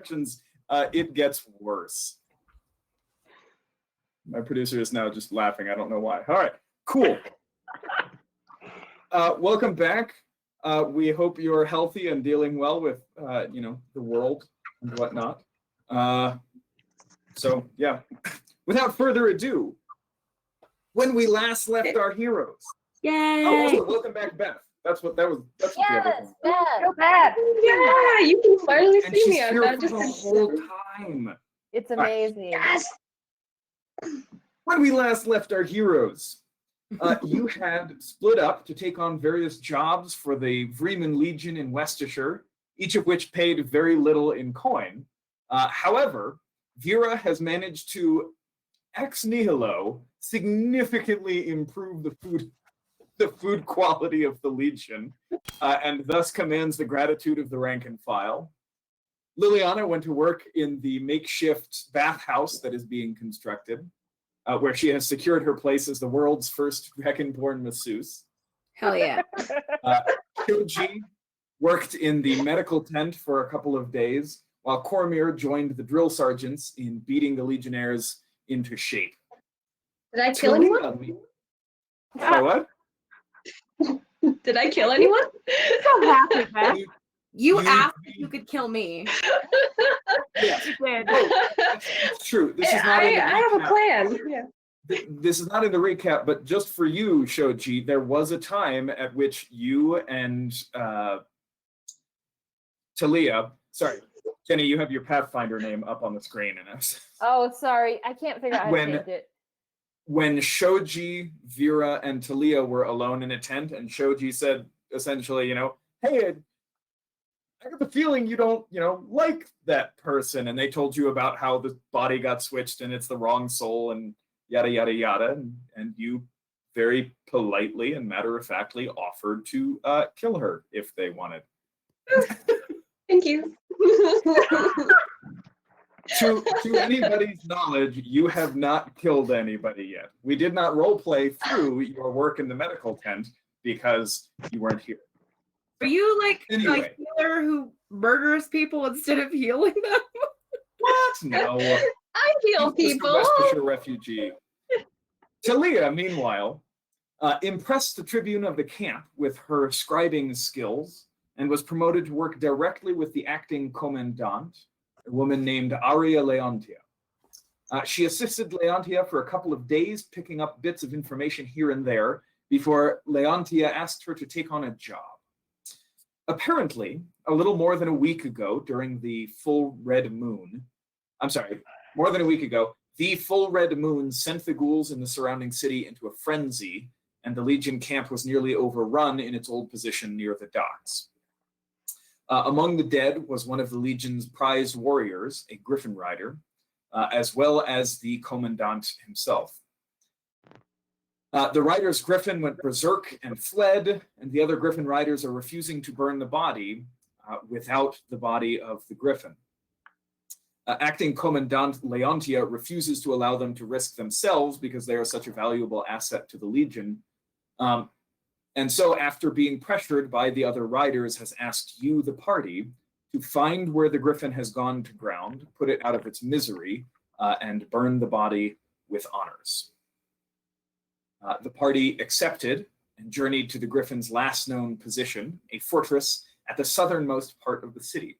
directions, it gets worse. My producer is now just laughing. I don't know why. All right, cool. Welcome back. We hope you're healthy and dealing well with, the world and whatnot. So yeah, without further ado, when we last left our heroes. Yay! Oh, also, welcome back, Beth. That's what Beth. Yes, Beth. So bad. Yeah, you can finally And see she's me. I'm here not for just the whole time. It's amazing. Yes. When we last left our heroes, you had split up to take on various jobs for the Vreeman Legion in Worcestershire, each of which paid very little in coin. However, Vera has managed to ex nihilo significantly improve the food quality of the Legion, and thus commands the gratitude of the rank and file. Liliana went to work in the makeshift bathhouse that is being constructed, where she has secured her place as the world's first Gebrecan-born masseuse. Hell yeah. Shoji worked in the medical tent for a couple of days, while Cormir joined the drill sergeants in beating the Legionnaires into shape. Did I kill anyone? Sorry, what? Did I kill anyone? So happy, Beth. You asked if you could kill me. Yeah. You did. It's true. This is not I in the have a recap. plan. Yeah. This is not in the recap, but just for you, Shoji, there was a time at which you and Talia, sorry, Jenny, you have your Pathfinder name up on the screen, and Oh, sorry. I can't figure out how to change it. When Shoji, Vera, and Talia were alone in a tent, and Shoji said, essentially, hey, I got the feeling you don't, like that person. And they told you about how the body got switched and it's the wrong soul and yada, yada, yada. And you very politely and matter-of-factly offered to kill her if they wanted. Thank you. To anybody's knowledge, you have not killed anybody yet. We did not roleplay through your work in the medical tent because you weren't here. Are you like Anyway. a healer who murders people instead of healing them? What? No. I heal He's just people. a Worcestershire refugee. Talia, meanwhile, impressed the tribune of the camp with her scribing skills and was promoted to work directly with the acting commandant, a woman named Aria Leontia. She assisted Leontia for a couple of days, picking up bits of information here and there, before Leontia asked her to take on a job. Apparently, a little more than a week ago, during the full red moon, more than a week ago, the full red moon sent the ghouls in the surrounding city into a frenzy, and the Legion camp was nearly overrun in its old position near the docks. Among the dead was one of the Legion's prized warriors, a Griffin rider, as well as the commandant himself. The rider's griffin went berserk and fled, and the other griffin riders are refusing to burn the body without the body of the griffin. Acting Commandant Leontia refuses to allow them to risk themselves because they are such a valuable asset to the Legion. And so after being pressured by the other riders, has asked you, the party, to find where the griffin has gone to ground, put it out of its misery, and burn the body with honors. The party accepted and journeyed to the griffin's last known position, a fortress at the southernmost part of the city.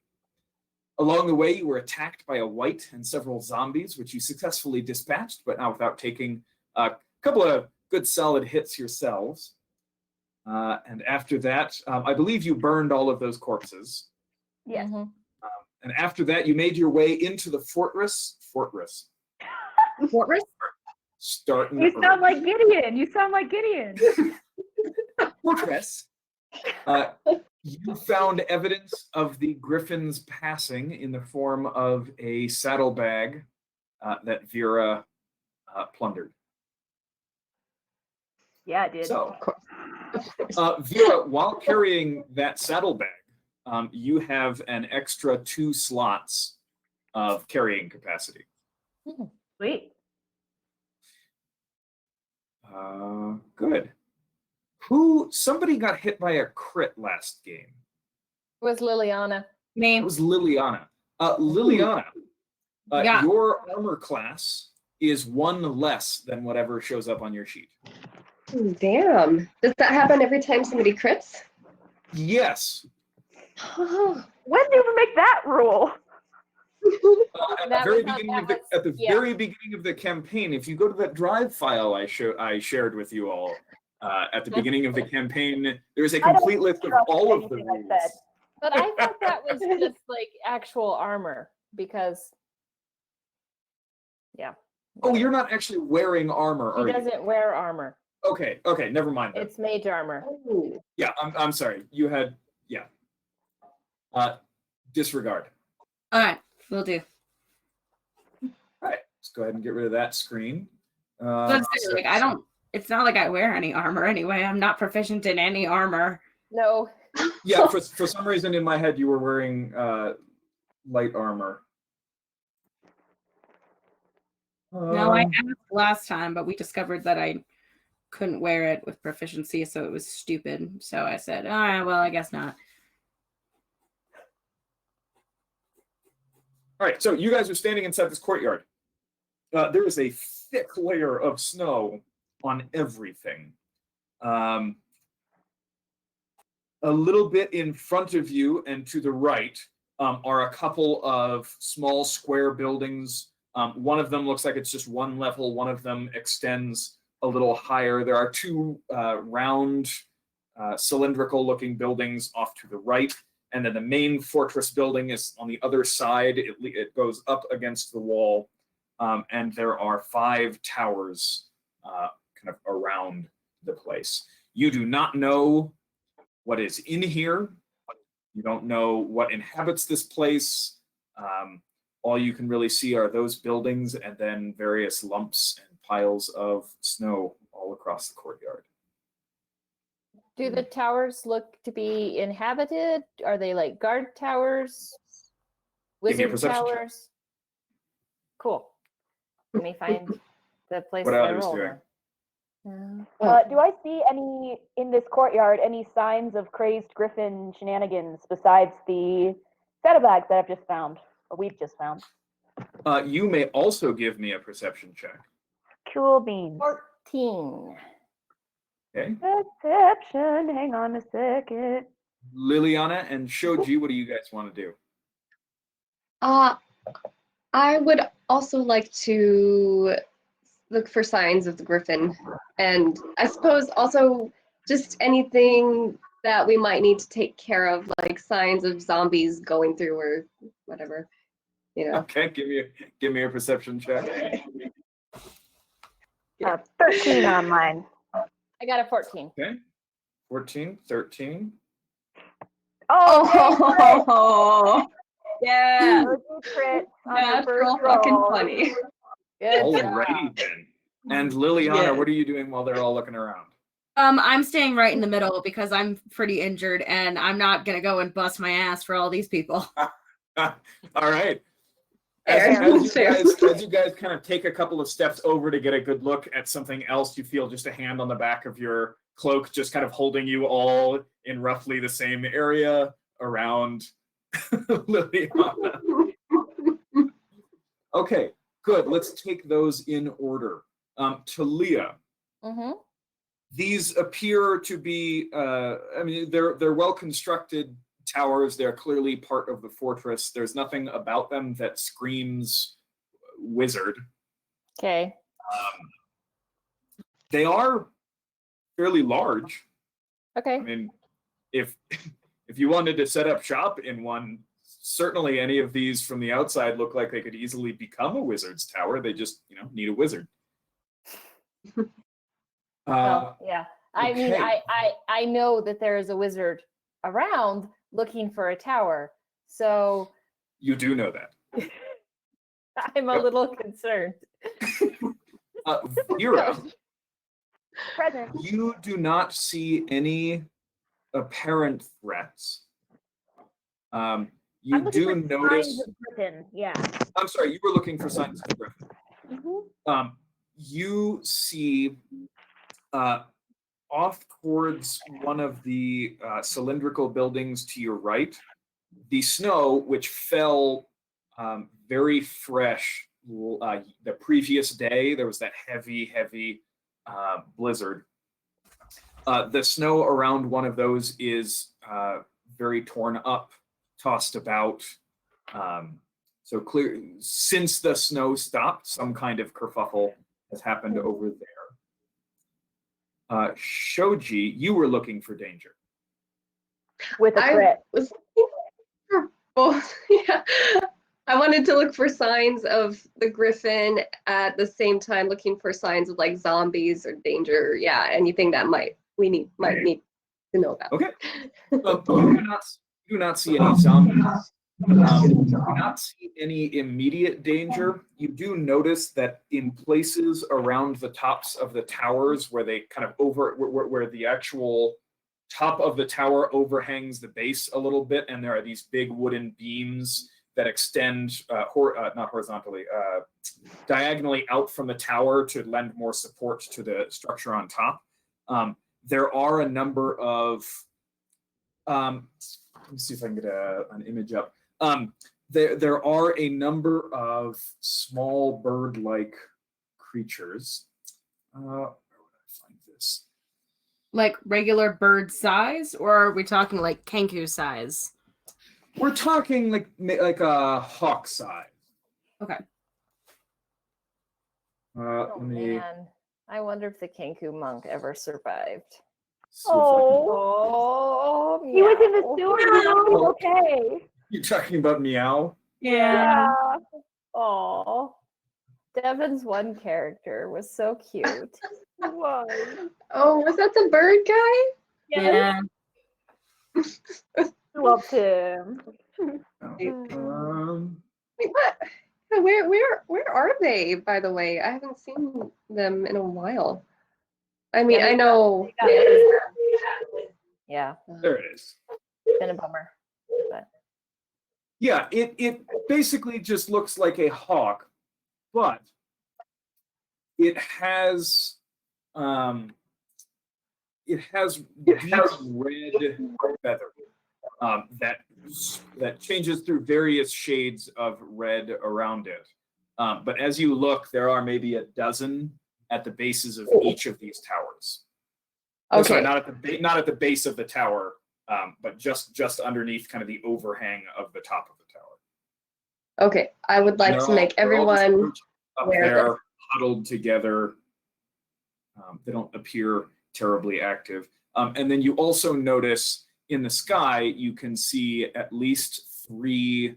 Along the way, you were attacked by a wight and several zombies, which you successfully dispatched, but not without taking a couple of good solid hits yourselves. And after that, I believe you burned all of those corpses. Yeah. And after that, you made your way into the fortress. Fortress? Starting You sound like Gideon. You sound like Gideon. fortress. You found evidence of the griffin's passing in the form of a saddlebag that Vera plundered. Yeah, it did. So, Vera, while carrying that saddlebag, you have an extra 2 slots of carrying capacity. Sweet. Good. Somebody got hit by a crit last game. It was Liliana. It was Liliana. Liliana, Yeah. your armor class is 1 less than whatever shows up on your sheet. Damn. Does that happen every time somebody crits? Yes. Oh. When do you make that rule? At That the very was not- beginning that of the was- at the yeah. very beginning of the campaign, if you go to that drive file I shared with you all at the beginning of the campaign, there is a I don't complete list of trust all of the anything I rules. said. But I thought that was just like actual armor because, yeah. Oh, you're not actually wearing armor, He are you? doesn't wear armor. Okay, never mind then. It's mage armor. Yeah, I'm sorry. You had disregard. All right, we'll do. All right, let's go ahead and get rid of that screen. Let's say, like, I don't. It's not like I wear any armor anyway. I'm not proficient in any armor. No. Yeah, for some reason in my head you were wearing light armor. No, I asked last time, but we discovered that I couldn't wear it with proficiency, so it was stupid. So I said, all right, well, I guess not. All right, so you guys are standing inside this courtyard. There is a thick layer of snow on everything. A little bit in front of you and to the right are a couple of small square buildings. One of them looks like it's just one level. One of them extends a little higher. There are 2 round, cylindrical-looking buildings off to the right. And then the main fortress building is on the other side. It goes up against the wall. And there are 5 towers kind of around the place. You do not know what is in here. You don't know what inhabits this place. All you can really see are those buildings and then various lumps and piles of snow all across the courtyard. Do the towers look to be inhabited? Are they like guard towers? Give me a Wizard perception check. towers? Cool. Let me find the place What that I others rolled doing? on. Do I see any in this courtyard any signs of crazed griffin shenanigans besides the saddlebags that I've just found, or we've just found? You may also give me a perception check. Cool beans. 14. Okay. Perception. Hang on a second. Liliana and Shoji, what do you guys want to do? I would also like to look for signs of the griffin, and I suppose also just anything that we might need to take care of, like signs of zombies going through or whatever, you know. Okay, give me a perception check. 13 on mine. I got a 14. Okay. 14, 13. Oh, yeah, Crit on your natural first fucking roll. funny. Good job. Alrighty then. And Liliana, Yeah. what are you doing while they're all looking around? I'm staying right in the middle because I'm pretty injured and I'm not gonna go and bust my ass for all these people. All right. Fair. As you guys kind of take a couple of steps over to get a good look at something else, you feel just a hand on the back of your cloak just kind of holding you all in roughly the same area around Liliana. Okay, good. Let's take those in order. Talia, Mm-hmm. these appear to be, they're well-constructed towers. They're clearly part of the fortress. There's nothing about them that screams wizard. Okay. They are fairly large. Okay. I mean, if you wanted to set up shop in one, certainly any of these from the outside look like they could easily become a wizard's tower. They just, need a wizard. Well, yeah. I mean, okay. I know that there is a wizard around looking for a tower. So You do know that. I'm a Yep. little concerned. Vera, Present. you do not see any apparent threats. You I'm looking do for notice. signs of griffin. Yeah. I'm sorry, you were looking for signs of the griffin. Mm-hmm. You see off towards one of the cylindrical buildings to your right, the snow, which fell very fresh. The previous day, there was that heavy blizzard. The snow around one of those is very torn up, tossed about. So clear, since the snow stopped, some kind of kerfuffle has happened over there. Shoji, you were looking for danger. With a I crit. was looking for both. Yeah. I wanted to look for signs of the griffin at the same time looking for signs of like zombies or danger. Yeah, anything that might need to know about. Okay. You do not see any zombies. You do not see any immediate danger. You do notice that in places around the tops of the towers where they kind of where the actual top of the tower overhangs the base a little bit, and there are these big wooden beams that extend not horizontally, diagonally out from the tower to lend more support to the structure on top. There are a number of, let me see if I can get an image up. There are a number of small bird-like creatures. Where would I find this? Like regular bird size, or are we talking like kenku size? We're talking like a hawk size. Okay. Oh Let me man, I wonder if the Kenku monk ever survived. see if I can- Oh, He was in the meow. sewer. Okay. You're talking about Meow? Yeah. Oh, Devin's one character was so cute. Why? Oh, was that the bird guy? Yeah. Loved him. Wait, what? Where are they, by the way? I haven't seen them in a while. I mean, Yeah, I know. Yeah, There it is. been a bummer. But Yeah, it basically just looks like a hawk, but it has deep red feather that changes through various shades of red around it. But as you look, there are maybe a dozen at the bases of each of these towers. Oh, sorry, Okay. not at the base of the tower, but just underneath kind of the overhang of the top of the tower. Okay. I would like And to make they're all just everyone perched up aware of there, huddled together. They don't appear terribly active. And then you also notice in the sky, you can see at least three,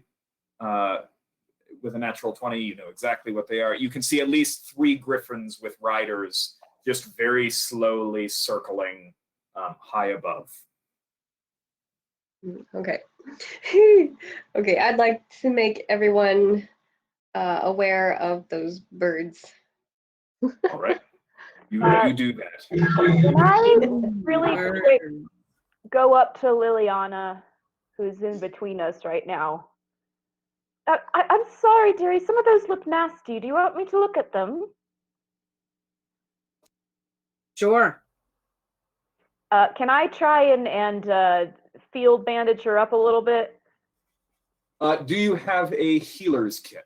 with a natural 20, you know exactly what they are. You can see at least 3 griffins with riders just very slowly circling high above. Okay. Okay, I'd like to make everyone aware of those birds. All right. You do that. Can I really quick go up to Liliana, who's in between us right now? I'm sorry, dearie. Some of those look nasty. Do you want me to look at them? Sure. Can I try and field bandage her up a little bit? Do you have a healer's kit?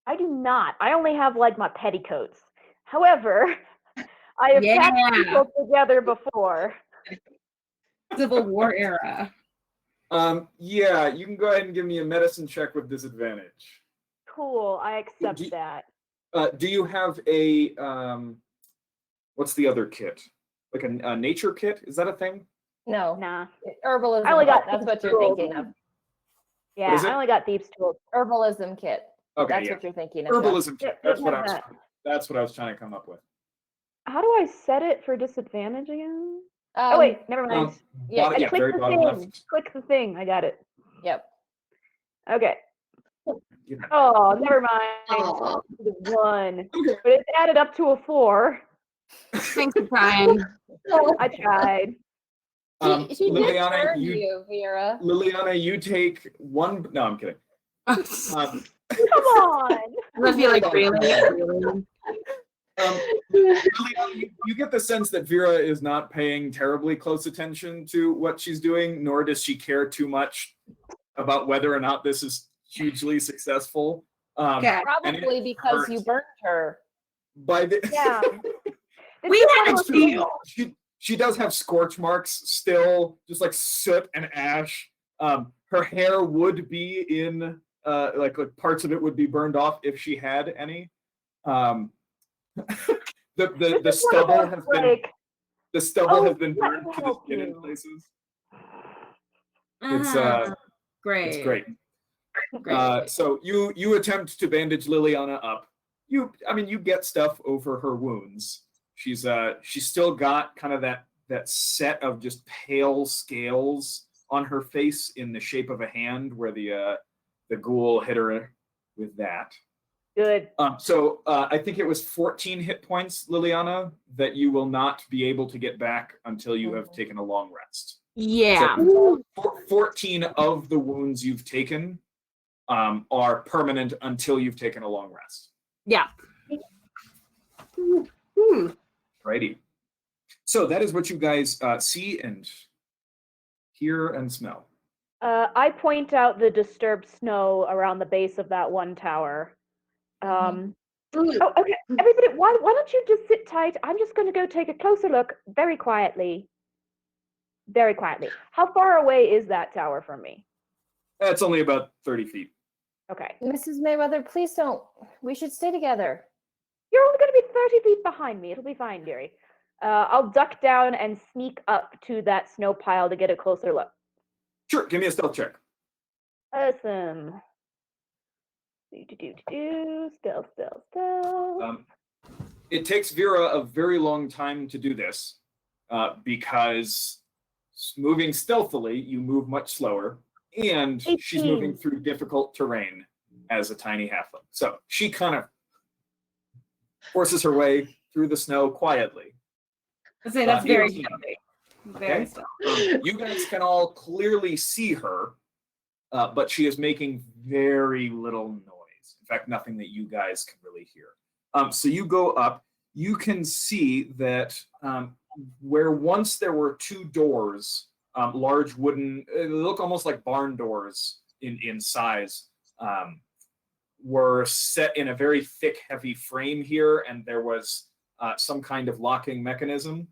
I do not. I only have like my petticoats. However, I have patched people together before. Civil War era. Yeah, you can go ahead and give me a medicine check with disadvantage. Cool. I accept that. Do you have a what's the other kit? Like a nature kit? Is that a thing? no, Nah. herbalism. I only got That's what thieves' you're tools. thinking of. Yeah, is it? I only got thieves' tools. Herbalism kit. Okay, That's yeah. what you're thinking of. Herbalism kit. Yeah, That's what I was. that. That's what I was trying to come up with. How do I set it for disadvantage again? Oh wait, never mind. yeah, Yeah, Click very the bottom thing. left. Click the thing. I got it. Yep. Okay. Yeah. Oh, never mind. Aw. 1, Okay. but it's added up to a 4. Thanks for trying. I tried. She did Liliana, turn you, Vera. Liliana, you take 1. No, I'm kidding. I Come on. feel like really. Liliana, you get the sense that Vera is not paying terribly close attention to what she's doing, nor does she care too much about whether or not this is hugely successful. Okay. And it Probably because you hurt. burned her. By the Yeah. This We is had one a of those- deal. she does have scorch marks still, just like soot and ash. Her hair would be in like parts of it would be burned off if she had any. The this is one of stubble those, has been like, the stubble oh, has been let burned me to the help skin in you. places. Uh-huh. Great. It's great. Great. So you attempt to bandage Liliana up. You get stuff over her wounds. She's still got kind of that set of just pale scales on her face in the shape of a hand where the ghoul hit her with that. Good. So I think it was 14 hit points, Liliana, that you will not be able to get back until you have taken a long rest. Yeah. So 14 of the wounds you've taken are permanent until you've taken a long rest. Yeah. Righty. So that is what you guys see and hear and smell. I point out the disturbed snow around the base of that one tower. Oh, okay. Everybody, why don't you just sit tight? I'm just going to go take a closer look very quietly. Very quietly. How far away is that tower from me? That's only about 30 feet. Okay. Mrs. Mayweather, please don't. We should stay together. You're only going to be 30 feet behind me. It'll be fine, dearie. I'll duck down and sneak up to that snow pile to get a closer look. Sure, give me a stealth check. Awesome. Stealth. It takes Vera a very long time to do this because moving stealthily, you move much slower, and she's 18. moving through difficult terrain as a tiny halfling. So she kind of forces her way through the snow quietly. I'd say that's very 18. stealthy. Very Okay. stealthy. You guys can all clearly see her, but she is making very little noise. In fact, nothing that you guys can really hear. So you go up. You can see that where once there were two doors, large wooden, they look almost like barn doors in size, were set in a very thick, heavy frame here, and there was some kind of locking mechanism.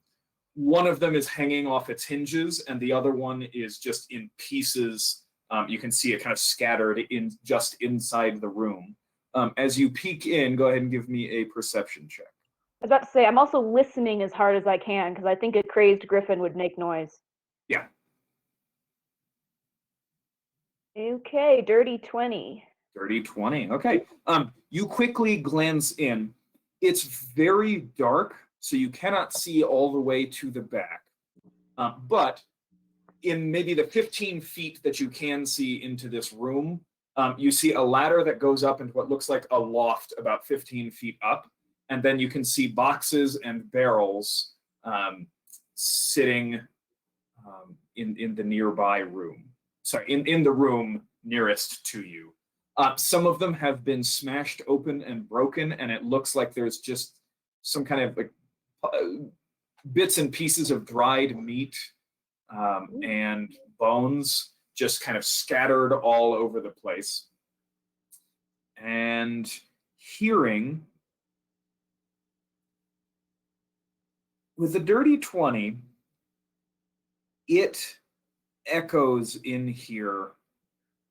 One of them is hanging off its hinges, and the other one is just in pieces. You can see it kind of scattered in just inside the room. As you peek in, go ahead and give me a perception check. I was about to say, I'm also listening as hard as I can because I think a crazed griffin would make noise. Yeah. Okay, dirty 20. Dirty 20. Okay. You quickly glance in. It's very dark, so you cannot see all the way to the back. But in maybe the 15 feet that you can see into this room, you see a ladder that goes up into what looks like a loft about 15 feet up. And then you can see boxes and barrels sitting in the nearby room. Sorry, in the room nearest to you. Some of them have been smashed open and broken, and it looks like there's just some kind of like bits and pieces of dried meat and bones just kind of scattered all over the place. And hearing, with the dirty 20, it echoes in here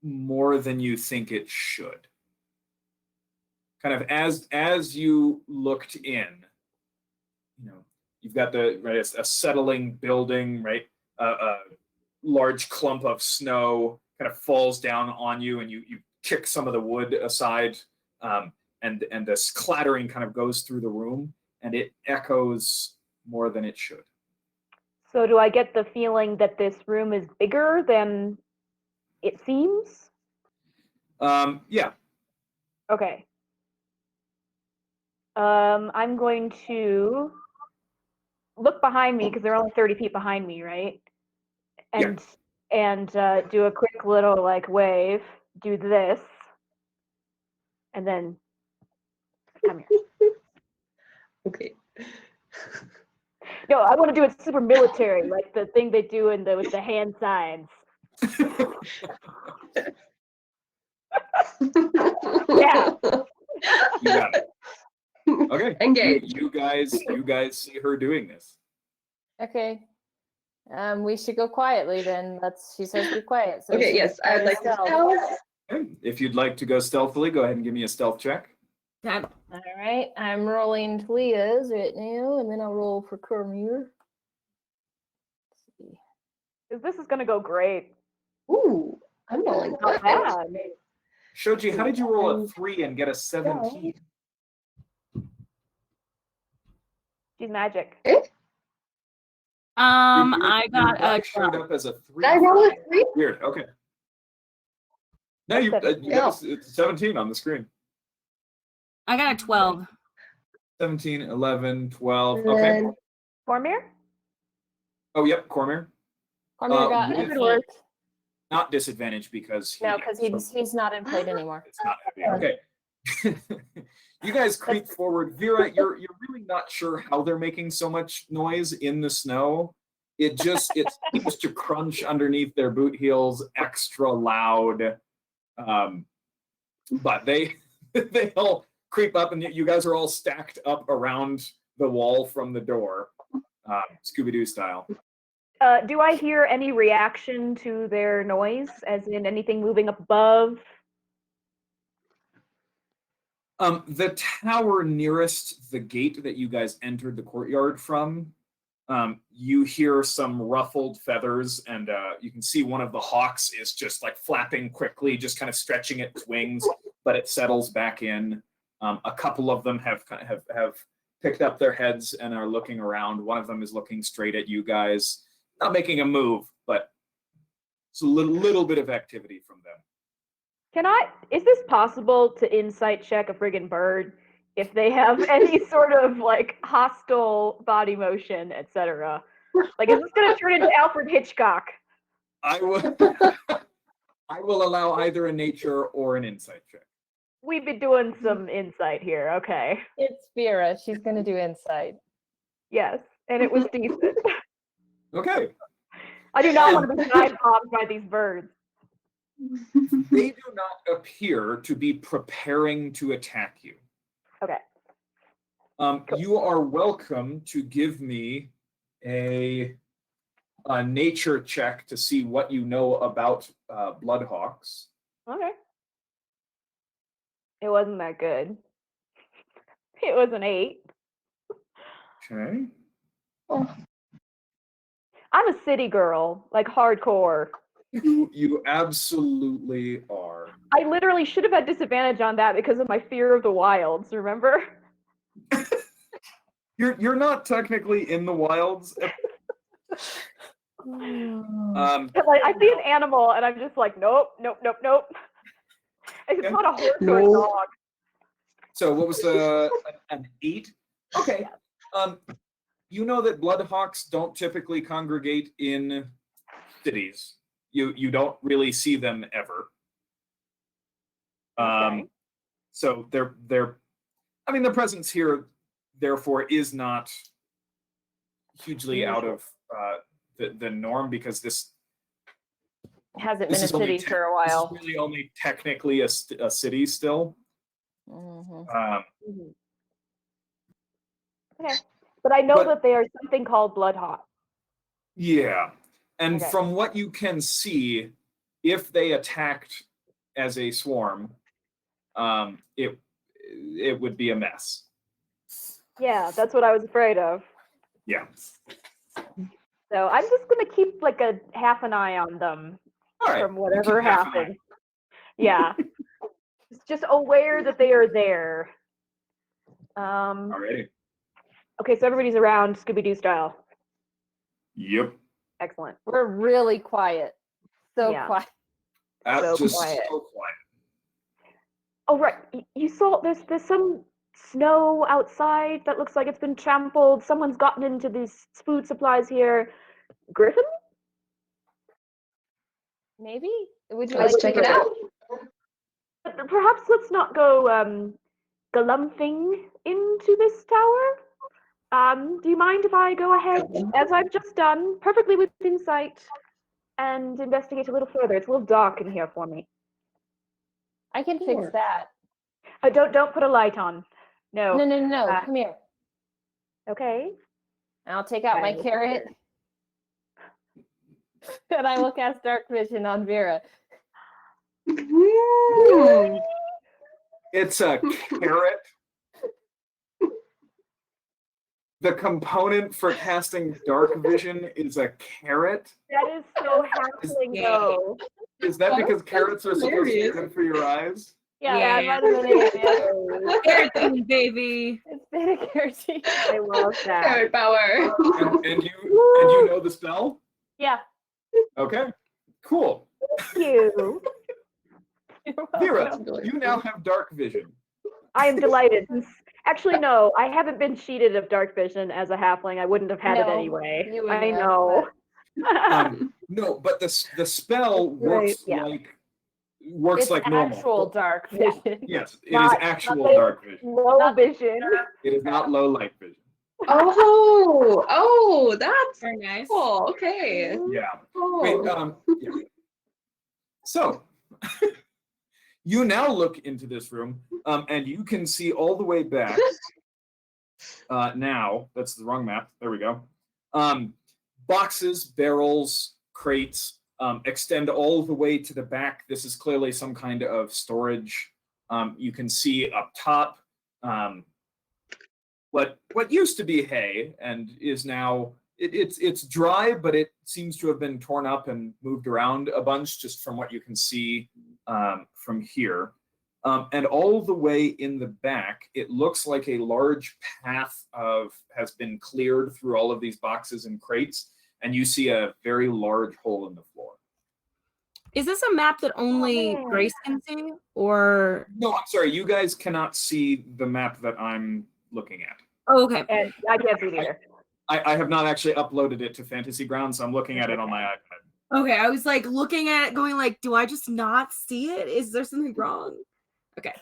more than you think it should. Kind of as you looked in, you've got a settling building, right? A large clump of snow kind of falls down on you, and you kick some of the wood aside, and this clattering kind of goes through the room, and it echoes more than it should. So do I get the feeling that this room is bigger than it seems? Yeah. Okay. I'm going to look behind me because they're only 30 feet behind me, right? And do a quick little wave, do this, and then come here. Okay. No, I want to do it super military, like the thing they do with the hand signs. Yeah. You got it. Okay. Engage. You guys see her doing this. Okay. We should go quietly then. She says be quiet. So Okay, she yes, I would like to stealth. stealth. Okay. If you'd like to go stealthily, go ahead and give me a stealth check. Okay. All right. I'm rolling Leah's right now, and then I'll roll for Cormier. This is gonna go great. Ooh, I'm rolling Not good. bad. Shoji, how did you roll a 3 and get a 17? She's magic. I got your die a showed 12. up as a 3. Did I roll a 3? Weird. Okay. No, you That's it's 17 on the screen. I got a 12. 17, 11, 12. Okay. Then Cormier? Oh, yep, Cormier. Cormier got with- an That could work. Not disadvantage because No, because he's not in plate anymore. it's not heavy. Okay. You guys creep forward. Vera, you're really not sure how they're making so much noise in the snow. It seems to crunch underneath their boot heels extra loud. But they all creep up, and you guys are all stacked up around the wall from the door, Scooby-Doo style. Do I hear any reaction to their noise, as in anything moving up above? The tower nearest the gate that you guys entered the courtyard from, you hear some ruffled feathers, and you can see one of the hawks is just like flapping quickly, just kind of stretching its wings, but it settles back in. A couple of them have picked up their heads and are looking around. One of them is looking straight at you guys, not making a move, but it's a little bit of activity from them. Is this possible to insight check a friggin' bird if they have any sort of like hostile body motion, etc.? Like, is this gonna turn into Alfred Hitchcock? I will allow either a nature or an insight check. We've been doing some insight here, okay. It's Vera. She's gonna do insight. Yes, and it was decent. Okay. I do not want to be dive bombed by these birds. They do not appear to be preparing to attack you. Okay. Cool. You are welcome to give me a nature check to see what you know about bloodhawks. Okay. It wasn't that good. It was an 8. Okay. I'm a city girl, like hardcore. You absolutely are. I literally should have had disadvantage on that because of my fear of the wilds, remember? You're not technically in the wilds. But like I see an animal and I'm just like, nope. It's not a horse or a No. dog. So what was an 8? Okay. You know that bloodhawks don't typically congregate in cities. You don't really see them ever. Okay. So their presence here therefore is not hugely out of the norm, because this Hasn't been a is only city for a while. This is really only technically a city still. Mhm. Mhm. Okay. But I know that they are something called bloodhawk. Yeah. And Okay. from what you can see, if they attacked as a swarm, it would be a mess. Yeah, that's what I was afraid of. Yeah. So I'm just gonna keep like a half an eye on them All right. from You whatever keep half an eye. happens. Yeah. just aware that they are there. Alrighty. Okay, so everybody's around Scooby-Doo style. Yep. Excellent. We're really quiet. So Yeah. quiet. So Just quiet. so quiet. Oh right, you saw there's some snow outside that looks like it's been trampled. Someone's gotten into these food supplies here. Griffin? Maybe? Would you Let's like check to it out. Perhaps let's not go galumphing into this tower. Do you mind if I go ahead, as I've just done, perfectly with insight, and investigate a little further? It's a little dark in here for me. I can Sure. fix that. Don't put a light on. No. No. Uh, Come here. Okay. I'll take out my Okay. carrot. And I will cast dark vision on Vera. Mm. It's a carrot. The component for casting dark vision is a carrot. That is so halfling Yay. though. Is that because That's carrots are supposed to be hilarious. good for your eyes? Yeah, That might have been it. Carroting, baby. it's beta carrot. I love that. Carrot power. And you know the spell? Yeah. Okay, cool. Thank you. Vera, you now have dark vision. I am delighted. Actually, no, I haven't been cheated of dark vision as a halfling. I wouldn't have had it No, anyway. you wouldn't I have, know. No, but the spell works yeah. works It's like normal. actual dark vision. Yes, it is Not- actual not dark vision. Low Not- vision. It is not low light vision. Oh, that's Very nice. cool. Okay. Yeah. Oh. Wait, yeah. So you now look into this room, and you can see all the way back. Now, that's the wrong map. There we go. Boxes, barrels, crates extend all the way to the back. This is clearly some kind of storage. You can see up top what used to be hay and is now it's dry, but it seems to have been torn up and moved around a bunch just from what you can see from here. And all the way in the back, it looks like a large path has been cleared through all of these boxes and crates, and you see a very large hole in the floor. Is this a map that only man. Grace can see, or? No, I'm sorry, you guys cannot see the map that I'm looking at. Oh, okay. And I can't see it either. I have not actually uploaded it to Fantasy Grounds, so I'm looking at it on my iPad. Okay, I was like looking at it, going like, do I just not see it? Is there something wrong? Okay.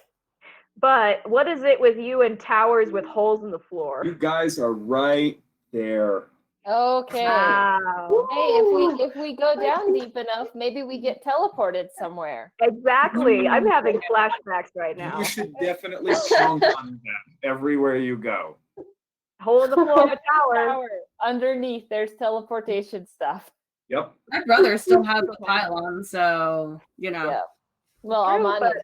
But what is it with you and towers with holes in the floor? You guys are right there. Okay. Wow. Hey, if we go down deep enough, maybe we get teleported somewhere. Exactly. I'm having flashbacks right now. You should definitely count on that everywhere you go. Hole in the floor of a tower. Tower. Underneath, there's teleportation stuff. Yep. My brother still has a pylon, so you know. Yeah. Well, True, Amani's but-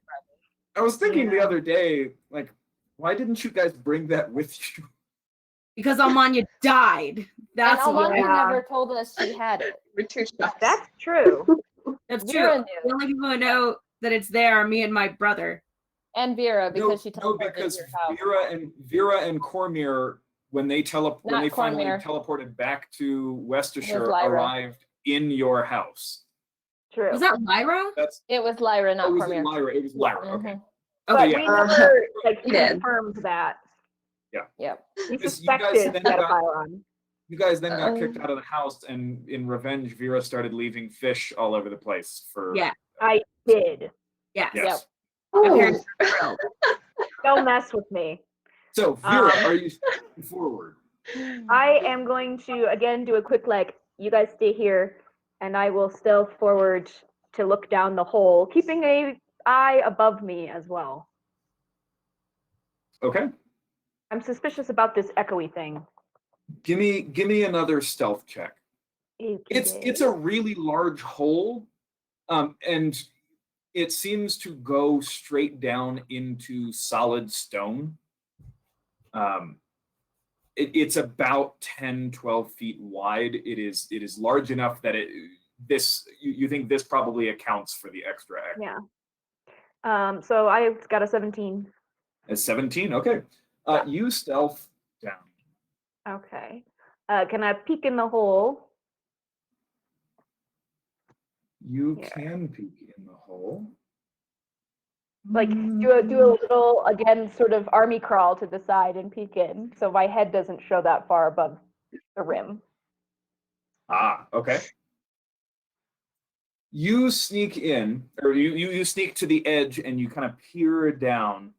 I was thinking the Yeah. other day, like, why didn't you guys bring that with you? Because Almanya died. That's and what. Amani Yeah. never told us she had it. We're too shocked. That's true. That's Vera true. The knew. only people who know that it's there are me and my brother. And Vera, because she no, teleported because your house. Vera and Cormier, when they finally Cormier. teleported back to Worcestershire, Lyra. arrived in your house. True. Was that Lyra? That's It was Lyra, not it was Cormier. Lyra. It was Lyra. Okay. Mhm. But yeah. we never like We did. confirmed that. Yep. We Because you guys suspected then that a got- pylon. You guys then got Um, kicked out of the house, and in revenge, Vera started leaving fish all over the place for. Yeah. I did. Yes. Yes. My Oh, parents were thrilled. Don't mess with me. So Vera, Um, are you stepping forward? I am going to again do a quick you guys stay here, and I will stealth forward to look down the hole, keeping a eye above me as well. Okay. I'm suspicious about this echoey thing. Give me another stealth check. It's a really large hole, and it seems to go straight down into solid stone. It's about 10, 12 feet wide. It is large enough that you think this probably accounts for the extra echo. Yeah. So I got a 17. A 17, okay. You stealth down. Okay. Can I peek in the hole? You Yeah. can peek in the hole. Like do a little again sort of army crawl to the side and peek in, so my head doesn't show that far above the rim. Ah, okay. You sneak in, or you sneak to the edge, and you kind of peer down,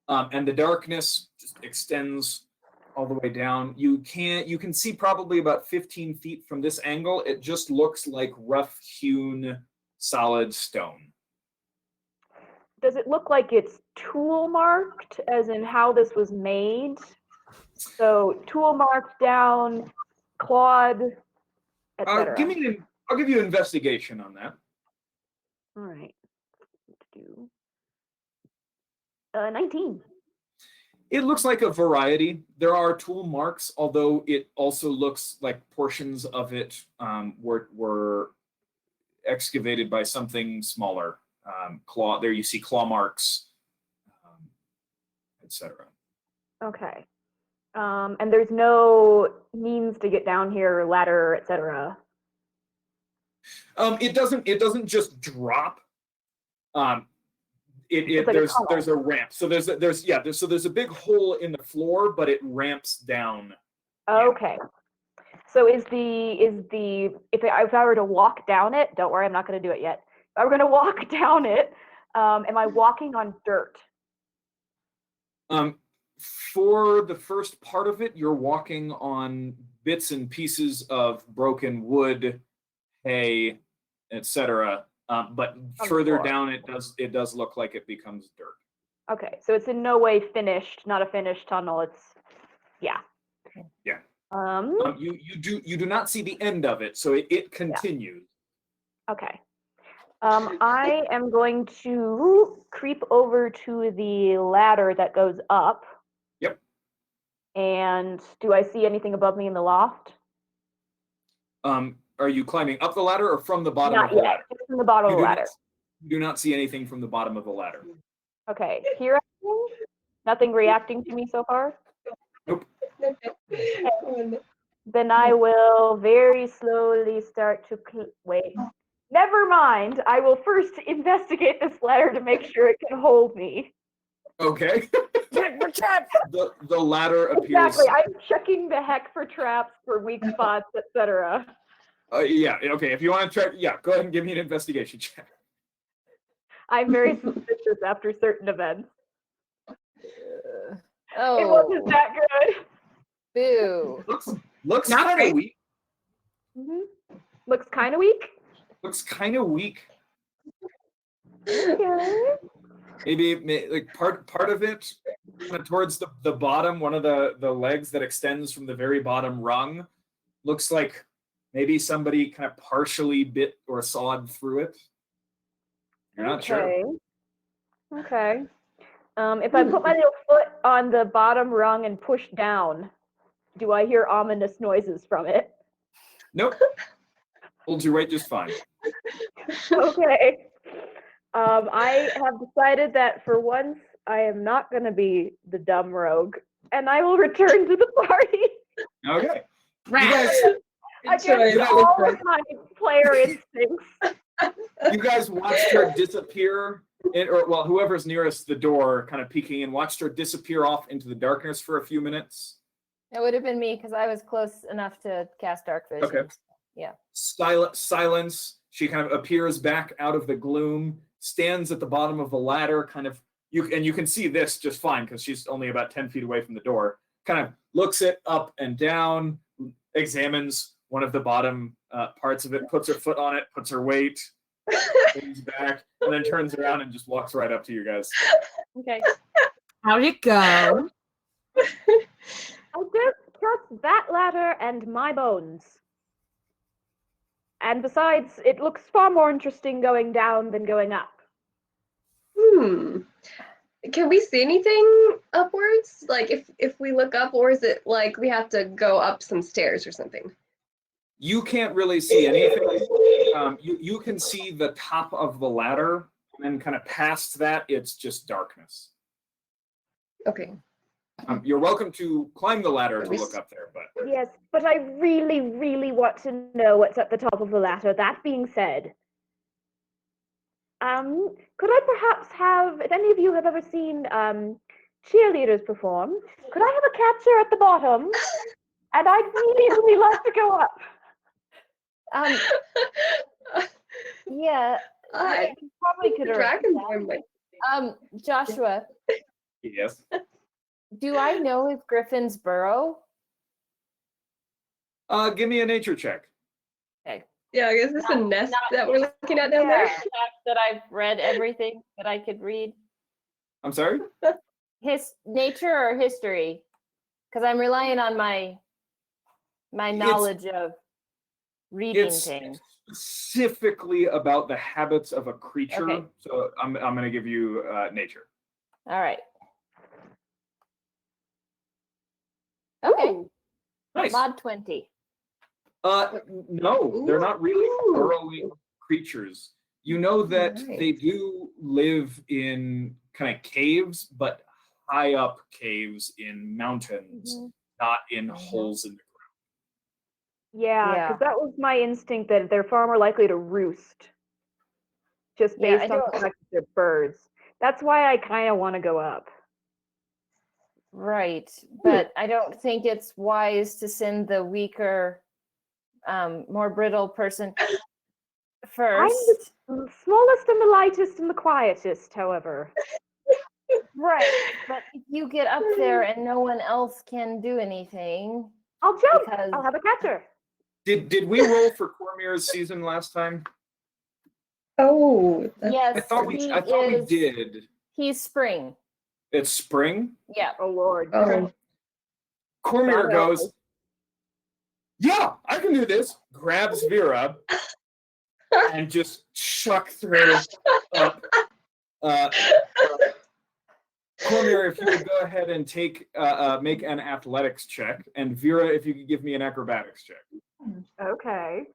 and the darkness just extends all the way down. You can see probably about 15 feet from this angle. It just looks like rough-hewn, solid stone. does it look like it's tool marked, as in how this was made? So tool marked down, clawed, etc. I'll give you an investigation on that. All right. Let's do 19. It looks like a variety. There are tool marks, although it also looks like portions of it were excavated by something smaller. Claw. There you see claw marks, etc. Okay. And there's no means to get down here, ladder, etc. It doesn't just drop. It's like there's a ramp. So there's a big hole in the floor, but it ramps down. Okay. So is the if I were to walk down it, don't worry, I'm not going to do it yet. If I were going to walk down it, am I walking on dirt? For the first part of it, you're walking on bits and pieces of broken wood, hay, etc. But further down, it does look like it becomes dirt. Okay, so it's in no way finished, not a finished tunnel. It's yeah. Yeah. You do not see the end of it, so it continues. Yeah. Okay. I am going to creep over to the ladder that goes up. Yep. And do I see anything above me in the loft? Are you climbing up the ladder or from the bottom Not of the yet. ladder? Just from the bottom of the ladder. You do not see anything from the bottom of the ladder. Okay. Here, nothing reacting to me so far. Nope. Okay. Then I will very slowly start to wait. Never mind. I will first investigate this ladder to make sure it can hold me. Okay. For traps. The ladder appears. Exactly. I'm checking the heck for traps, for weak spots, etc. Yeah. Okay. If you want to try, go ahead and give me an investigation check. I'm very suspicious after certain events. Oh, It wasn't that good. boo. Looks Not kind great. of weak. Mm-hmm. Looks kind of weak. Looks kind of weak. Okay. Maybe like part of it kind of towards the bottom, one of the legs that extends from the very bottom rung, looks like maybe somebody kind of partially bit or sawed through it. You're not sure. Okay. If I put my little foot on the bottom rung and push down, do I hear ominous noises from it? Nope. Holds your weight just fine. Okay. I have decided that for once I am not going to be the dumb rogue, and I will return to the party. Okay. Rats. Against all of my player instincts. You guys watched her disappear, or whoever's nearest the door, kind of peeking in, watched her disappear off into the darkness for a few minutes. It would have been me because I was close enough to cast dark vision. Okay. Yeah. Silence. She kind of appears back out of the gloom, stands at the bottom of the ladder, kind of. You can see this just fine because she's only about 10 feet away from the door. Kind of looks it up and down, examines one of the bottom parts of it, puts her foot on it, puts her weight, leans back, and then turns around and just walks right up to you guys. Okay. How'd it go? I don't trust that ladder and my bones. And besides, it looks far more interesting going down than going up. Can we see anything upwards? Like if we look up, or is it like we have to go up some stairs or something? You can't really see anything. You can see the top of the ladder, and then kind of past that, it's just darkness. Okay. You're welcome to climb the ladder to look up there, but Yes, but I really, really want to know what's at the top of the ladder. That being said, could I perhaps have, if any of you have ever seen cheerleaders perform, could I have a catcher at the bottom? And I'd really, really like to go up. Yeah. I probably could Dragonborn might. Joshua, yes. do I know if griffins burrow? Give me a nature check. Okay. Yeah, I guess it's a nest that we're looking at down there. That I've read everything that I could read. I'm sorry? Nature or history? Because I'm relying on my knowledge of reading It's things. specifically about the habits of a creature. Okay. So I'm going to give you nature. All right. Okay. Ooh. Nice. Mod 20. No, they're not really Ooh. burrowing creatures. You know that Right. they do live in kind of caves, but high up caves in mountains, not in holes in the ground. Yeah, Yeah. because that was my instinct that they're far more likely to roost, just Yeah, based I on the don't- fact that they're birds. That's why I kind of want to go up. Right. But I don't think it's wise to send the weaker, more brittle person first. The smallest and the lightest and the quietest, however. Right. But if you get up there and no one else can do anything, I'll jump. because I'll have a catcher. Did we roll for Cormier's season last time? Oh, that's yes, I thought we did. He's spring. It's spring. Yeah. Oh Lord. Oh. Cormier God, goes, yeah, I can do this. Grabs Vera and just chucks her up. Cormier, if you would go ahead and make an athletics check, and Vera, if you could give me an acrobatics check. Okay.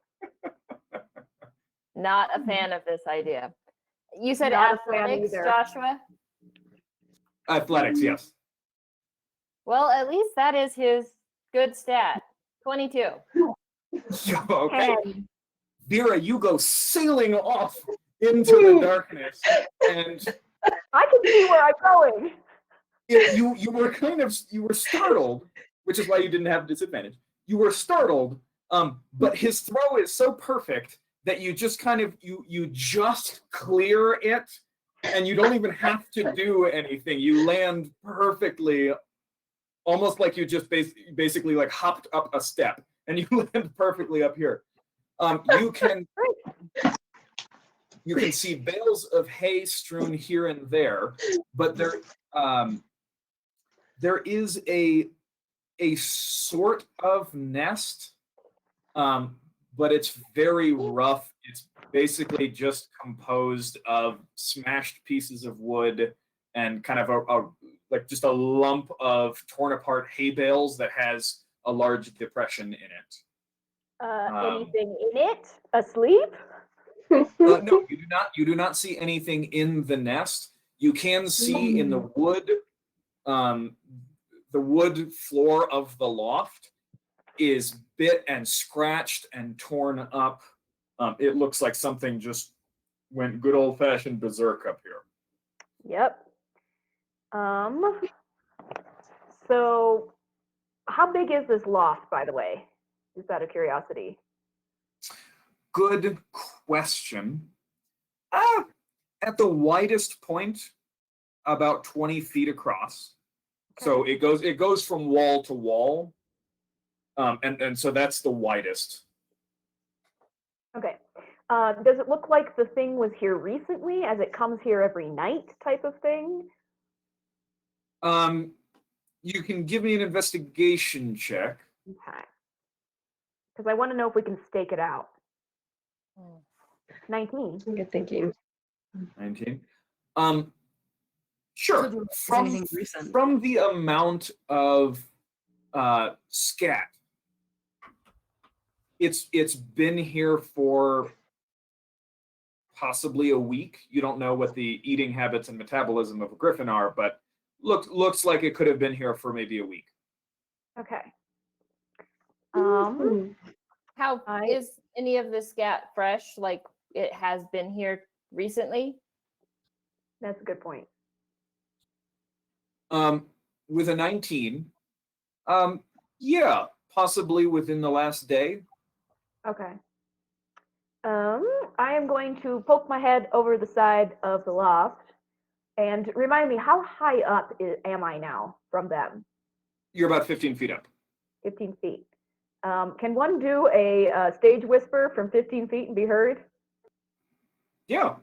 Not a fan of this idea. You said Not a fan athletics, either. Joshua? Athletics, yes. Well, at least that is his good stat. 22. Okay. 10. Vera, you go sailing off into the darkness, and I can see where I'm going. you were startled, which is why you didn't have disadvantage. You were startled, but his throw is so perfect that you just you just clear it, and you don't even have to do anything. You land perfectly, almost like you just basically like hopped up a step, and you land perfectly up here. You can see bales of hay strewn here and there, but there is a sort of nest, but it's very rough. It's basically just composed of smashed pieces of wood and kind of just a lump of torn apart hay bales that has a large depression in it. Anything in it? Asleep? No, you do not see anything in the nest. You can see in the wood floor of the loft is bit and scratched and torn up. It looks like something just went good old fashioned berserk up here. Yep. So how big is this loft, by the way? Just out of curiosity. Good question. At the widest point, about 20 feet across. So it goes from wall to wall. And so that's the widest. Okay. Does it look like the thing was here recently, as it comes here every night type of thing? You can give me an investigation check. Okay. Because I want to know if we can stake it out. 19. Good thinking. 19. Sure. Anything recent? From the amount of scat, it's been here for possibly a week. You don't know what the eating habits and metabolism of a griffin are, but looks like it could have been here for maybe a week. Okay. How is any of the scat fresh? Like it has been here recently? That's a good point. With a 19, yeah, possibly within the last day. Okay. I am going to poke my head over the side of the loft and remind me, how high up am I now from them? You're about 15 feet up. 15 feet. Can one do a stage whisper from 15 feet and be heard? Yeah.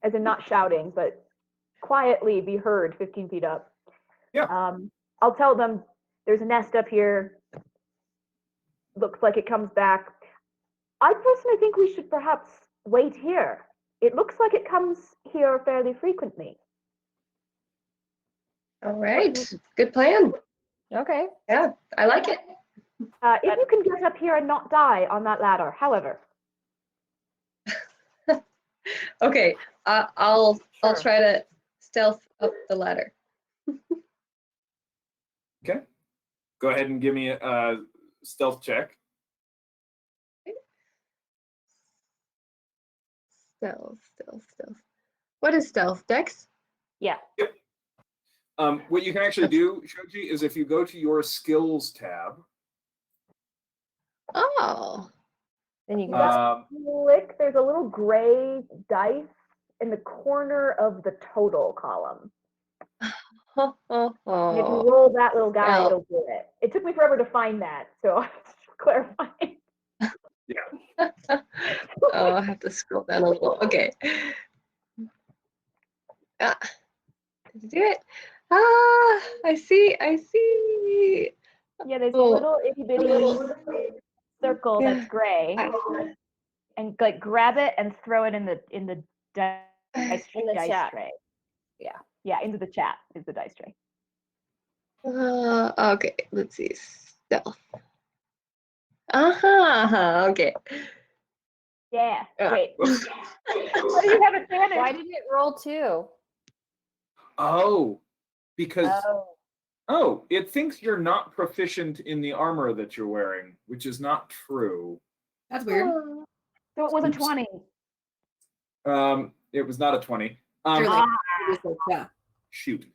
As in not shouting, but quietly be heard 15 feet up. Yeah. I'll tell them there's a nest up here. Looks like it comes back. I personally think we should perhaps wait here. It looks like it comes here fairly frequently. All right. Good plan. Okay. Yeah, I like it. If you can get up here and not die on that ladder, however. Okay, I'll Sure. try to stealth up the ladder. Okay. Go ahead and give me a stealth check. Stealth. What is stealth? Dex? Yeah. What you can actually do, Shoji, is if you go to your skills tab, Oh. Then you can Click, there's a little gray dice in the corner of the total column. And if you roll that little guy, Well. it'll do it. It took me forever to find that, so I'm just clarifying. Oh, I have to scroll down a little. Okay. Did you do it? Ah, I see. Yeah, there's a Oh. little itty bitty circle Yeah. that's gray, and like grab it and throw it in the dice In the chat. tray. Yeah. Yeah, into the chat is the dice tray. Okay, let's see. Stealth. Okay. Yeah. Wait. whoops. Why do you have advantage? Why did it roll 2? Oh, because Oh. it thinks you're not proficient in the armor that you're wearing, which is not true. That's weird. So it was a Oops. 20. It was not a 20. Surely. Yeah. Shoot.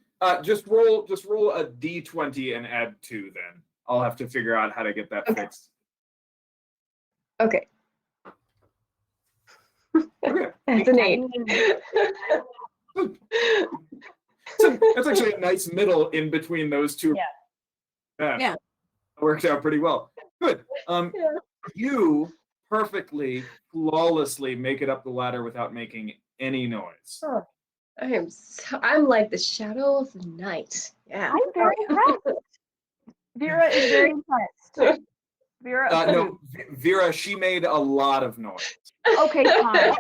Just roll a d20 and add 2 then. I'll have to figure out how to get that Okay. fixed. Okay. Okay. That's an 8. So that's actually a nice middle in between those two. Yeah. It worked out pretty well. Good. Yeah. You perfectly, flawlessly make it up the ladder without making any noise. Oh, I'm like the shadow of the night. Yeah. I'm very impressed. Vera is very impressed. Vera, No, Vera, she made a lot of noise. okay, fine.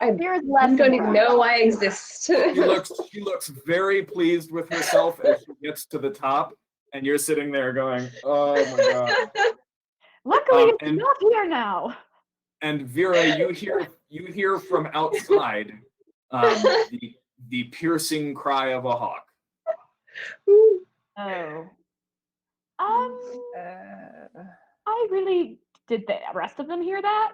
Vera's less I don't even know I exist. She looks very pleased with herself as she gets to the top, and you're sitting there going, "Oh my god!" Luckily, it's and- not here now. And Vera, you hear from outside the piercing cry of a hawk. Oh. I really did the rest of them hear that?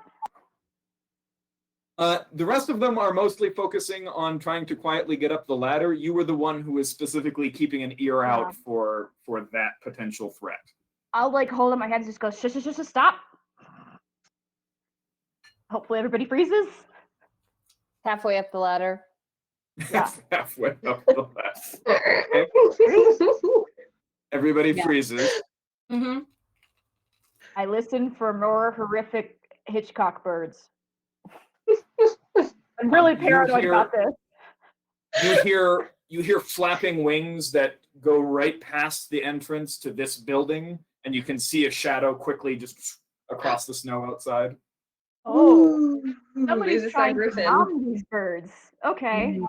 The rest of them are mostly focusing on trying to quietly get up the ladder. You were the one who was specifically keeping an ear out for that potential threat. I'll like hold up my head and just go, shush, stop. Hopefully everybody freezes. Halfway up the ladder. Yeah. Halfway up the ladder. Okay. Everybody Yeah. freezes. Mm-hmm. I listen for more horrific Hitchcock birds. I'm really paranoid about this. You hear flapping wings that go right past the entrance to this building, and you can see a shadow quickly just across the snow outside. Oh, Is somebody's this trying our to griffin? calm these birds. Okay.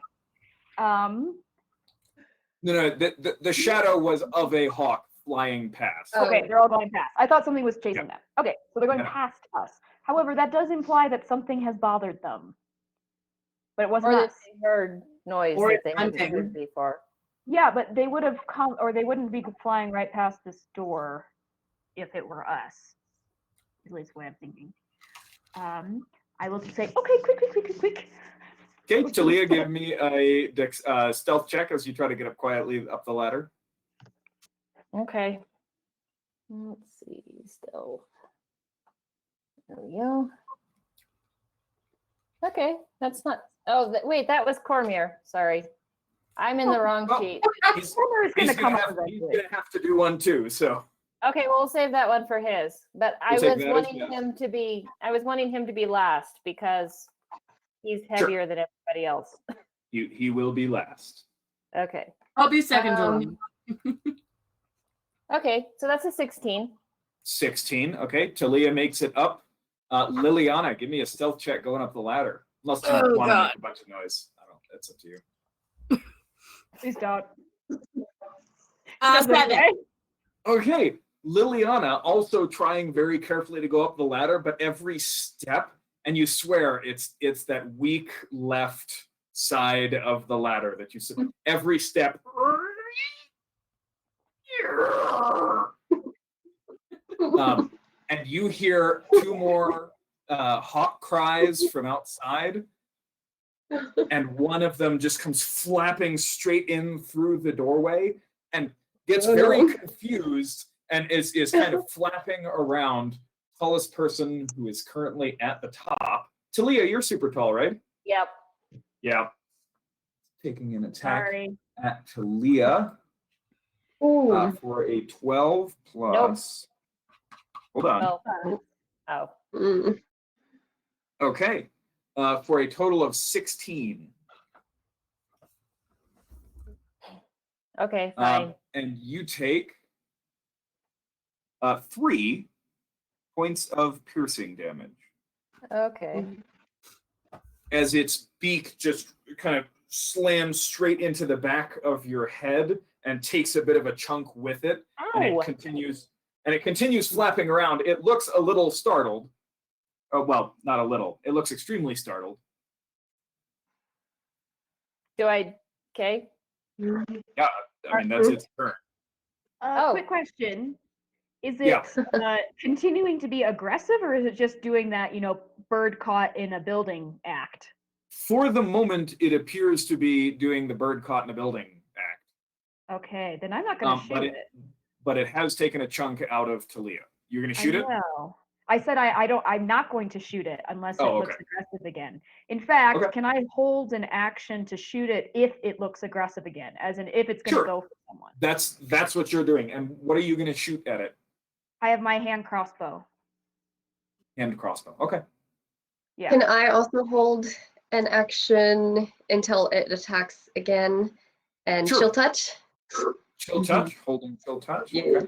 No, the shadow was of a hawk flying past. Oh. Okay, they're all going past. I thought something was chasing them. Okay, so they're going Yeah. past us. However, that does imply that something has bothered them. But it wasn't Or us. that they heard noise Or that they hadn't hunting. heard before. Yeah, but they would have come, or they wouldn't be flying right past this door if it were us. At least the way I'm thinking. I will say, okay, quick. Okay, Talia, give me a stealth check as you try to get up quietly up the ladder. Okay. Let's see. Still. There we go. Okay, that's not. Oh, wait, that was Cormier. Sorry. I'm in the wrong Oh. sheet. Homer is going to come up he's eventually. gonna have to do one too. So Okay, well, we'll save that one for his. But I We'll take was that as wanting yes. him to be. I was wanting him to be last because he's heavier than everybody else. he will be last. Okay. I'll be second to Um, him. Okay, so that's a 16. 16. Okay, Talia makes it up. Liliana, give me a stealth check going up the ladder. Unless you Oh, want to God. make a bunch of noise. I don't. That's up to you. Please don't. 7. Okay, Liliana also trying very carefully to go up the ladder, but every step, and you swear it's that weak left side of the ladder that you sit. Every step. And you hear 2 more hawk cries from outside, and one of them just comes flapping straight in through the doorway and gets very confused and is kind of flapping around. Tallest person who is currently at the top. Talia, you're super tall, right? Yep. Yeah. Taking an attack Sorry. at Talia for a 12 plus. Hold on. Oh. Okay. For a total of 16. Okay, fine. And you take 3 points of piercing damage Okay. as its beak just kind of slams straight into the back of your head and takes a bit of a chunk with it, and Ow. it continues flapping around. It looks a little startled. Oh, well, not a little. It looks extremely startled. Okay. Yeah, I mean that's its turn. Quick question. Is it Yeah. continuing to be aggressive, or is it just doing that, bird caught in a building act? For the moment, it appears to be doing the bird caught in a building act. Okay, then I'm not going to shoot it. But it has taken a chunk out of Talia. You're going to shoot it? No. I said I'm not going to shoot it unless it looks Okay. aggressive again. In fact, Okay. can I hold an action to shoot it if it looks aggressive again, as in if it's going to Sure. go for someone? That's what you're doing. And what are you going to shoot at it? I have my hand crossbow. Hand crossbow. Okay. Yeah. Can I also hold an action until it attacks again and Sure. chill touch? Chill touch. Holding chill touch. Yeah. Okay.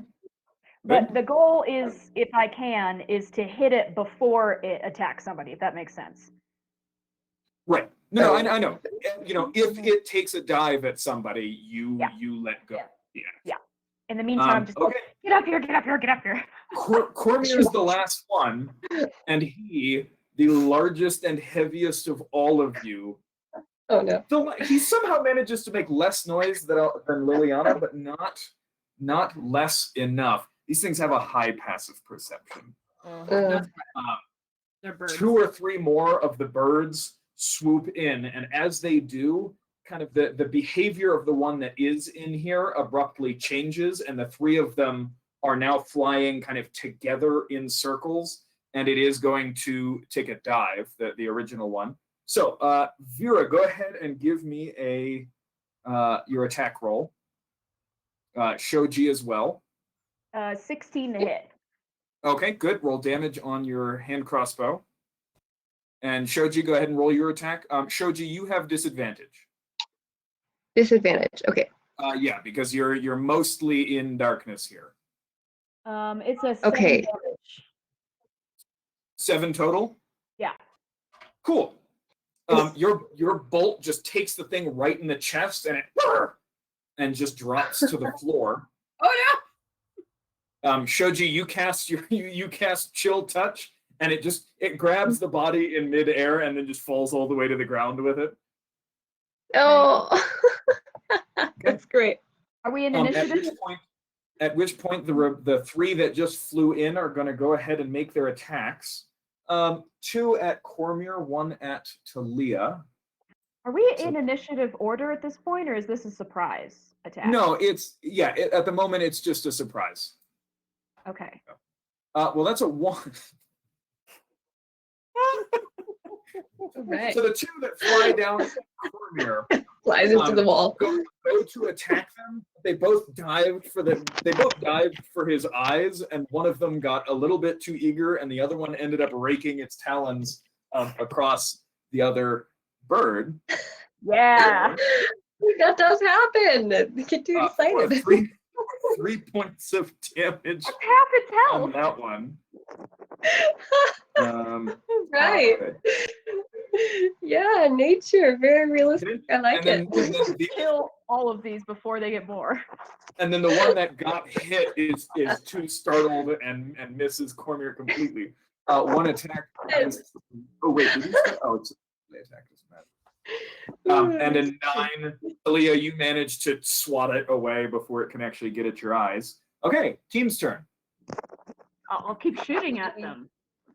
But the goal is, if I can, is to hit it before it attacks somebody, if that makes sense. Right. No, I know. If it takes a dive at somebody, you let go. Yeah. In the meantime, I'm just okay. like, get up here, get up here, get up here. Cormier's the last one, and he, the largest and heaviest of all of you, Oh no. he somehow manages to make less noise than Liliana, but not less enough. These things have a high passive perception. They're birds. 2 or 3 more of the birds swoop in, and as they do, kind of the behavior of the one that is in here abruptly changes, and the 3 of them are now flying kind of together in circles, and it is going to take a dive, the original one. So, Vera, go ahead and give me your attack roll. Shoji as well. 16 to hit. Okay, good. Roll damage on your hand crossbow. And Shoji, go ahead and roll your attack. Shoji, you have disadvantage. Disadvantage. Okay. Yeah, because you're mostly in darkness here. It's a 7 Okay. damage. 7 total? Yeah. Cool. Your bolt just takes the thing right in the chest, and just drops to the floor. Oh no! Shoji, you cast you cast chill touch, and it grabs the body in midair and then just falls all the way to the ground with it. Oh, that's great. Are we in initiative? At which point the 3 that just flew in are going to go ahead and make their attacks. 2 at Cormier, 1 at Talia. Are we in initiative order at this point, or is this a surprise attack? No, at the moment it's just a surprise. Okay. Well, that's a 1. Right. So the 2 that fly down at Cormier Flies into the wall. Go to attack them. They both dived for his eyes, and one of them got a little bit too eager, and the other one ended up raking its talons across the other bird. Yeah. That does happen. They get too For excited. 3 points of damage That's half its on health. that one. Right. Yeah, nature, very realistic. I like and then Kill all of these before they get more. And then the one that got hit is too startled and misses Cormier completely. One attack. Oh wait, did he start? Oh, it's the attack doesn't matter. And a 9, Aaliyah, you managed to swat it away before it can actually get at your eyes. Okay, team's turn. I'll keep shooting at them.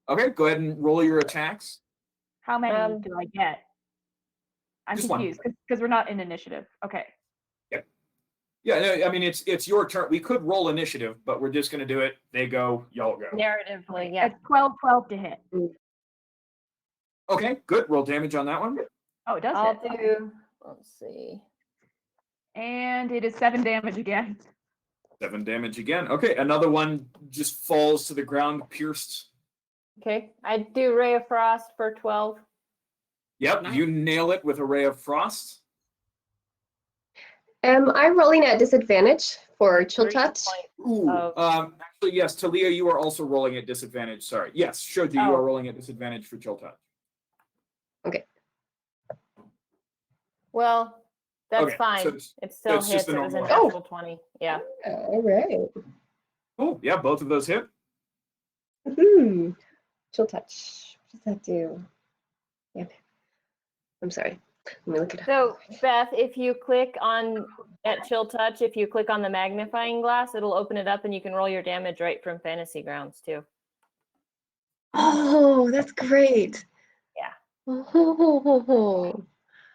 Okay, go ahead and roll your attacks. How many do I get? I'm Just one. confused because we're not in initiative. Okay. Yeah, no, I mean it's your turn. We could roll initiative, but we're just gonna do it. They go, y'all go. Narratively, yeah. It's 12 to hit. Okay, good. Roll damage on that one. Oh, it does I'll hit. do, let's see. And it is 7 damage again. 7 damage again. Okay, another one just falls to the ground, pierced. Okay, I do Ray of Frost for 12. Yep, Nice. you nail it with a ray of frost. Am I rolling at disadvantage for chill 3 touch? points Ooh, of- actually, yes, Talia, you are also rolling at disadvantage. Sorry. Yes, Shoji, you Oh. are rolling at disadvantage for chill touch. Well, that's Okay, fine. so It still it's just hits. a It was a normal- natural 20. Yeah. All right. Oh, yeah, both of those hit. Chill touch. What does that do? Yeah. I'm sorry. Let me look it up. So, Beth, if you click on at Chill Touch, if you click on the magnifying glass, it'll open it up and you can roll your damage right from Fantasy Grounds too. Oh, that's great. Yeah. Oh,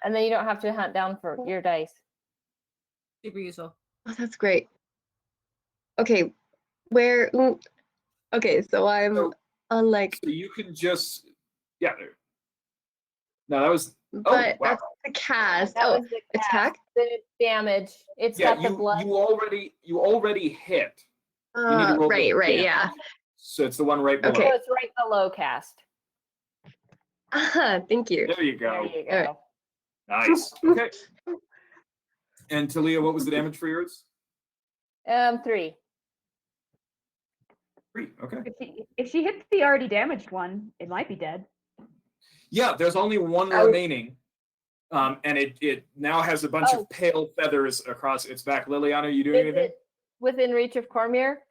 And then you don't have to hunt down for your dice. Super useful. that's great. Okay, where? Okay, so I'm So- on like, So you can just, yeah. There. No, that was, but wow. that's the cast. That Oh, was the attack. Then it's damage. It's Yeah, got the blood. you already hit. You need to roll the Right, damage. yeah. So it's the one right below. Okay. So it's right below cast. Thank you. There you There go. you All right. go. Nice. Okay. And Talia, what was the damage for yours? 3. 3. Okay. If she hits the already damaged one, it might be dead. Yeah, there's only one I was- remaining. And it now has a bunch of pale feathers across its back. Liliana, are you doing Is anything? it within reach of Cormier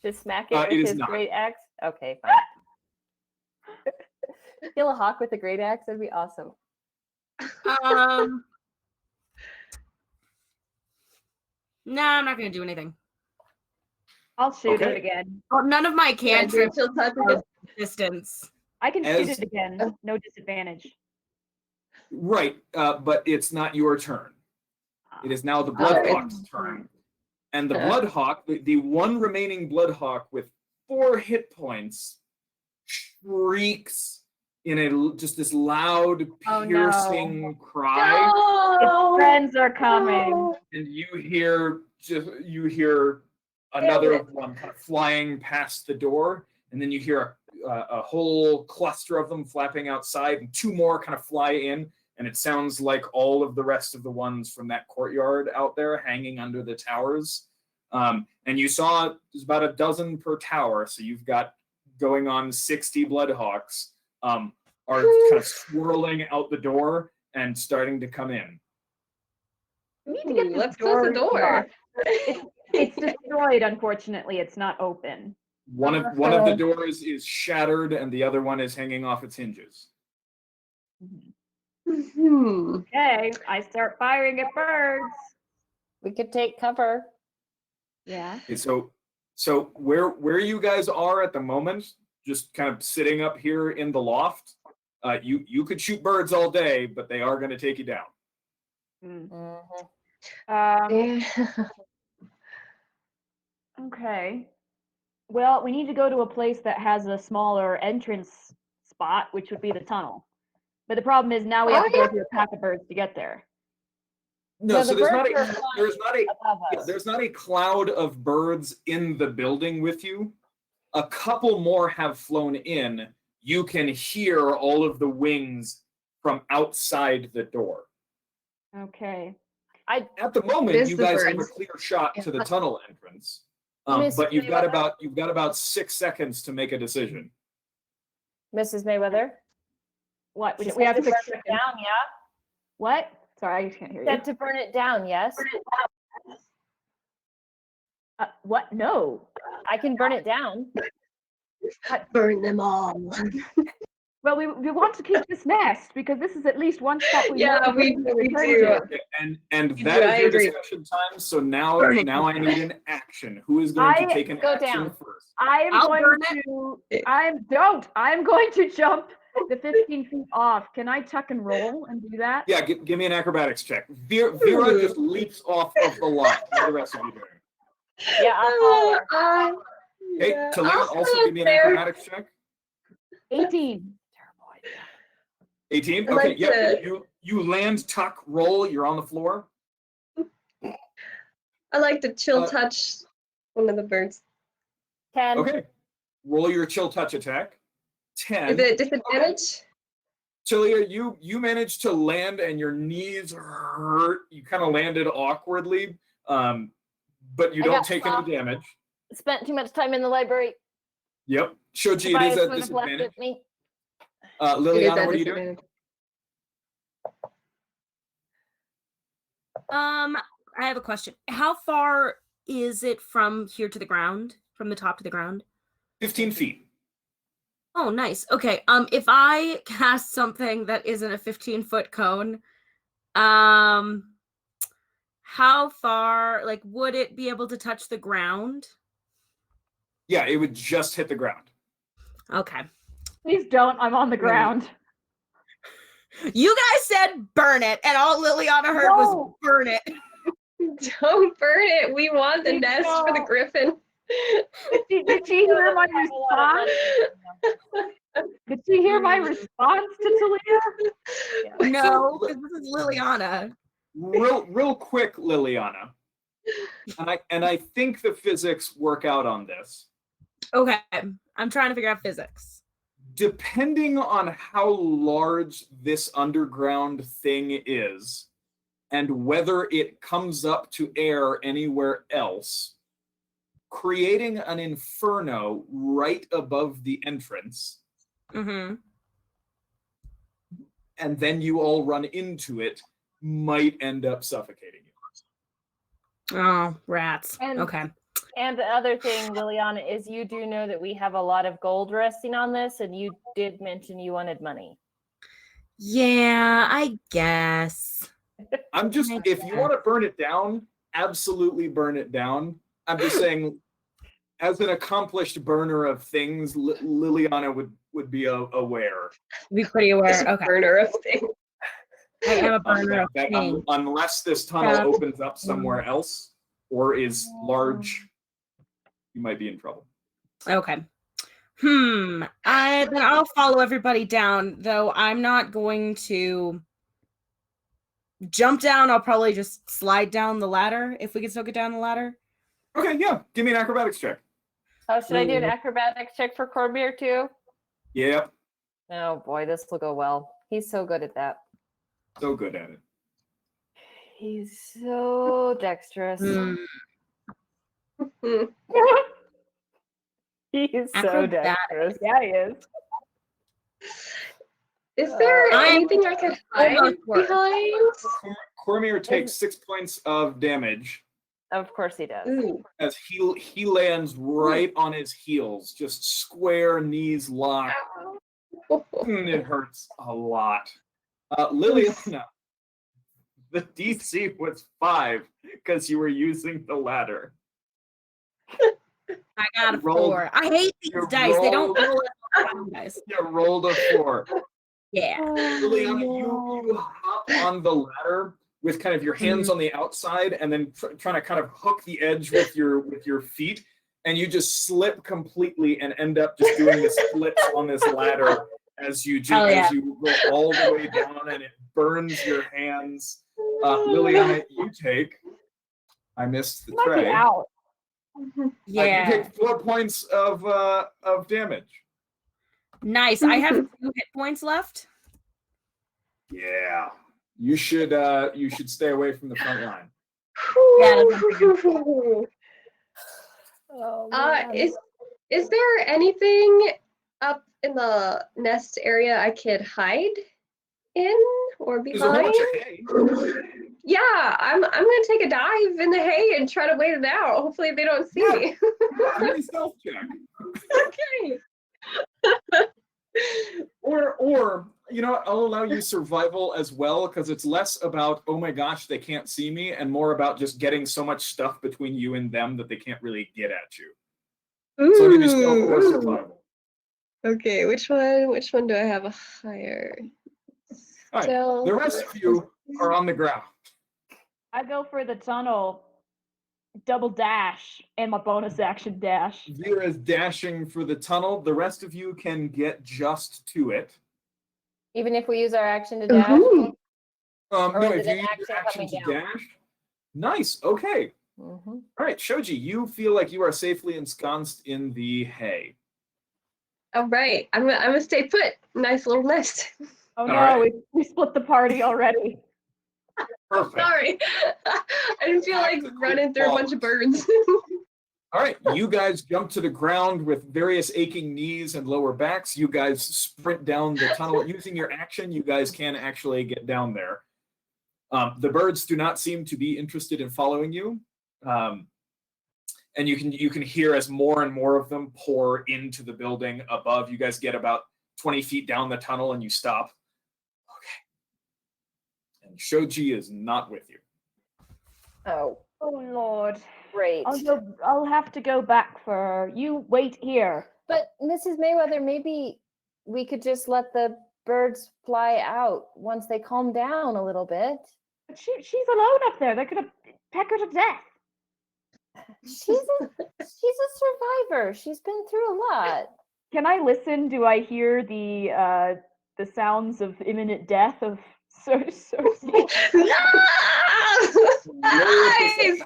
to smack it It with is his not. great axe? Okay, fine. Kill a hawk with a great axe? That'd be awesome. No, I'm not gonna do anything. I'll shoot Okay. it again. Well, none of my Yeah, do cantrips chill touch. are distance. I can As- shoot it again. No disadvantage. Right, but it's not your turn. It is now the it's- Bloodhawk's turn. And the Bloodhawk, the one remaining Bloodhawk with 4 hit points, shrieks in just this loud, Oh, no. piercing cry. Its friends are coming. And you hear another one kind of flying past the door, and then you hear a whole cluster of them flapping outside, and 2 more kind of fly in, and it sounds like all of the rest of the ones from that courtyard out there hanging under the towers. And you saw there's about a dozen per tower, so you've got going on 60 Bloodhawks are kind of swirling out the door and starting to come in. We need to get this Let's close the door. shut. It's destroyed, unfortunately. It's not open. One of the doors is shattered, and the other one is hanging off its hinges. Okay, I start firing at birds. We could take cover. Yeah. Okay, so where you guys are at the moment, just kind of sitting up here in the loft, you could shoot birds all day, but they are going to take you down. Mhm. Okay. Well, we need to go to a place that has a smaller entrance spot, which would be the tunnel. But the problem is now we have to go through a pack of birds to get there. No, so the there's not birds are a flying there's not a above yeah, us. there's not a cloud of birds in the building with you. A couple more have flown in. You can hear all of the wings from outside the door. Okay. At the moment, is you the guys have a birds. clear shot to the tunnel entrance. Miss But you've got Mayweather? about 6 seconds to make a decision. Mrs. Mayweather? What? She We have said to burn fix it down, yeah? What? Sorry, I can't hear you. Said to burn it down, yes? What? No. I can burn it down. Burn them all. Well, we want to keep this nest because this is at least one spot we Yeah, know we can return do. to. Okay, and You that do, is I your agree. discussion time. So now Burn it I need an action. Who is going to I take an go action down. first? I'm I'll going burn to. I'm going to jump the 15 feet off. Can I tuck and roll and do that? Yeah, give me an acrobatics check. Vera just leaps off of the lot. What are the rest of you doing? Yeah, I'll follow. Okay, Yeah, Talia, I'll also stand give me an there. acrobatics check. 18. 18. I'd Okay, like yeah. to- You land, tuck, roll. You're on the floor. I like to chill Uh, touch one of the birds. 10. Okay. Roll your chill touch attack. 10. Is it disadvantage? Talia, you managed to land and your knees hurt. You kind of landed awkwardly, but you I don't got take 12. any damage. Spent too much time in the library. Yep. Shoji, it Tobias is a would have left disadvantage. with me. It is Liliana, at what are you doing? disadvantage. I have a question. How far is it from here to the ground? From the top to the ground? 15 feet. Oh, nice. Okay. If I cast something that isn't a 15-foot cone, how far, like, would it be able to touch the ground? Yeah, it would just hit the ground. Okay. Please don't. I'm on the ground. You guys said burn it, and all Liliana heard was No. burn it. Don't burn it. We want the Please nest for the don't. griffin. Did she hear my response? Did she hear my response to Talia? No, because this is Liliana. Real quick, Liliana. And I think the physics work out on this. Okay. I'm trying to figure out physics. Depending on how large this underground thing is, and whether it comes up to air anywhere else, creating an inferno right above the entrance, Mm-hmm. and then you all run into it, might end up suffocating you. Oh, rats. And- Okay. And the other thing, Liliana, is you do know that we have a lot of gold resting on this, and you did mention you wanted money. Yeah, I guess. I'm just, Makes if you want to burn it down, absolutely burn it down. I'm just saying, as an accomplished burner of things, Liliana would be aware. Be pretty aware. It's a Okay. burner of things. I am a burner of that things. unless this tunnel Yeah. opens up somewhere else or is large, you might be in trouble. Okay. Then I'll follow everybody down, though I'm not going to jump down. I'll probably just slide down the ladder if we can still get down the ladder. Okay, yeah. Give me an acrobatics check. Oh, should I do an Ooh. acrobatics check for Cormier too? Yep. Oh boy, this will go well. He's so good at that. So good at it. He's so dexterous. Hmm. He's so Acrobatics. dexterous. Yeah, he is. Is there I am anything I could hide almost worth. behind? Cormier takes 6 points of damage Of course he does. Ooh. as he lands right on his heels, just square, knees locked. It hurts a lot. Liliana, the DC was 5 because you were using the ladder. I got a Rolled- 4. I hate these you dice. They don't rolled- roll as guys. You rolled a 4. Yeah. Liliana, you hop on the ladder with kind of your hands on the outside and then trying to kind of hook the edge with your feet, and you just slip completely and end up just doing this flips on this ladder as you Hell yeah. as you go all the way down, and it burns your hands. Liliana, you take. I missed the Might be tray. out. You Yeah. take 4 points of damage. Nice. I have 2 hit points left. Yeah. You should stay away from the front line. Yeah, that's what I'm thinking. Oh, man. Is there anything up in the nest area I could hide in or There's a whole behind? bunch of hay. Yeah, I'm gonna take a dive in the hay and try to wait it out. Hopefully they don't see me. Give me a stealth check. Okay. Or you know what? I'll allow you survival as well, because it's less about, oh my gosh, they can't see me, and more about just getting so much stuff between you and them that they can't really get at you. So I'll give you stealth or Ooh. survival. Okay, which one do I have a higher? All right. Stealth. The rest of you are on the ground. I go for the tunnel, double dash, and my bonus action dash. Vera is dashing for the tunnel. The rest of you can get just to it. Even if we use our action to dash? Ooh. Or No, is if it you an use action your action to coming down? dash. Nice. Okay. Mm-hmm. All right, Shoji, you feel like you are safely ensconced in the hay. All right, I'm gonna stay put. Nice little nest. Oh no, right. we split the party already. Perfect. Sorry, I didn't feel like Tactical running through a bunch of birds. All right, you guys jump to the ground with various aching knees and lower backs. You guys sprint down the tunnel. Using your action, you guys can actually get down there. The birds do not seem to be interested in following you. And you can hear as more and more of them pour into the building above. You guys get about 20 feet down the tunnel and you stop. Okay. And Shoji is not with you. Oh, Oh Lord. great. I'll have to go back for her. You wait here. But Mrs. Mayweather, maybe we could just let the birds fly out once they calm down a little bit. But she's alone up there. They could have pecked her to death. She's a survivor. She's been through a lot. Can I listen? Do I hear the sounds of imminent death of Cersei? Nice!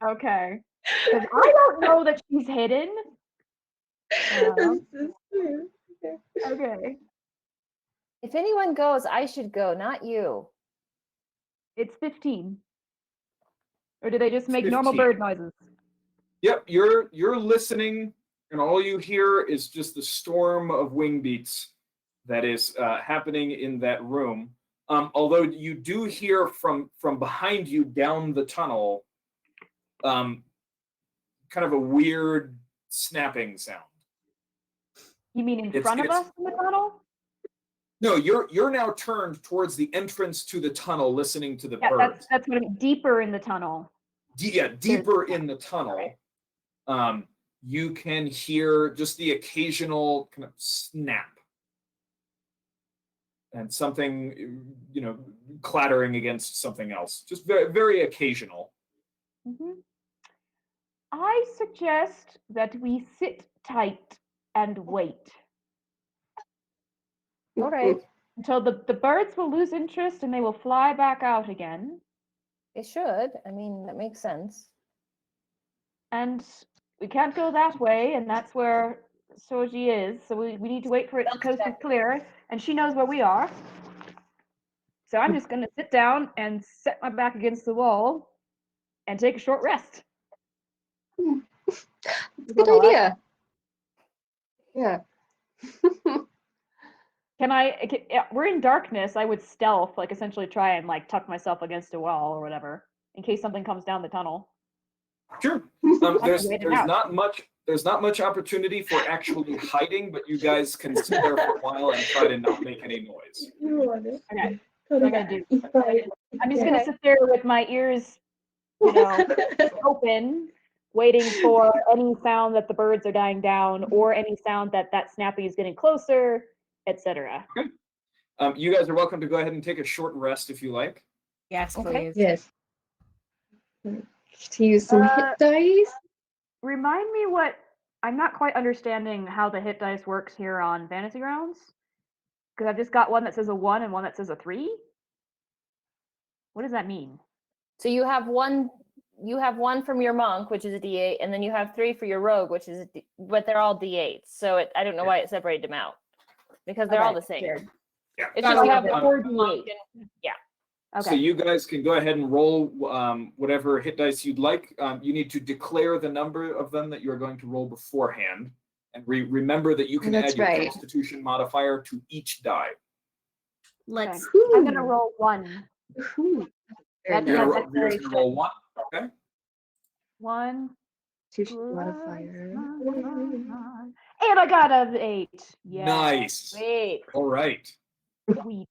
Okay. 'Cause I don't know that she's hidden. Okay. If anyone goes, I should go, not you. It's 15. Or do they just make 15. normal bird noises? Yep, you're listening, and all you hear is just the storm of wing beats that is happening in that room. Although you do hear from behind you down the tunnel, kind of a weird snapping sound. You mean in It's- front of it's- us in the tunnel? No, you're now turned towards the entrance to the tunnel, listening to the Yeah, birds. that's what I mean. Deeper in the tunnel. Deeper in the tunnel. You can hear just the occasional kind of snap and something, clattering against something else. Just very, very occasional. Mm-hmm. I suggest that we sit tight and wait All right. until the birds will lose interest and they will fly back out again. It should. I mean, that makes sense. And we can't go that way, and that's where Soji is. So we need to wait for it. The coast is clear, and she knows where we are. So I'm just going to sit down and set my back against the wall and take a short rest. That's a good idea. Yeah. We're in darkness. I would stealth, like essentially try and like tuck myself against a wall or whatever, in case something comes down the tunnel. Sure. There's not much opportunity for actually hiding, but you guys can sit there for a while and try to not make any noise. Okay. What am I gonna do? I'm just gonna sit there with my ears, open, waiting for any sound that the birds are dying down, or any sound that snapping is getting closer, etc. Okay. You guys are welcome to go ahead and take a short rest if you like. Yes, Okay. please. Yes. To use some hit dice. Remind me I'm not quite understanding how the hit dice works here on Fantasy Grounds, because I've just got one that says a 1 and one that says a 3. What does that mean? So you have one from your monk, which is a D8, and then you have 3 for your rogue, which is but they're all D8s. So I don't know why it separated them out because they're all the same. Good. Yeah. It's Got just it. you have the Um, 4 D8. Yeah. Okay. So you guys can go ahead and roll whatever hit dice you'd like. You need to declare the number of them that you're going to roll beforehand. And remember that you can That's add your right. Constitution modifier to each die. Let's. I'm gonna roll 1. Ooh, very You're That's gonna, nice. you're just gonna roll 1. Okay. 1. Constitution modifier. And I got an 8. Yeah. Nice. Wait. All right. Sweet.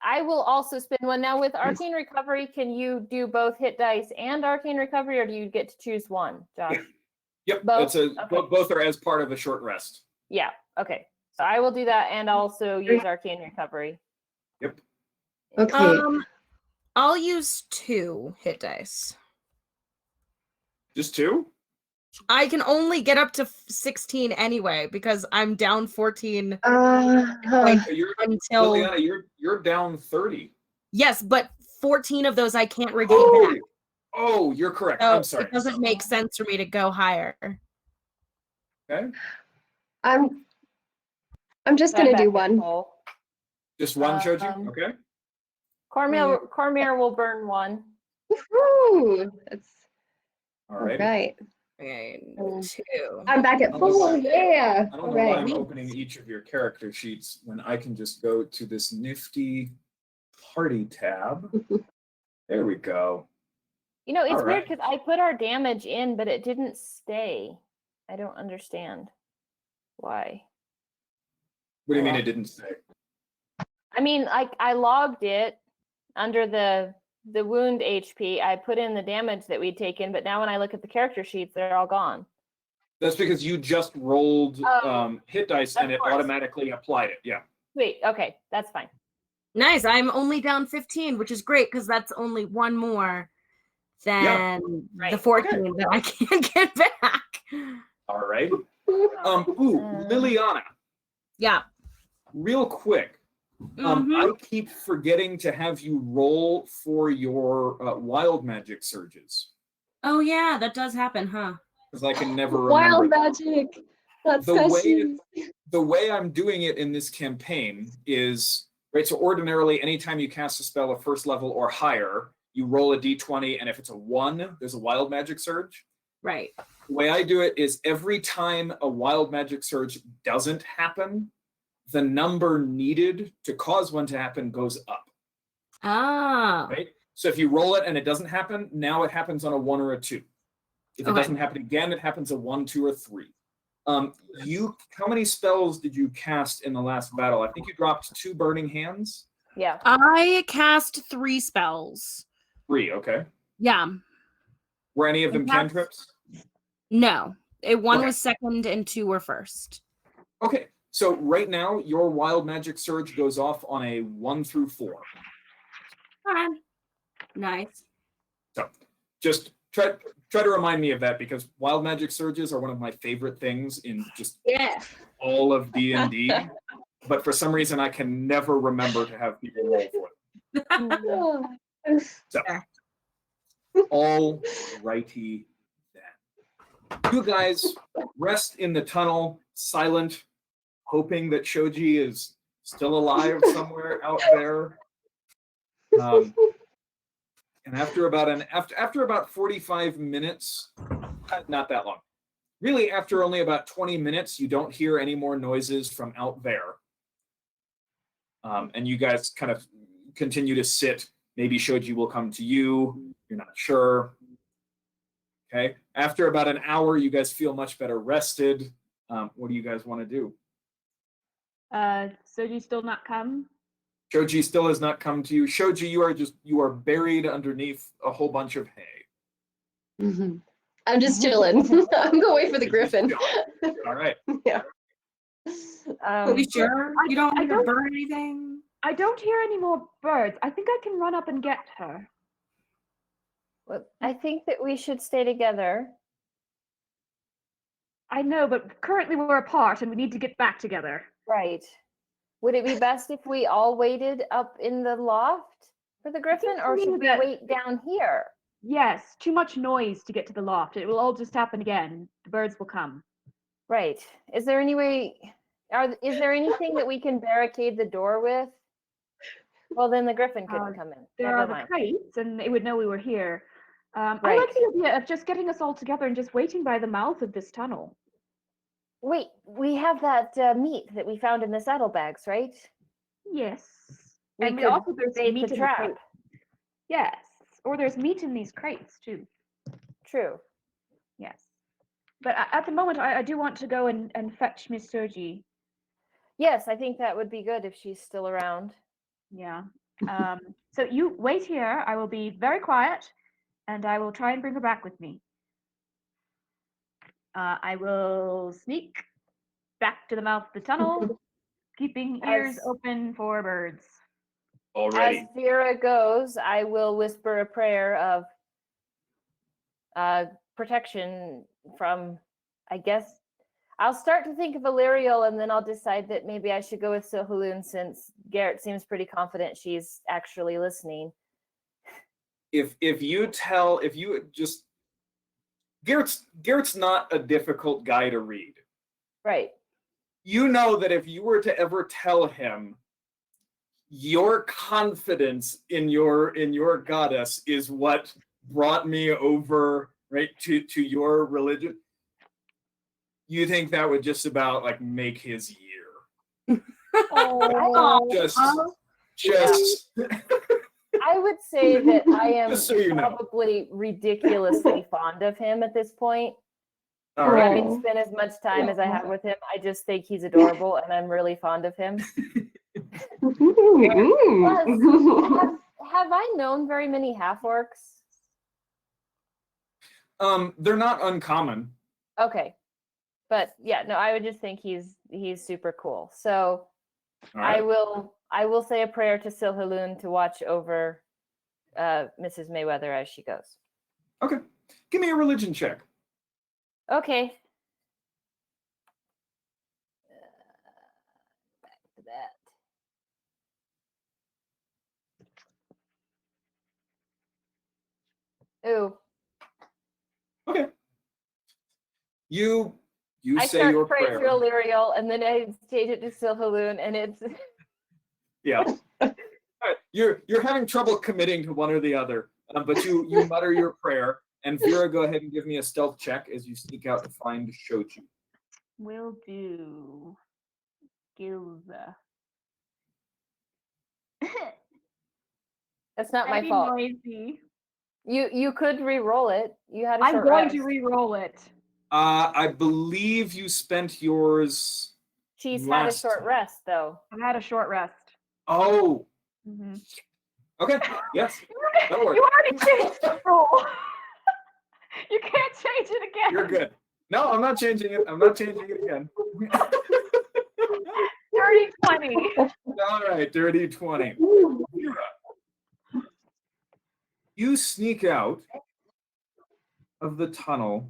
I will also spend one now with Arcane Recovery. Can you do both hit dice and Arcane Recovery, or do you get to choose one, Josh? Yep. Both? It's Okay. both are as part of a short rest. Yeah. Okay. So I will do that and also use Arcane Recovery. Yep. Okay. I'll use 2 hit dice. Just 2? I can only get up to 16 anyway because I'm down 14 You're until Liliana, you're down 30. yes, but 14 of those I can't regain back. Oh, you're correct. So I'm sorry. it doesn't make sense for me to go higher. Okay. I'm just So I'm gonna do back at 1. full. Just 1, Shoji? Um, Okay. Cormier will burn 1. Woohoo! That's All all right. right. Okay, Oh. 2. I'm back at I don't know 4. why- Yeah. I All don't know why I'm right. opening each of your character sheets when I can just go to this nifty party tab. There we go. You know, it's All weird right. because I put our damage in, but it didn't stay. I don't understand why. What do you mean Well. it didn't say? I mean, like I logged it under the wound HP. I put in the damage that we'd taken, but now when I look at the character sheets, they're all gone. That's because you just rolled Oh, hit dice of and it course. automatically applied it. Yeah. Sweet. Okay, that's fine. Nice. I'm only down 15, which is great because that's only one more than the Right. 14 that I can't get back. All right. Liliana, Yeah. real quick. Mhm. I keep forgetting to have you roll for your wild magic surges Oh yeah, that does happen, huh? because I can never Wild remember. magic. That's The way special. the way I'm doing it in this campaign is right. So ordinarily, anytime you cast a spell of first level or higher, you roll a d20, and if it's a 1, there's a wild magic surge. Right. The way I do it is every time a wild magic surge doesn't happen, the number needed to cause one to happen goes up. Ah. Right. So if you roll it and it doesn't happen, now it happens on a 1 or a 2. If it Okay. doesn't happen again, it happens a 1, 2, or 3. How many spells did you cast in the last battle? I think you dropped 2 burning hands. Yeah. I cast 3 spells. 3, okay. Yeah. Were any of them And that's- cantrips? No. One Okay. was second and 2 were first. Okay, so right now your wild magic surge goes off on a 1 through 4. Alright. Nice. So just try to remind me of that because wild magic surges are one of my favorite things in just Yeah. all of D&D. But for some reason I can never remember to have people roll for it. So all righty then. You guys rest in the tunnel, silent, hoping that Shoji is still alive somewhere out there. And after about 45 minutes, not that long. Really, after only about 20 minutes, you don't hear any more noises from out there. And you guys kind of continue to sit. Maybe Shoji will come to you. You're not sure. Okay. After about an hour, you guys feel much better rested. What do you guys want to do? So do you still not come? Shoji still has not come to you. Shoji, you are buried underneath a whole bunch of hay. Mhm. I'm just chilling. I'm going wait for the griffin. All right. Yeah. Are you sure? You don't I need to don't- burn anything? I don't hear any more birds. I think I can run up and get her. Well, I think that we should stay together. I know, but currently we're apart and we need to get back together. Right. Would it be best if we all waited up in the loft for the griffin, or should we that- wait down here? Yes, too much noise to get to the loft. It will all just happen again. The birds will come. Right. Is there any way? Is there anything that we can barricade the door with? Well, then the griffin couldn't come in. There Never are the mind. crates, and they would know we were here. I like Right. the idea of just getting us all together and just waiting by the mouth of this tunnel. Wait, we have that meat that we found in the saddlebags, right? Yes. We And could also there's bait meat the in trap. crates. Yes. Or there's meat in these crates too. True. Yes. But at the moment, I do want to go and fetch Miss Sergi. Yes, I think that would be good if she's still around. Yeah. So you wait here. I will be very quiet, and I will try and bring her back with me. I will sneak back to the mouth of the tunnel, keeping ears As- open for birds. Already. As Vera goes, I will whisper a prayer of protection from, I guess, I'll start to think of Illyriel, and then I'll decide that maybe I should go with Silhaloon, since Garrett seems pretty confident she's actually listening. If you just Garrett's not a difficult guy to read. Right. You know that if you were to ever tell him your confidence in your goddess is what brought me over, right, to your religion, you think that would just about like make his year. Oh, Just I would say that I am Just so you know. probably ridiculously fond of him at this point. all right. Having spent as much time as I have with him, I just think he's adorable, and I'm really fond of him. Plus, have I known very many half-orcs? They're not uncommon. Okay. But yeah, no, I would just think he's super cool. So All right. I will say a prayer to Silhaloon to watch over Mrs. Mayweather as she goes. Okay. Give me a religion check. Okay. Back to that. Ooh. Okay. You I say start your to pray prayer. to Illyriel, and then I change it to Silhaloon, and it's Yeah. All right. You're having trouble committing to one or the other, but you mutter your prayer. And Vera, go ahead and give me a stealth check as you sneak out to find Shoji. Will do. Gilza. that's not my Very fault. noisy. You could re-roll it. You had a I'm short going rest. to re-roll it. I believe you spent yours. She's had a last short time. rest though. I've had a short rest. Oh. Mhm. Okay. Yes. That'll work. You already changed the roll. You can't change it again. You're good. No, I'm not changing it. I'm not changing it again. Dirty 20. All right, dirty 20. Vera, you sneak out of the tunnel,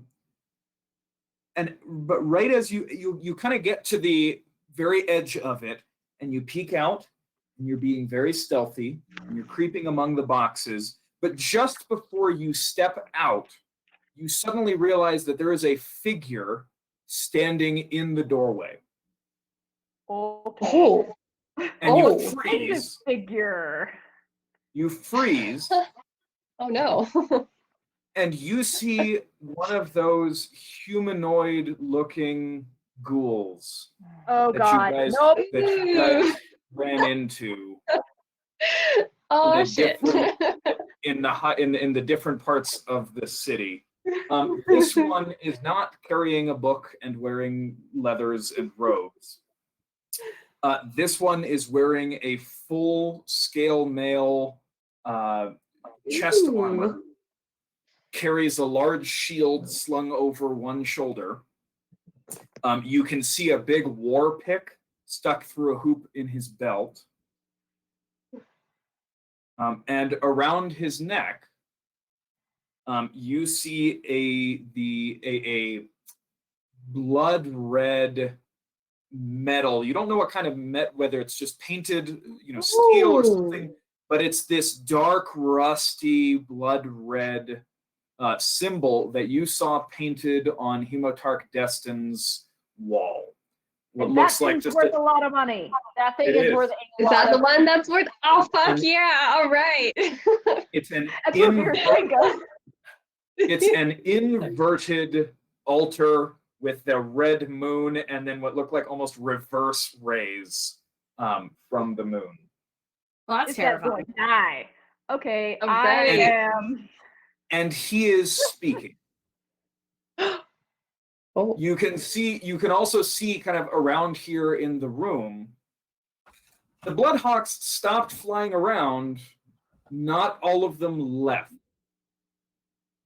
but right as you kind of get to the very edge of it, and you peek out, and you're being very stealthy, and you're creeping among the boxes, but just before you step out, you suddenly realize that there is a figure standing in the doorway. Okay. Oh, And you Oh. freeze. Figure. You freeze, oh no. and you see one of those humanoid-looking ghouls Oh that God. you guys Nope. that you guys ran into Oh the shit. in the different parts of the city. This one is not carrying a book and wearing leathers and robes. This one is wearing a full-scale male chest Ooh. armor, carries a large shield slung over one shoulder. You can see a big war pick stuck through a hoop in his belt. And around his neck, you see a blood red metal. You don't know what kind of whether it's just painted, steel or something, but it's this dark, rusty, blood red symbol that you saw painted on Hemotarch Destin's wall. What And looks that like thing's just worth a lot of money. That thing It is is. worth a Is lot that the of one that's worth? Oh, fuck And- yeah. All right. it's an That's what we were saying, guys. it's an inverted altar with the red moon and then what look like almost reverse rays from the moon. Well, that's Is that terrifying. going to die? Okay, All I right. am. And he is speaking. Oh. You can also see kind of around here in the room, the Bloodhawks stopped flying around, not all of them left.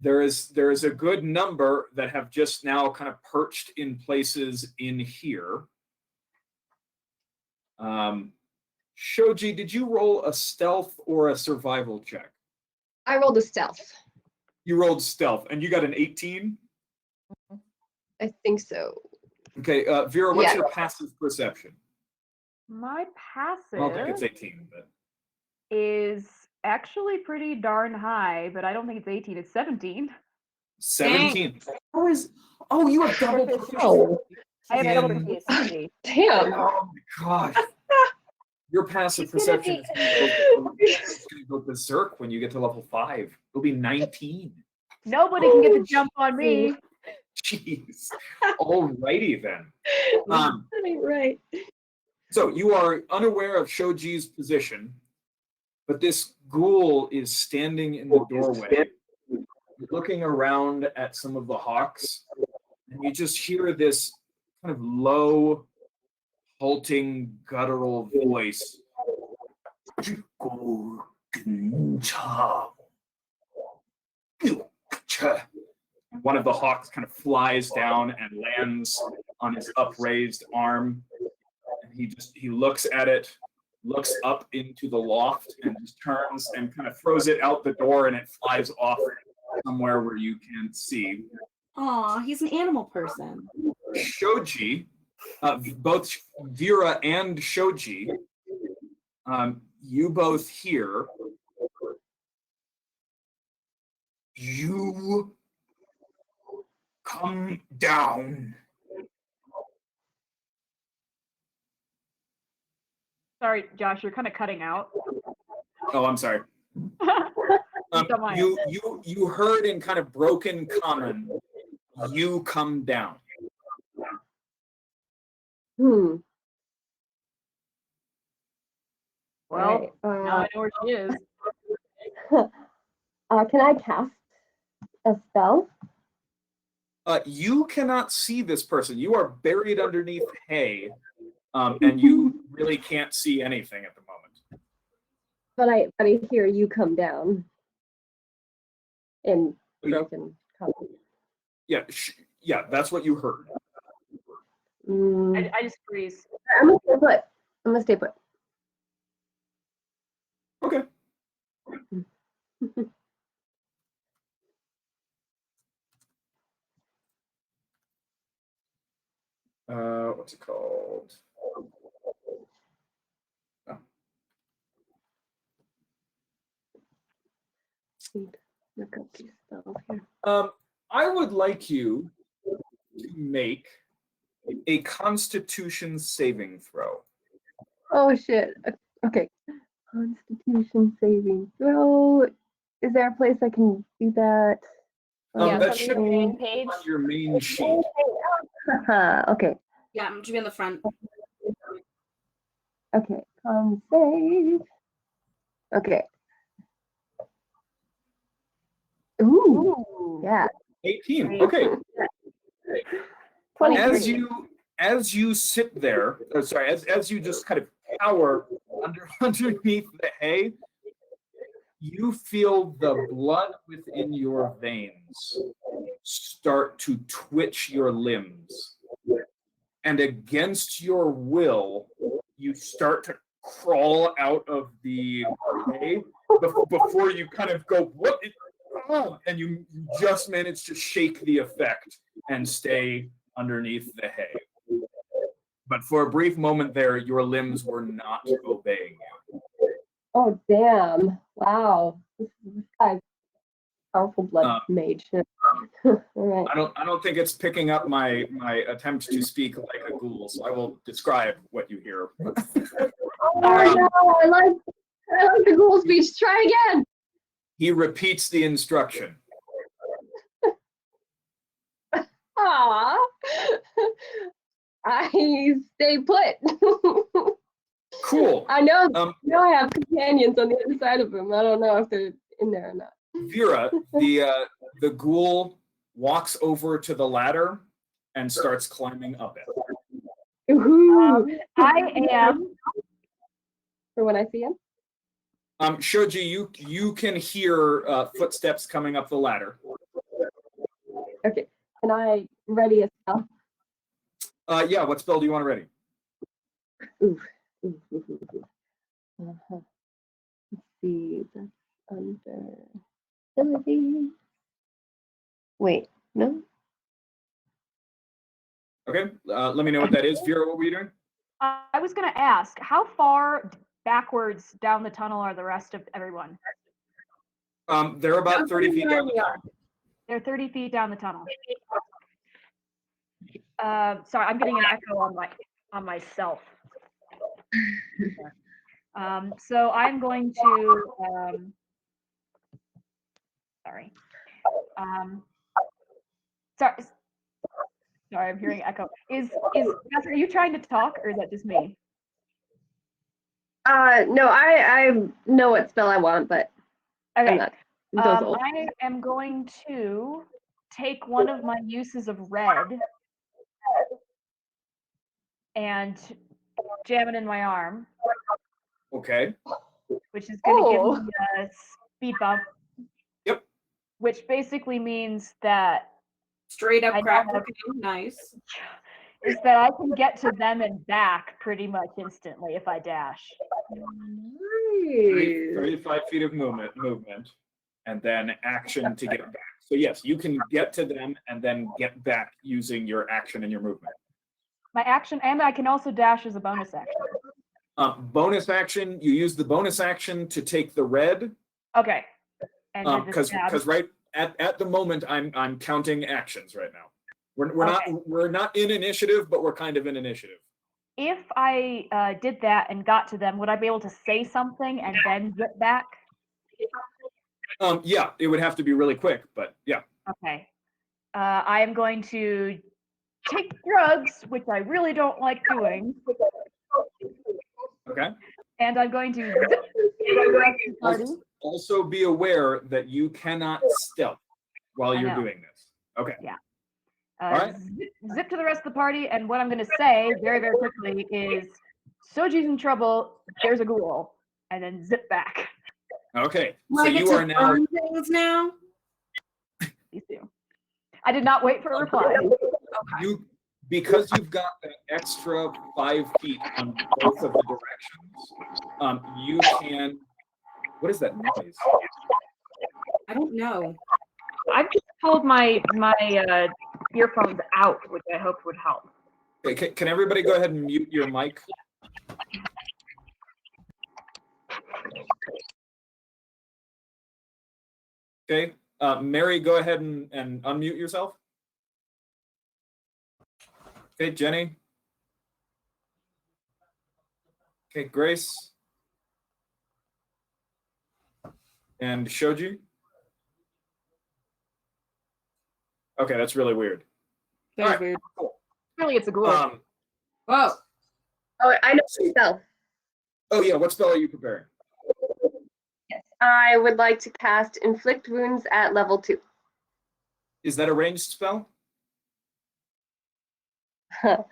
There is a good number that have just now kind of perched in places in here. Shoji, did you roll a stealth or a survival check? I rolled a stealth. You rolled stealth and you got an 18? I think so. Okay, Vera, what's Yeah. your passive perception? My I don't think it's passive 18, but is actually pretty darn high, but I don't think it's 18. It's 17. 17. Oh, you have double Proficiency. proficiency. I have double in- proficiency. Damn. Oh my gosh. Your passive It's gonna perception be- is going to go berserk when you get to level 5. It'll be 19. Nobody can get the jump on me. Jeez. Alrighty then. Right. So you are unaware of Shoji's position, but this ghoul is standing in the doorway, looking around at some of the hawks, and you just hear this kind of low, halting, guttural voice. One of the hawks kind of flies down and lands on his upraised arm. And he looks at it, looks up into the loft, and just turns and kind of throws it out the door, and it flies off somewhere where you can't see. Aw, he's an animal person. Shoji, both Vera and Shoji, you both hear. You come down. Sorry, Josh, you're kind of cutting out. Oh, I'm sorry. Don't mind. You heard in kind of broken common. You come down. Well, Right, now I know where she is. can I cast a spell? You cannot see this person. You are buried underneath hay, and you really can't see anything at the moment. But I hear you come down. In broken common. Yeah, that's what you heard. Mm, I just freeze. I'm gonna stay put. I'm gonna stay put. Okay. What's it called? Look up these spells here. I would like you to make a Constitution saving throw. Oh shit. Okay. Constitution saving throw. Is there a place I can do that? Yeah, that from should your be main page. on your main sheet. Okay. Yeah, I'm be on the front. Okay. Save. Okay. Ooh. Yeah. 18. Okay. 23. As you sit there, as you just kind of cower underneath the hay, you feel the blood within your veins start to twitch your limbs. And against your will, you start to crawl out of the hay before you kind of go, what? And you just manage to shake the effect and stay underneath the hay. But for a brief moment there, your limbs were not obeying you. Oh, damn. Wow. This guy's powerful blood mage. All right. I don't think it's picking up my attempt to speak like a ghoul, so I will describe what you hear. Oh, no, I like the ghoul speech. Try again. He repeats the instruction. Aw. I stay put. Cool. I know I have companions on the other side of him. I don't know if they're in there or not. Vera, the ghoul walks over to the ladder and starts climbing up it. I am. For when I see him? Shoji, you can hear footsteps coming up the ladder. Okay. Can I ready a spell? Yeah, what spell do you want to ready? Ooh. Uh-huh. Let's see. That's under ability. Wait, no? Okay, let me know what that is. Vera, what were you doing? I was going to ask, how far backwards down the tunnel are the rest of everyone? They're about 30 feet down the tunnel. They're 30 feet down the tunnel. Sorry, I'm getting an echo on myself. So I'm going to sorry. Sorry, I'm hearing echo. Is Catherine, are you trying to talk, or is that just me? No, I know what spell I want, but Okay. I'm not. Those old. I am going to take one of my uses of red and jam it in my arm. Okay. Which is going to give me a speed bump. Yep. Which basically means that Straight up crack cocaine, nice. Is that I can get to them and back pretty much instantly if I dash. 35 feet of movement, and then action to get back. So yes, you can get to them and then get back using your action and your movement. My action, and I can also dash as a bonus action. Bonus action, you use the bonus action to take the red. Okay. Because right at the moment I'm counting actions right now. We're not in initiative, but we're kind of in initiative. If I did that and got to them, would I be able to say something and then get back? Yeah, it would have to be really quick, but yeah. Okay. I am going to take drugs, which I really don't like doing. Okay. And I'm going to also be aware that you cannot stealth while you're doing this. Okay. Yeah. All right. Zip to the rest of the party, and what I'm going to say very, very quickly is, Soji's in trouble, there's a ghoul, and then zip back. Okay, so you are now... things now? Please do. I did not wait for a reply. Okay. Because you've got that extra 5 feet on both of the directions, you can... What is that noise? I don't know. I've just pulled my earphones out, which I hope would help. Okay, can everybody go ahead and mute your mic? Okay, Mary, go ahead and unmute yourself. Okay, Jenny. Okay, Grace. And Shoji. Okay, that's really weird. Very right, weird. Cool. Really, it's a ghoul. Whoa. Oh, I know the spell. Oh yeah, what spell are you preparing? Yes, I would like to cast Inflict Wounds at level 2. Is that a ranged spell? Let's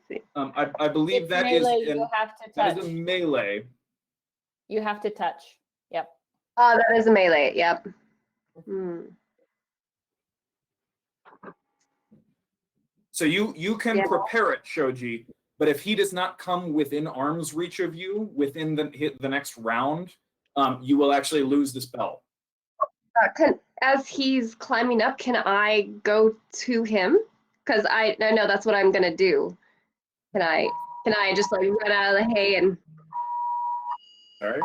see. I believe that melee, is you have to touch. that is a melee. You have to touch. Yep. Oh, that is a melee. Yep. So you can prepare it, Shoji, but if he does not come within arm's reach of you within the next round, you will actually lose the spell. As he's climbing up, can I go to him? Because I know that's what I'm gonna do. Can I just like run out of the hay and Sorry.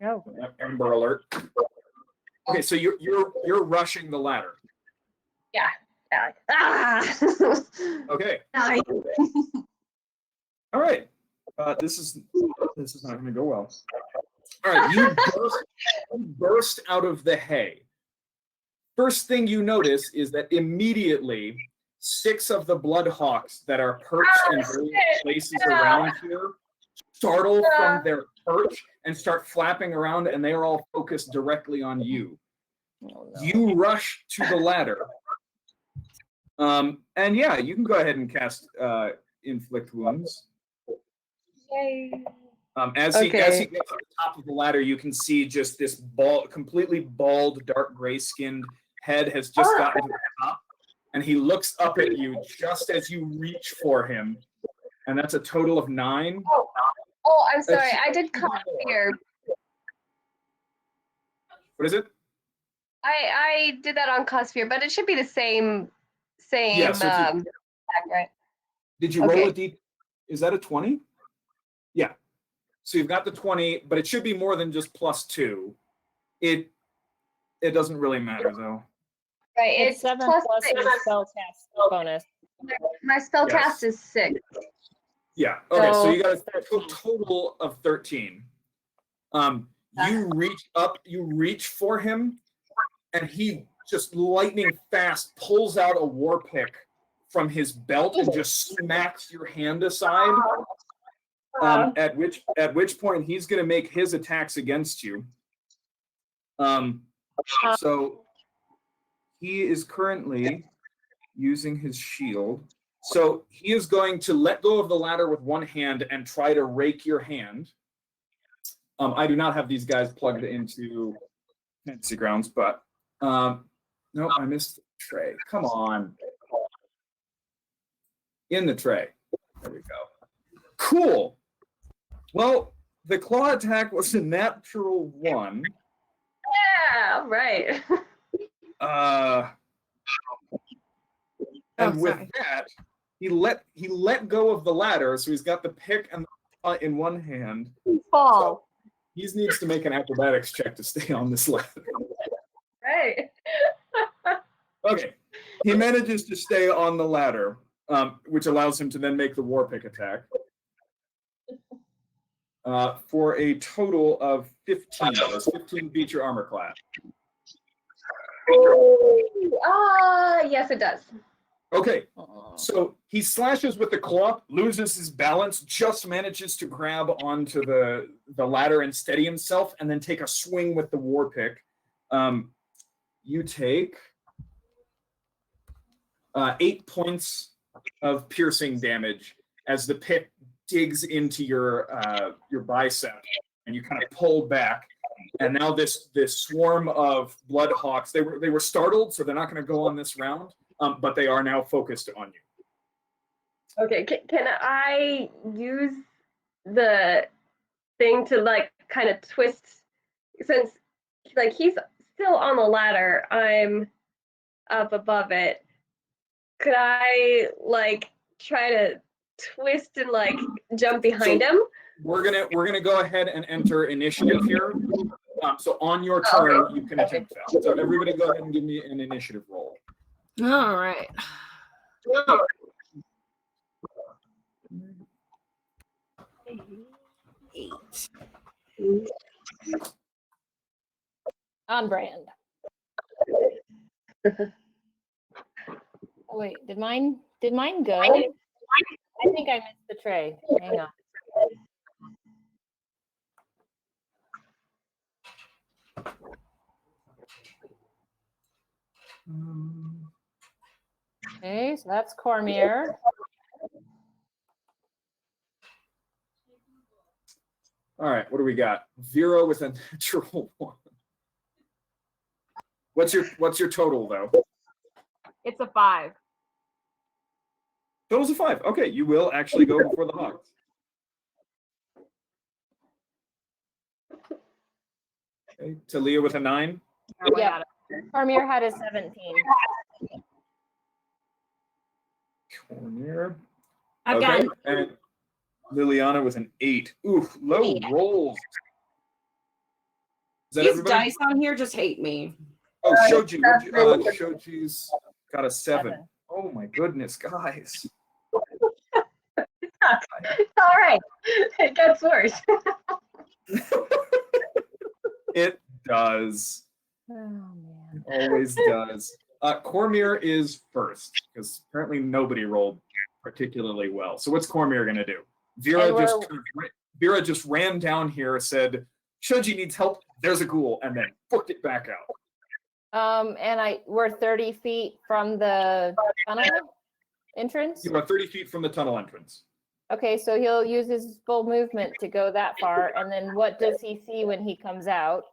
No. Amber alert. Okay, so you're rushing the ladder. ah Okay. Die. All right. This is not going to go well. All right, you burst out of the hay. First thing you notice is that immediately 6 of the bloodhawks that are perched in various places around here startle from their perch and start flapping around, and they are all focused directly on you. Oh, no. You rush to the ladder. And yeah, you can go ahead and cast inflict wounds. Yay. As he Okay. gets to the top of the ladder, you can see just this completely bald, dark gray-skinned head has just gotten to the top, and he looks up at you just as you reach for him, and that's a total of 9. Oh, I'm sorry. I did cause fear. What is it? I did that on cause fear, but it should be the same Yeah, so attack, right? Did you roll Okay. a d? Is that a 20? Yeah. So you've got the 20, but it should be more than just +2. It doesn't really matter though. Right. It's 7 plus plus 6. your spell cast bonus. My spell Yes. cast is 6. Yeah. Okay. So you got a 13. total of 13. You reach up, you reach for him, and he just lightning fast pulls out a war pick from his belt and just smacks your hand aside. At which point he's going to make his attacks against you. So he is currently using his shield. So he is going to let go of the ladder with one hand and try to rake your hand. I do not have these guys plugged into Fantasy Grounds, but no, I missed the tray. Come on. In the tray. There we go. Cool. Well, the claw attack was a natural 1. Yeah, right. And with sorry. that, he let go of the ladder, so he's got the pick and the claw in one hand. Fall. He needs to make an acrobatics check to stay on this ladder. Right. Okay, he manages to stay on the ladder, which allows him to then make the war pick attack. For a total of 15. Does 15 beat your armor class? Yes, it does. Okay, so he slashes with the claw, loses his balance, just manages to grab onto the ladder and steady himself, and then take a swing with the war pick. You take 8 points of piercing damage as the pick digs into your bicep, and you kind of pull back. And now this swarm of bloodhawks, they were startled, so they're not going to go on this round, but they are now focused on you. Okay, can I use the thing to like kind of twist, since like he's still on the ladder, I'm up above it. Could I like try to twist and like jump behind him? We're gonna go ahead and enter initiative here. So on your turn, you can attempt that. So everybody go ahead and give me an initiative roll. All right. Eight. On brand. Oh, wait, did mine go? I think I missed the tray. Hang on. Okay, so that's Cormier. All right, what do we got? 0 with a natural 1. What's your total though? It's a 5. Total's a 5. Okay, you will actually go before the Hawks. Okay, Talia with a 9. Yeah, Cormier had a 17. Cormier. I've Okay, got and Liliana with an 8. Ooh, low rolls. Is that these everybody? dice on here just hate me. Oh, Shoji. Shoji's got a 7. Oh my goodness, guys. All right. It gets worse. It does. Oh man. It always does. Cormier is first, because apparently nobody rolled particularly well. So what's Cormier going to do? Vera just ran down here, said, Shoji needs help. There's a ghoul, and then booked it back out. And we're 30 feet from the tunnel entrance. You are 30 feet from the tunnel entrance. Okay, so he'll use his full movement to go that far, and then what does he see when he comes out?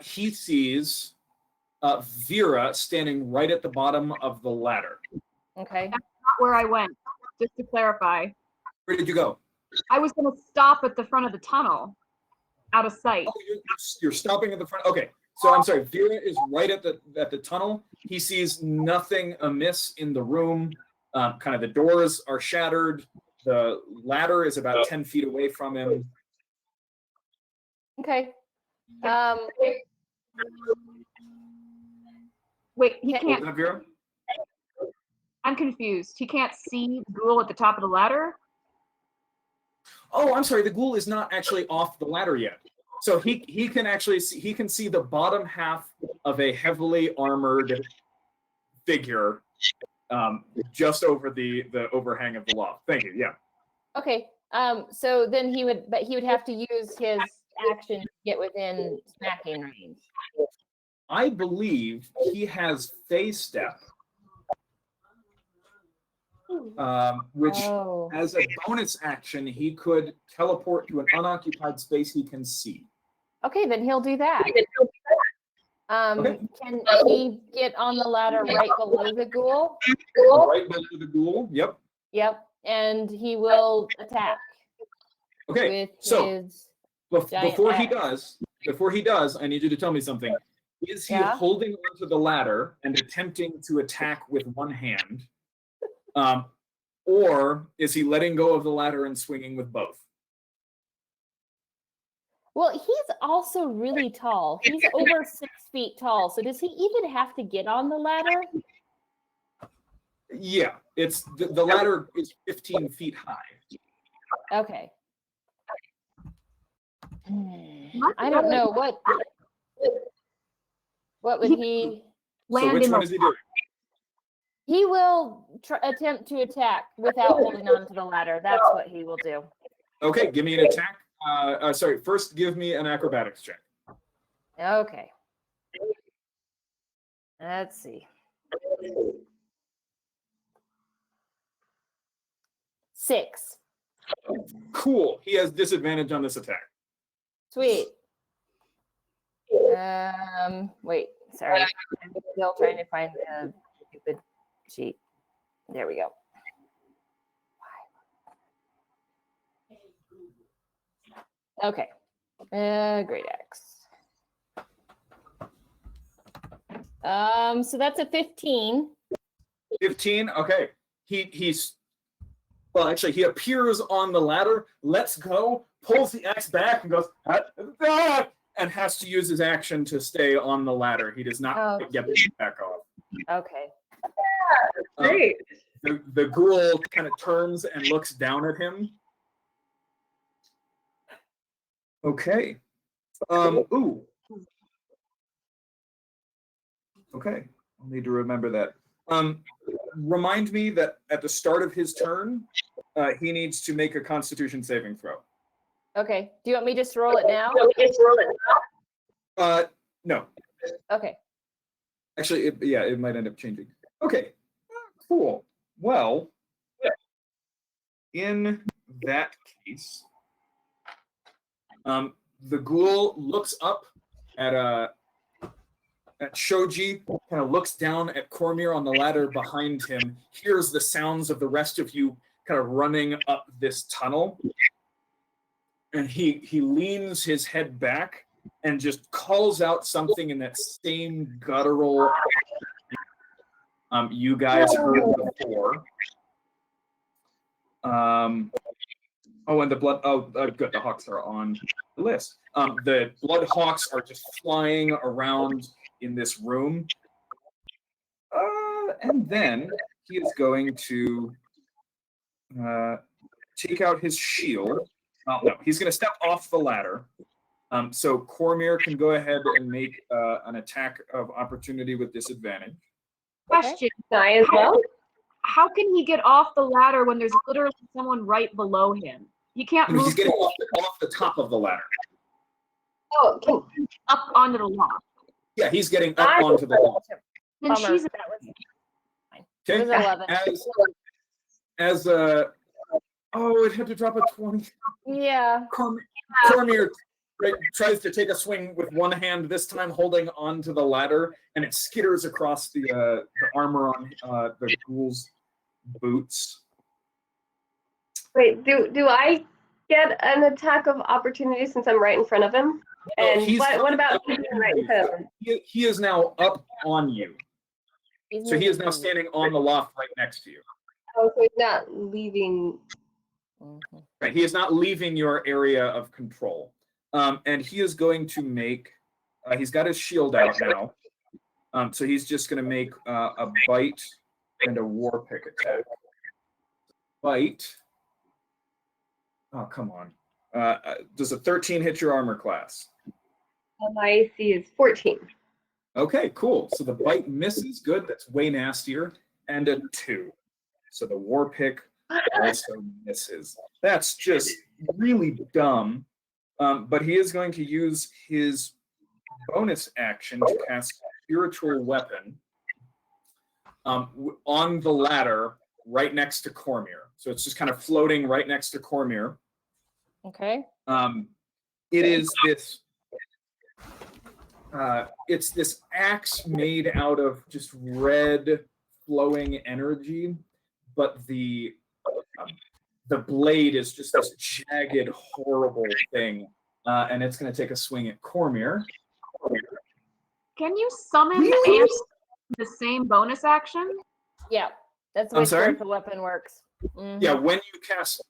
He sees Vera standing right at the bottom of the ladder. Okay. Not where I went, just to clarify. Where did you go? I was going to stop at the front of the tunnel, out of sight. Oh, you're stopping at the front. Okay, so I'm sorry. Vera is right at the tunnel. He sees nothing amiss in the room. Kind of the doors are shattered. The ladder is about 10 feet away from him. Okay. Wait, he What was can't. that, Vera? I'm confused. He can't see the ghoul at the top of the ladder? Oh, I'm sorry. The ghoul is not actually off the ladder yet. So he can actually see, he can see the bottom half of a heavily armored figure just over the overhang of the loft. Thank you. Yeah. Okay. So then he would have to use his action to get within smacking range. I believe he has Fey Step, which as a bonus action, he could teleport to an unoccupied space he can see. Okay, then he'll do that. Okay. Can he get on the ladder right below the ghoul? Right below the ghoul. Yep. Yep. And he will attack. Okay. With So his giant before axe. he does, I need you to tell me something. Is he holding onto the ladder and attempting to attack with one hand? Or is he letting go of the ladder and swinging with both? Well, he's also really tall. He's over 6 feet tall. So does he even have to get on the ladder? Yeah, it's the ladder is 15 feet high. Okay. I don't know what would he So which one is he doing? He will attempt to attack without holding on to the ladder. That's what he will do. Okay, give me an attack. Sorry, first give me an acrobatics check. Okay. Let's see. 6. Cool. He has disadvantage on this attack. Sweet. Wait, sorry. I'm still trying to find the stupid sheet. There we go. Okay. Great X. So that's a 15. 15. Okay. He's well, actually, he appears on the ladder, lets go, pulls the axe back, and goes, "Ah!" and has to use his action to stay on the ladder. He does not get back off. Okay. Great. The ghoul kind of turns and looks down at him. Okay. Ooh. Okay. I'll need to remember that. Remind me that at the start of his turn, he needs to make a Constitution saving throw. Okay. Do you want me just to roll it now? No. Okay. Actually, it might end up changing. Okay. Cool. Well, in that case, the ghoul looks up at Shoji, kind of looks down at Cormier on the ladder behind him, hears the sounds of the rest of you kind of running up this tunnel, and he leans his head back and just calls out something in that same guttural you guys heard before. Oh, and the blood. Oh, good. The hawks are on the list. The blood hawks are just flying around in this room. And then he is going to take out his shield. Oh, no, he's going to step off the ladder. So Cormier can go ahead and make an attack of opportunity with disadvantage. Question. I as well. How can he get off the ladder when there's literally someone right below him? He can't You know, move he's getting off the top of the ladder. Oh, up onto the loft. Yeah, he's getting up onto the loft. And Bummer. she's That was fine. It Okay. was 11. As it had to drop a 20. Yeah. Cormier tries to take a swing with one hand, this time holding onto the ladder, and it skitters across the armor on the ghoul's boots. wait. Do I get an attack of opportunity since I'm right in front of him? And what about me being right in front of him? He is now up on you. So he is now moving. standing on the loft right next to you. Oh, so he's not leaving. Mhm. Right, he is not leaving your area of control. And he is going to make, he's got his shield out now. So he's just going to make a bite and a war pick attack. Bite. Oh, come on. Does a 13 hit your armor class? My AC is 14. Okay, cool. So the bite misses. Good. That's way nastier. And a 2. So the war pick also misses. That's just really dumb. But he is going to use his bonus action to cast Spiritual Weapon on the ladder right next to Cormier. So it's just kind of floating right next to Cormier. Okay. It is this. It's this axe made out of just red flowing energy, but the blade is just this jagged, horrible thing, and it's going to take a swing at Cormier. Can you summon Really? ants the same bonus action? Yeah. That's the way I'm sorry? spiritual weapon works. Mhm. Yeah, when you cast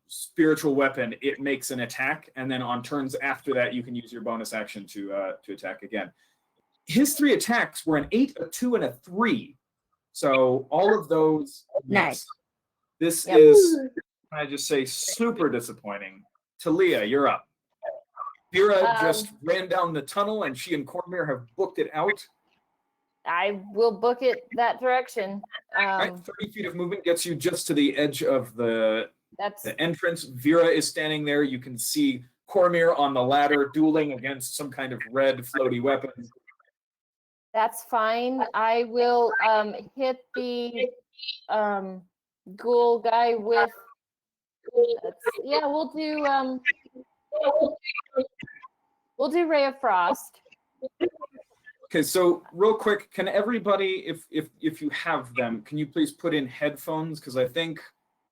Spiritual Weapon, it makes an attack, and then on turns after that, you can use your bonus action to attack again. His 3 attacks were an 8, a 2, and a 3. So all of those. Nice. This Yep. is, can I just say, super disappointing. Talia, you're up. Vera just ran down the tunnel, and she and Cormier have booked it out. I will book it that direction. Right, 30 feet of movement gets you just to the edge of the That's entrance. Vera is standing there. You can see Cormier on the ladder dueling against some kind of red floaty weapon. That's fine. I will hit the ghoul guy with. Yeah, we'll do Ray of Frost. Okay, so real quick, can everybody, if you have them, can you please put in headphones? Because I think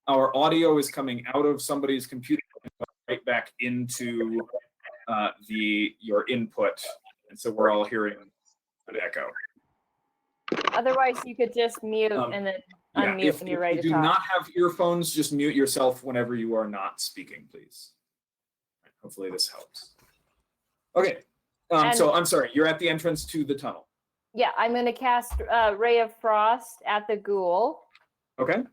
our audio is coming out of somebody's computer and right back into your input, and so we're all hearing an echo. Otherwise, you could just mute and then Yeah, unmute if when you you're ready to do talk. not have earphones, just mute yourself whenever you are not speaking, please. Hopefully this helps. Okay, so I'm sorry, you're at the entrance to the tunnel. Yeah, I'm going to cast Ray of Frost at the ghoul. Okay.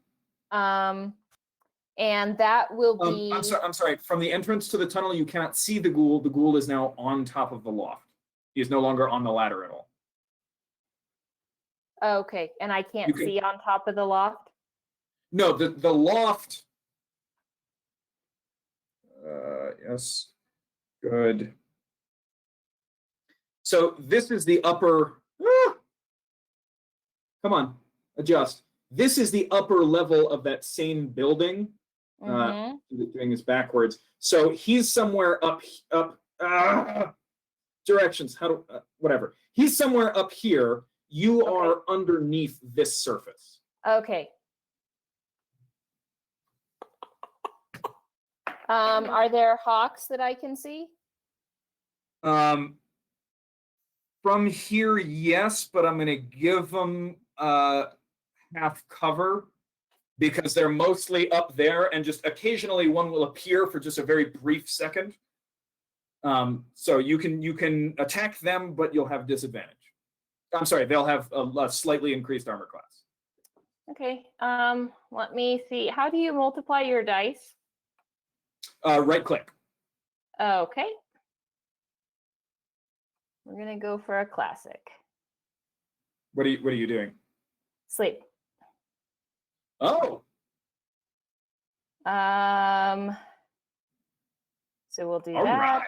And that will be. I'm sorry. From the entrance to the tunnel, you cannot see the ghoul. The ghoul is now on top of the loft. He is no longer on the ladder at all. Okay, and I can't see on top of the loft? No, the loft. Yes. Good. So this is the upper. Come on, adjust. This is the upper level of that same building. Doing this backwards. So he's somewhere up. Directions. How do whatever. He's somewhere up here. You are underneath this surface. Okay. Are there hawks that I can see? From here, yes, but I'm going to give them half cover because they're mostly up there, and just occasionally one will appear for just a very brief second. So you can attack them, but you'll have disadvantage. I'm sorry, they'll have a slightly increased armor class. Okay. Let me see. How do you multiply your dice? Right click. Okay. We're gonna go for a classic. What are you doing? Sleep. Oh, So we'll do all that. right.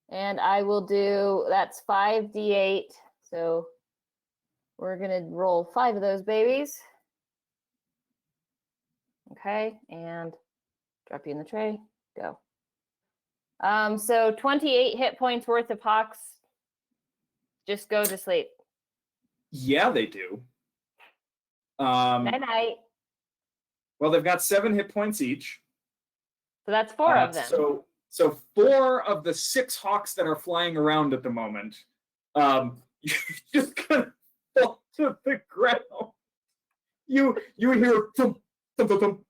And I will do, that's 5d8. So we're gonna roll 5 of those babies. Okay, and drop you in the tray. Go. So 28 hit points worth of hawks just go to sleep. Yeah, they do. Night night. Well, they've got 7 hit points each. So that's 4 of them. So 4 of the 6 hawks that are flying around at the moment, you're just gonna fall to the ground. You hear thump, thump, thump, thump,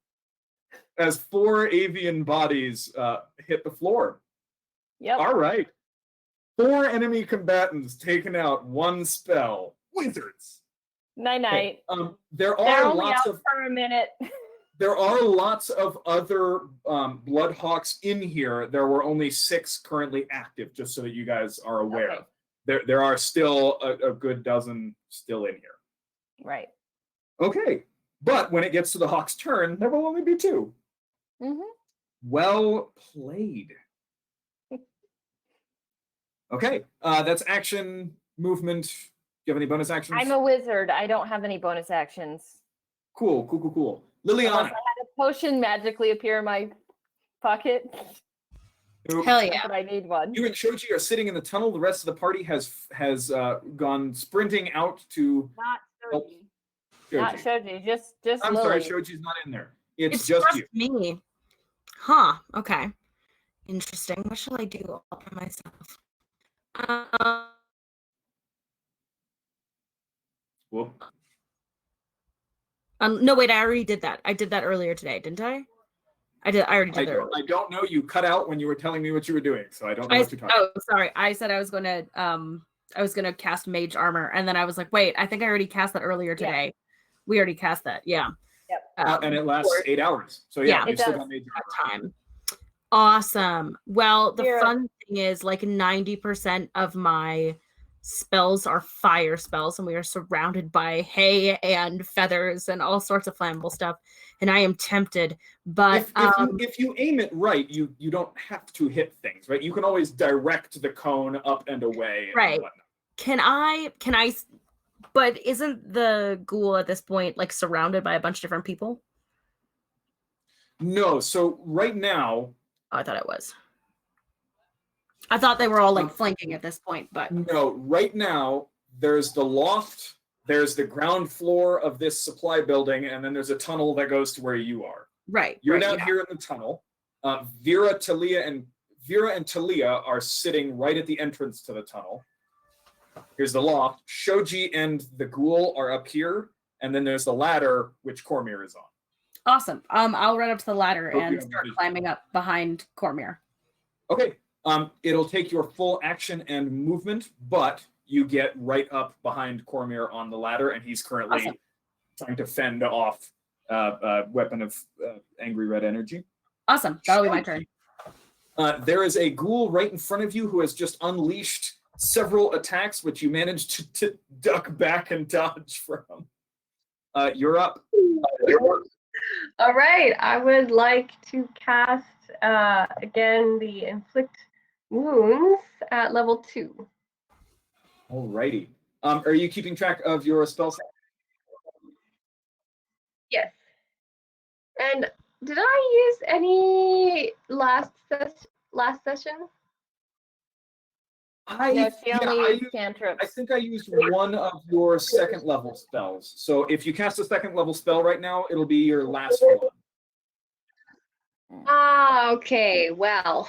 as 4 avian bodies hit the floor. Yep. All right. 4 enemy combatants taken out, 1 spell. Wizards. Night night. There They're are only lots out of for a minute. there are lots of other Bloodhawks in here. There were only 6 currently active, just so that you guys are aware. Okay. There are still a good dozen still in here. Right. Okay, but when it gets to the Hawk's turn, there will only be 2. Mm-hmm. Well played. Okay, that's action, movement. Do you have any bonus actions? I'm a wizard. I don't have any bonus actions. Cool. Unless I Liliana. had a potion magically appear in my pocket. Hell yeah. But I need one. You and Shoji are sitting in the tunnel. The rest of the party has gone sprinting out to Not help Shoji. Shoji. Not Shoji, just I'm Lily. sorry, Shoji's not in there. It's just you. me. Huh. Okay. Interesting. What shall I do all by myself? Whoop. No, wait. I already did that. I did that earlier today, didn't I? I already did that earlier. I don't know. You cut out when you were telling me what you were doing, so I don't know what you're talking about. Oh, sorry. I said I was gonna cast Mage Armor, and then I was like, wait, I think I already cast that earlier today. Yeah. We already cast that. Yeah. Yep. And it lasts 8 hours. So yeah, Yeah, you still does. got major Time. Awesome. Well, the Here. fun thing is like 90% of my spells are fire spells, and we are surrounded by hay and feathers and all sorts of flammable stuff. And I am tempted, but if you aim it right, you don't have to hit things, right? You can always direct the cone up and away. Right. And whatnot. Can I? But isn't the ghoul at this point like surrounded by a bunch of different people? No. So right now, Oh, I thought it was. I thought they were all like flanking at this point, but no. Right now, there's the loft. There's the ground floor of this supply building, and then there's a tunnel that goes to where you are. right. You're right, down yeah. here in the tunnel. Vera and Talia are sitting right at the entrance to the tunnel. Here's the loft. Shoji and the ghoul are up here, and then there's the ladder, which Cormier is on. Awesome. I'll run up to the ladder Hope you and have start vision. climbing up behind Cormier. Okay. It'll take your full action and movement, but you get right up behind Cormier on the ladder, and he's currently Awesome. trying to fend off a weapon of angry red energy. Awesome. That'll be my turn. There is a ghoul right in front of you who has just unleashed several attacks, which you managed to duck back and dodge from. You're up. All right, I would like to cast again the inflict wounds at level 2. Alrighty. Are you keeping track of your spell set? Yes. And did I use any last session? No, she only used cantrips. I think I used one of your second level spells. So if you cast a second level spell right now, it'll be your last one. Ah, okay. Well.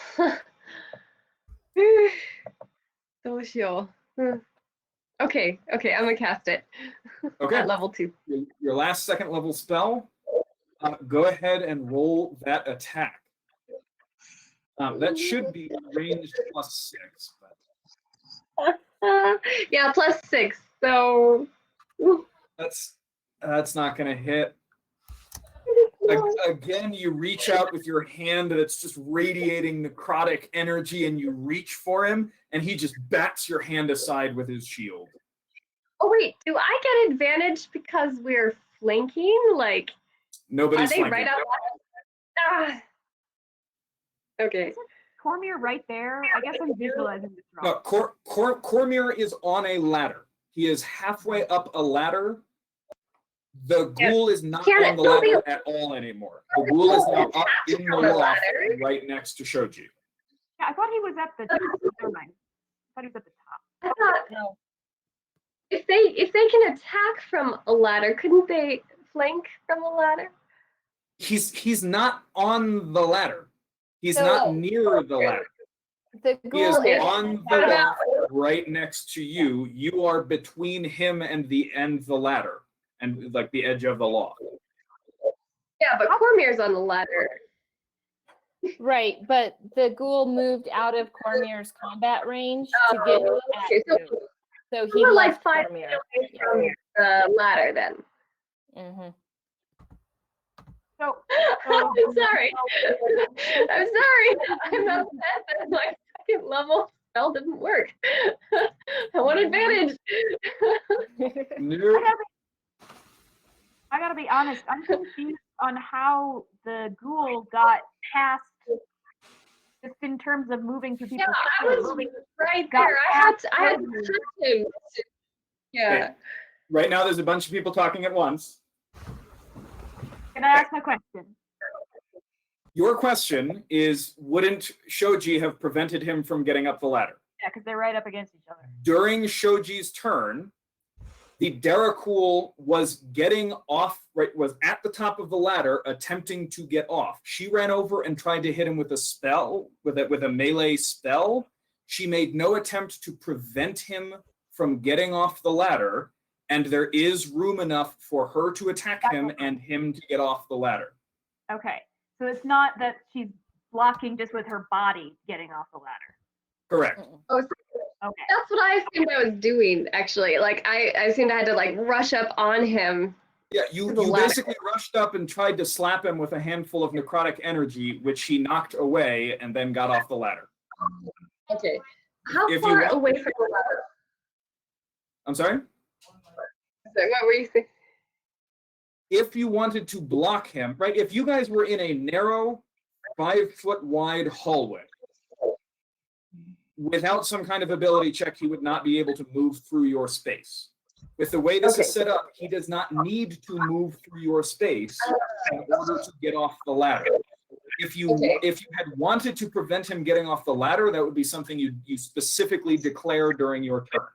So sure. Okay, I'm gonna cast it. Okay. At level 2. Your last second level spell Go ahead and roll that attack. That should be ranged +6. But Yeah, +6. So that's not going to hit. Again, you reach out with your hand that's just radiating necrotic energy, and you reach for him, and he just bats your hand aside with his shield. Oh wait, do I get advantage because we're flanking? Like, Nobody's are they flanking. right out? Ah. Okay. Cormier right there. I guess I'm visualizing this wrong. No, Cormier is on a ladder. He is halfway up a ladder. The ghoul is not on the ladder at all anymore. The ghoul is now up in the loft right next to Shoji. Yeah, I thought he was at the top. Never mind. I thought he was at the top. I thought No. if they can attack from a ladder, couldn't they flank from a ladder? He's not on the ladder. He's not near the ladder. The He is ghoul on the loft right next to you. You are between him and the ladder, and like the edge of the loft. Yeah, but Cormier's on the ladder. Right, but the ghoul moved out of Cormier's combat range to get Okay, at you. So he we're left like 5 feet Cormier. away from the ladder then. Mm-hmm. So I'm sorry. I'm sorry. I'm upset that my second level spell didn't work. I want advantage. Nope. I gotta be honest. I'm confused on how the ghoul got past. Just in terms of moving through Yeah, people's I was right there. I had to touch him. Yeah. Okay. Right now, there's a bunch of people talking at once. Can I ask my question? Your question is, wouldn't Shoji have prevented him from getting up the ladder? Yeah, because they're right up against each other. During Shoji's turn, the Darakhul was getting off, was at the top of the ladder, attempting to get off. She ran over and tried to hit him with a spell, with a melee spell. She made no attempt to prevent him from getting off the ladder, and there is room enough for her to attack him and him to get off the ladder. Okay, so it's not that she's blocking just with her body getting off the ladder. Correct. Oh, Okay. that's what I assumed I was doing, actually. Like, I assumed I had to, like, rush up on him. Yeah, you basically rushed up and tried to slap him with a handful of necrotic energy, which he knocked away and then got off the ladder. Okay. How If you far want- away from the ladder? I'm sorry? Sorry, what were you saying? If you wanted to block him, right? If you guys were in a narrow, 5-foot wide hallway, without some kind of ability check, he would not be able to move through your space. With the way this is set up, he does not need to move through your space in order to get off the ladder. If you had wanted to prevent him getting off the ladder, that would be something you specifically declare during your turn.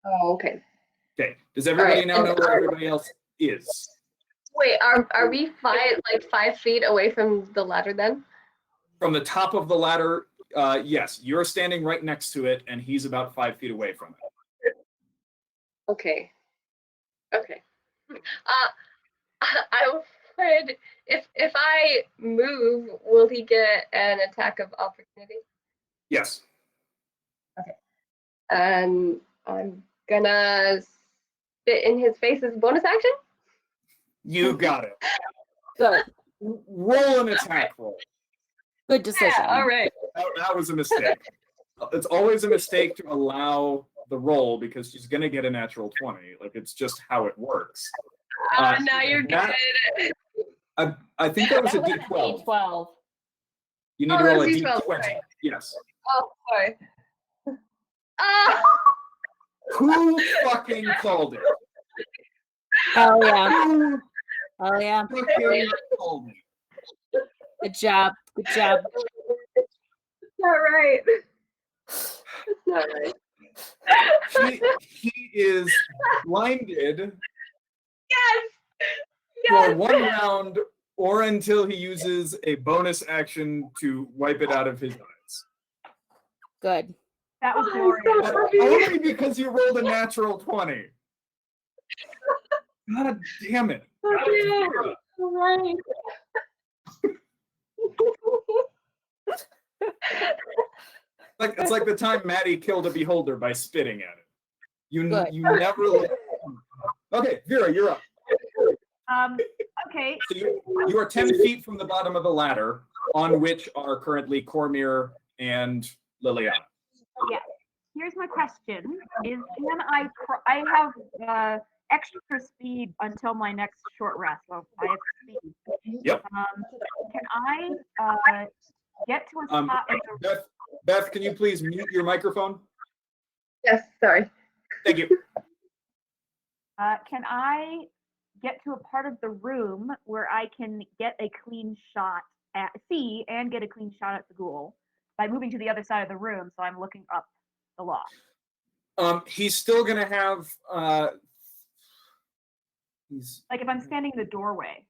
Oh, okay. Okay. Does everybody Right, now know where everybody else is? Wait, are we 5 feet away from the ladder then? From the top of the ladder, yes, you're standing right next to it, and he's about 5 feet away from it. Okay. Okay. I would, if I move, will he get an attack of opportunity? Yes. And I'm gonna spit in his face as a bonus action. You got it. Good. Roll an attack roll. Good decision. Yeah, all right. That was a mistake. It's always a mistake to allow the roll because she's going to get a natural 20. Like, it's just how it works. Now you're that- good. I think that was a That was D12. D12. You need Oh, to roll a that's D12, D20. right. Yes. Oh, sorry. Ah! Who fucking called it? Oh yeah. Who Oh yeah. fucking called it? Good job. Good job. That's not right. That's not right. He is blinded Yes! for Yes! 1 round or until he uses a bonus action to wipe it out of his eyes. Good. That was Oh, glorious. so But happy. only because you rolled a natural 20. God damn it. Oh, Right. It's like the time Maddie killed a beholder by spitting at it. You Good. never let. Okay, Vera, you're up. Okay. So you are 10 feet from the bottom of the ladder, on which are currently Cormir and Liliana. Yeah. Here's my question: is can I have extra speed until my next short rest? So I have speed. Yep. Can I get to a spot in the Beth, can you please mute your microphone? Yes, sorry. Thank you. can I get to a part of the room where I can get a clean shot at and get a clean shot at the ghoul by moving to the other side of the room, so I'm looking up the loft? He's still gonna have. Like if I'm standing in the doorway.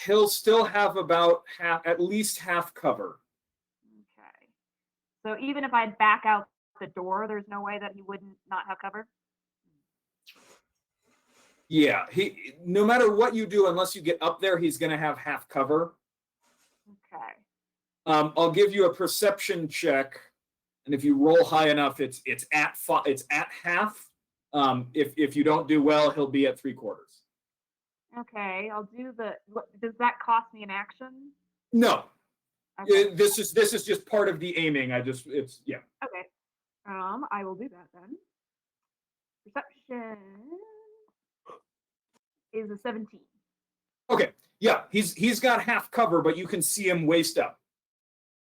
He'll still have about at least half cover. Okay. So even if I back out the door, there's no way that he wouldn't not have cover? Yeah, no matter what you do, unless you get up there, he's gonna have half cover. Okay. I'll give you a perception check, and if you roll high enough, it's at half. If you don't do well, he'll be at 3/4. Okay, I'll do does that cost me an action? No, Okay. this is just part of the aiming. Yeah. Okay. I will do that then. Perception is a 17. Okay. Yeah, he's got half cover, but you can see him waist up.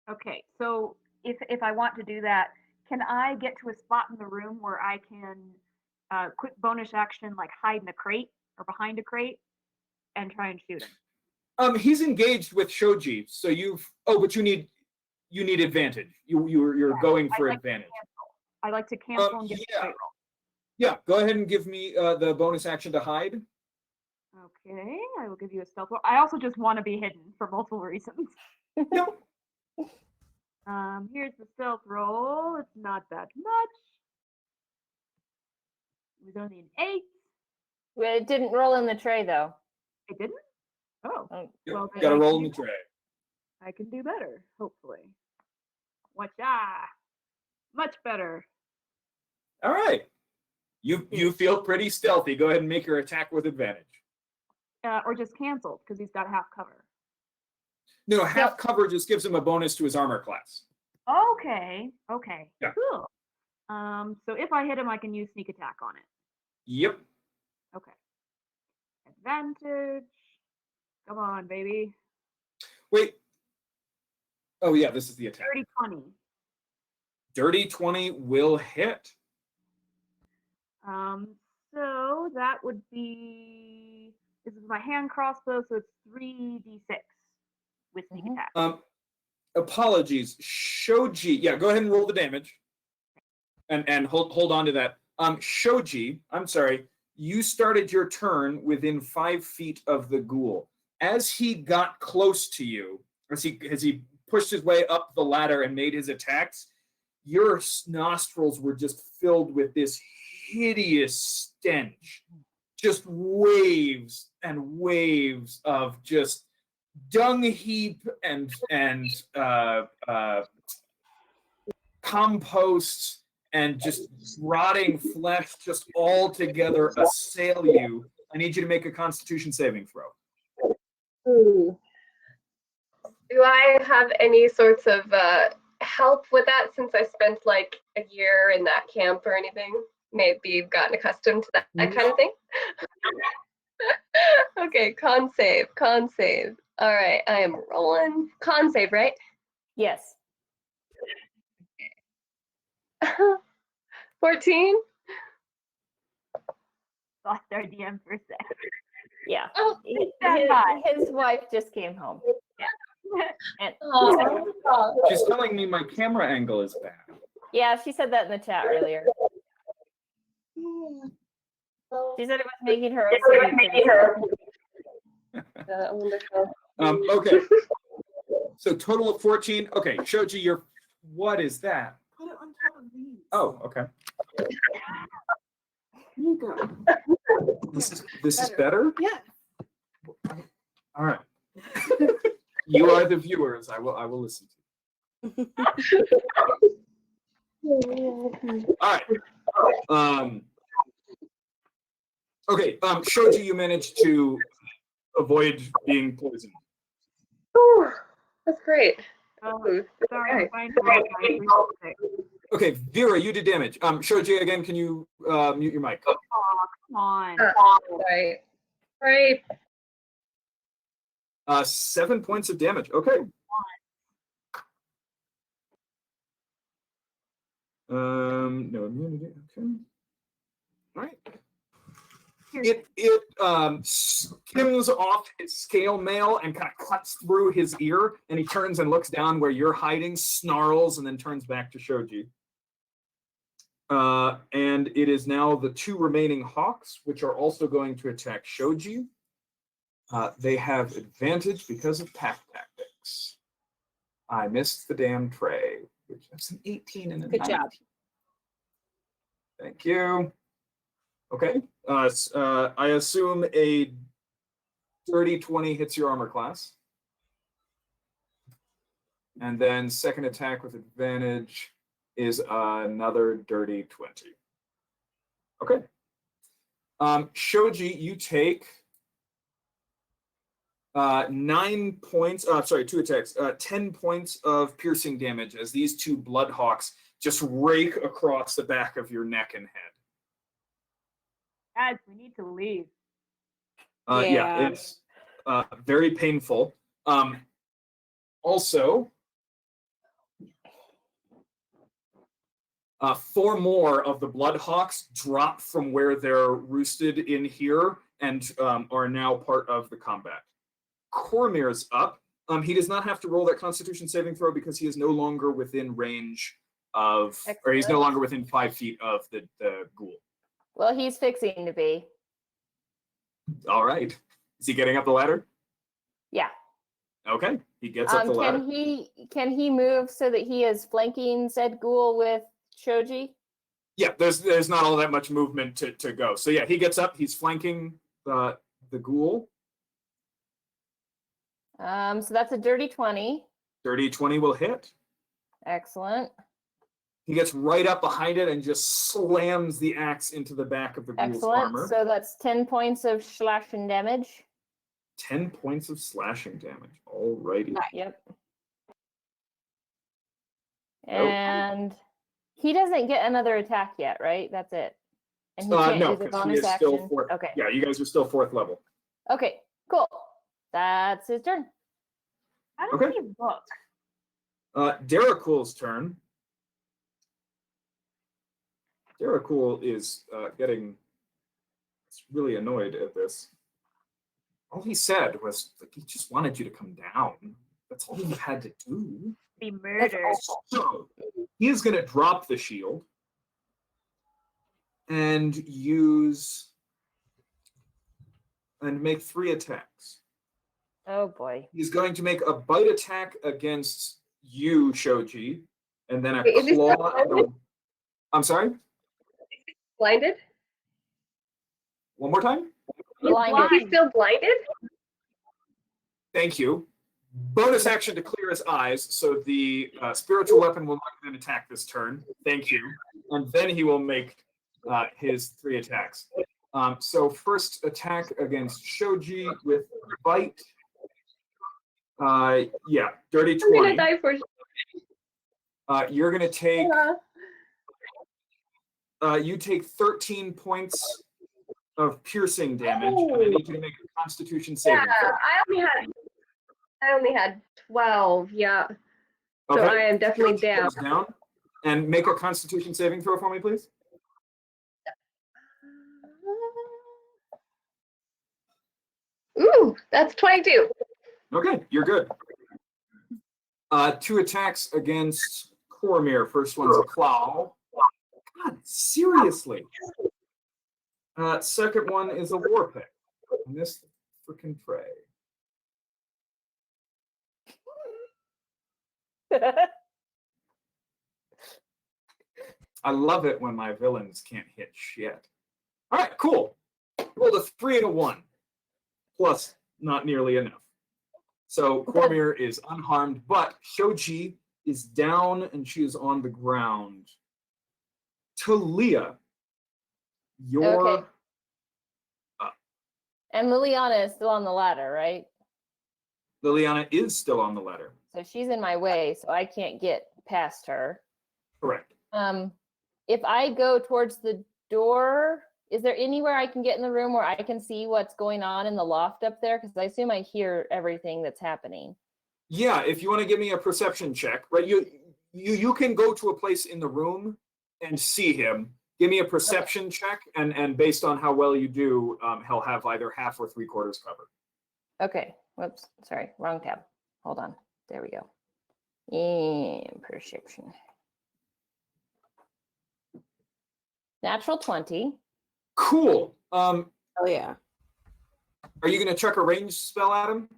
Okay, so if I want to do that, can I get to a spot in the room where I can quick bonus action like hide in a crate or behind a crate and try and shoot him? He's engaged with Shoji, so but you need advantage. You're going for advantage. I like to cancel and get the crate roll. Yeah, go ahead and give me the bonus action to hide. Okay, I will give you a stealth roll. I also just want to be hidden for multiple reasons. Yep. Here's the stealth roll. It's not that much. It was only an 8. Well, it didn't roll in the tray though. It didn't? Oh. Oh. Well, Got to roll in the tray. I can do better, hopefully. Watcha! Much better. All right. You feel pretty stealthy. Go ahead and make your attack with advantage. Or just canceled because he's got half cover. No, half cover just gives him a bonus to his armor class. Okay. Yeah. Cool. So if I hit him, I can use sneak attack on it. Yep. Okay. Advantage. Come on, baby. Wait. Oh yeah, this is the attack. Dirty 20. Dirty 20 will hit. So that would be, this is my hand crossbow, so it's 3d6 with sneak attack. Apologies, Shoji. Yeah, go ahead and roll the damage. And hold on to that. Shoji, I'm sorry. You started your turn within 5 feet of the ghoul. As he got close to you, as he pushed his way up the ladder and made his attacks, your nostrils were just filled with this hideous stench. Just waves and waves of just dung heap and compost and just rotting flesh just all together assail you. I need you to make a Constitution saving throw. Ooh. Do I have any sorts of help with that since I spent like a year in that camp or anything? Maybe you've gotten accustomed to that kind of thing? Okay, con save. All right, I am rolling. Con save, right? Yes. 14? Lost our DM for a sec. Yeah. Oh, His wife just came home. And She's telling me my camera angle is bad. yeah, she said that in the chat earlier. She said it was making her. Wonderful. Okay. So total of 14. Okay, Shoji, what is that? Put it on top of these. Oh, okay. Here you go. This is better? Yeah. All right. You are the viewers. I will listen to you. All right. Okay. Shoji, you managed to avoid being poisoned. Ooh, that's great. Sorry, Okay. fine, fine. Okay, Vera, you did damage. Shoji, again, can you mute your mic? Oh, come on. Right. 7 points of damage. Okay. No immunity. Okay. All right. It skims off his scale mail and kind of cuts through his ear, and he turns and looks down where you're hiding, snarls, and then turns back to Shoji. And it is now the 2 remaining hawks, which are also going to attack Shoji. They have advantage because of pack tactics. I missed the damn tray, which that's an 18 and a Good 19. job. Thank you. Okay. I assume a dirty 20 hits your armor class. And then second attack with advantage is another dirty 20. Okay. Shoji, you take 9 points, 2 attacks, 10 points of piercing damage as these 2 bloodhawks just rake across the back of your neck and head. Guys, we need to leave. Yeah, it's very painful. Also, 4 more of the Bloodhawks drop from where they're roosted in here and are now part of the combat. Cormier's up. He does not have to roll that Constitution saving throw because he is no longer within range of, or he's no longer within 5 feet of the ghoul. Well, he's fixing to be. All right. Is he getting up the ladder? Yeah. Okay. He gets up the ladder. Can he move so that he is flanking said ghoul with Shoji? Yeah, there's not all that much movement to go. So yeah, he gets up. He's flanking the ghoul. So that's a dirty 20. Dirty 20 will hit. Excellent. He gets right up behind it and just slams the axe into the back of the ghoul's Excellent. armor. So that's 10 points of slashing damage. 10 points of slashing damage. Alrighty. Yep. And he doesn't get another attack yet, right? That's it. And he can't no, do the because he bonus is action. still 4th. Okay. Yeah, you guys are still 4th level. Okay, cool. That's his turn. How does he look? Darakhul's turn. Darakhul is getting really annoyed at this. All he said was like, he just wanted you to come down. That's all you had to do. Be murdered. So he is going to drop the shield and make 3 attacks. Oh boy. He's going to make a bite attack against you, Shoji, and then a Wait, is he still claw. blinded? I'm sorry? Blinded? One more time? Blinded. He's still blinded? Thank you. Bonus action to clear his eyes, so the spiritual weapon will not then attack this turn. Thank you. And then he will make his 3 attacks. So first attack against Shoji with bite. Yeah, dirty 20. I'm gonna die for You're gonna take. You take 13 points of piercing damage, and I need you to make a Constitution saving throw. I only had 12, yeah. So Okay. I am definitely down. Down. And make a Constitution saving throw for me, please. Ooh, that's 22. Okay, you're good. 2 attacks against Cormier. First one's a claw. God, seriously. Second one is a war pick. I missed the freaking tray. I love it when my villains can't hit shit. All right, cool. Rolled a 3 and a 1. Plus, not nearly enough. So Cormier is unharmed, but Shoji is down and she is on the ground. Talia, you're Okay. And Liliana is still on the ladder, right? Liliana is still on the ladder. So she's in my way, so I can't get past her. Correct. If I go towards the door, is there anywhere I can get in the room where I can see what's going on in the loft up there? Because I assume I hear everything that's happening. Yeah, if you want to give me a perception check, right? You can go to a place in the room and see him. Give me a perception check, and based on how well you do, he'll have either half or 3/4 cover. Okay. Whoops. Sorry. Wrong tab. Hold on. There we go. In perception. Natural 20. Cool. Oh yeah. Are you going to chuck a range spell at him?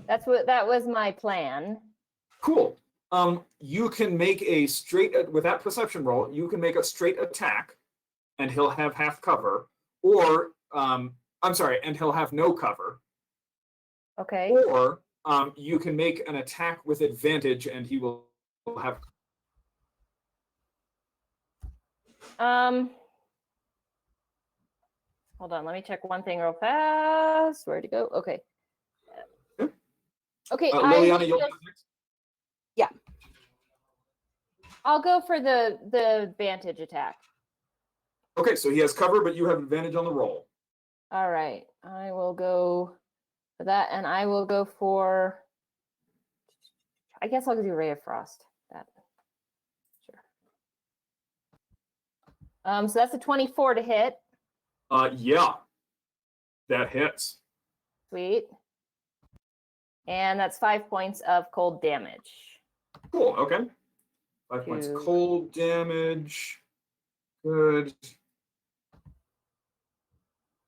That was my plan. Cool. You can make a straight, with that perception roll, you can make a straight attack and he'll have half cover, or, I'm sorry, and he'll have no cover. Okay. Or you can make an attack with advantage and he will have. Hold on, let me check one thing real fast. Where'd it go? Okay. Okay, Liliana, you'll go next. Yeah. I'll go for the advantage attack. Okay, so he has cover, but you have advantage on the roll. All right, I will go for that, and I will go for. I guess I'll do Ray of Frost. That. Sure. So that's a 24 to hit. Yeah, that hits. Sweet. And that's 5 points of cold damage. Cool. Okay. 5 points cold damage. Good.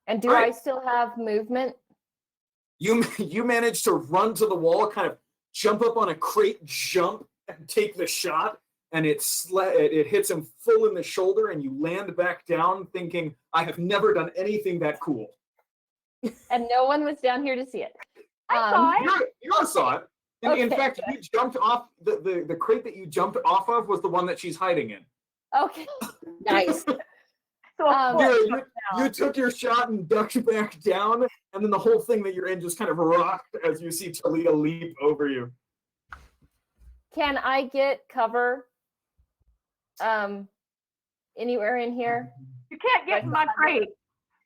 And do I still have movement? You managed to run to the wall, kind of jump up on a crate, jump and take the shot, and it hits him full in the shoulder, and you land back down, thinking, "I have never done anything that cool." And no one was down here to see it. I saw it. You saw it. In Okay, fact, you jumped off the crate that you jumped off of was the one that she's hiding in. Okay. Nice. So of course, You took your shot and ducked back down, and then the whole thing that you're in just kind of rocked as you see Talia leap over you. Can I get cover anywhere in here? you can't get in my crate.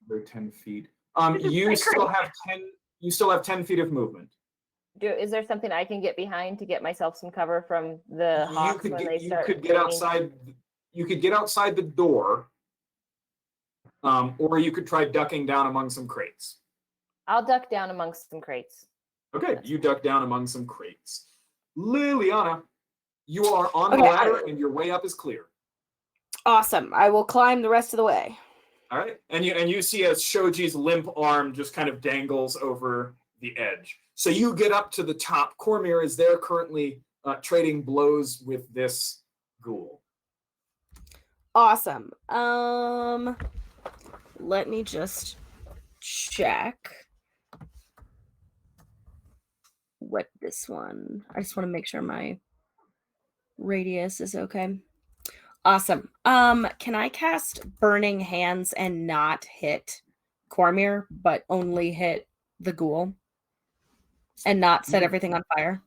They're 10 feet. This is You my still crate. have 10. You still have 10 feet of movement. Is there something I can get behind to get myself some cover from the hawks when they start? You could get outside. You could get outside the door, or you could try ducking down among some crates. I'll duck down amongst some crates. Okay, you duck down among some crates. Liliana, you are on the ladder, and your way up is clear. Awesome. I will climb the rest of the way. All right, and you see as Shoji's limp arm just kind of dangles over the edge. So you get up to the top. Cormier is there currently trading blows with this ghoul. Awesome. Let me just check what this one. I just want to make sure my radius is okay. Awesome. Can I cast Burning Hands and not hit Cormier, but only hit the ghoul? And not set everything on fire?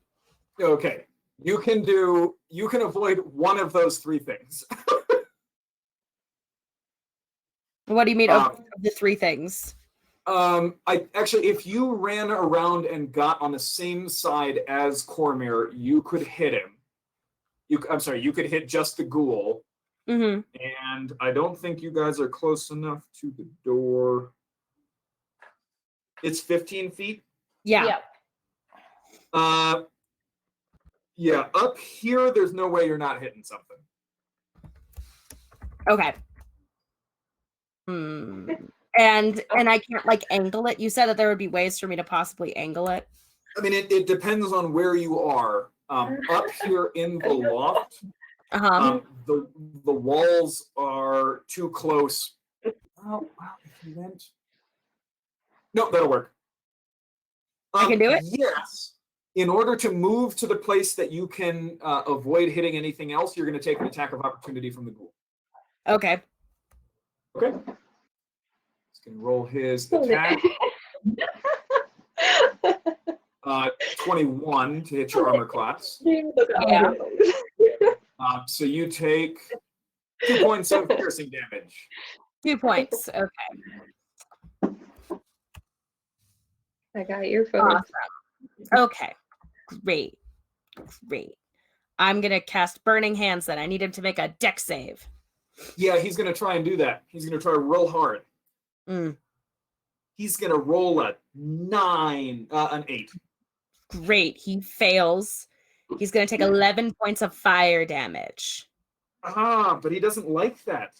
Okay. You can avoid one of those three things. What do you mean of the three things? I actually, if you ran around and got on the same side as Cormier, you could hit him. I'm sorry, you could hit just the ghoul. Mm-hmm. And I don't think you guys are close enough to the door. It's 15 feet? Yeah. Yep. Yeah, up here, there's no way you're not hitting something. Okay. And I can't like angle it. You said that there would be ways for me to possibly angle it. I mean, it depends on where you are. Up here in the loft, the walls are too close. Oh, wow, if you went. No, that'll work. I can do it? Yes. In order to move to the place that you can avoid hitting anything else, you're going to take an attack of opportunity from the ghoul. Okay. Okay. He's going to roll his attack. 21 to hit your armor class. Yeah. So you take 2 points of piercing damage. 2 points. Okay. I got your phone. Awesome. Okay. Great. Great. I'm going to cast Burning Hands then. I need him to make a dex save. Yeah, he's going to try and do that. He's going to try real hard. Mm. He's going to roll an 8. Great. He fails. He's going to take 11 points of fire damage. But he doesn't like that.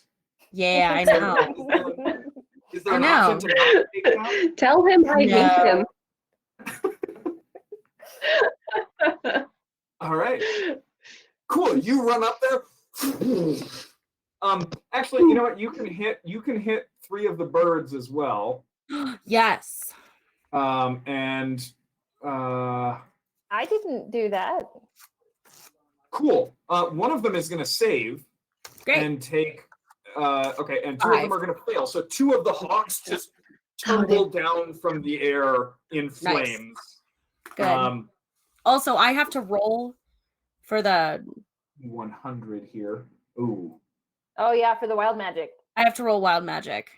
Yeah, I know. Is there I an know. option to not take that? Tell him I hate him. All right. Cool. You run up there. Actually, you know what? You can hit 3 of the birds as well. Yes. And I didn't do that. cool. One of them is going to save Great. and take. Okay, and 2 of them are going to fail. So 2 of the hawks just tumble down from the air in flames. Good. Also, I have to roll for the 100 here. Ooh. Oh yeah, for the wild magic. I have to roll wild magic.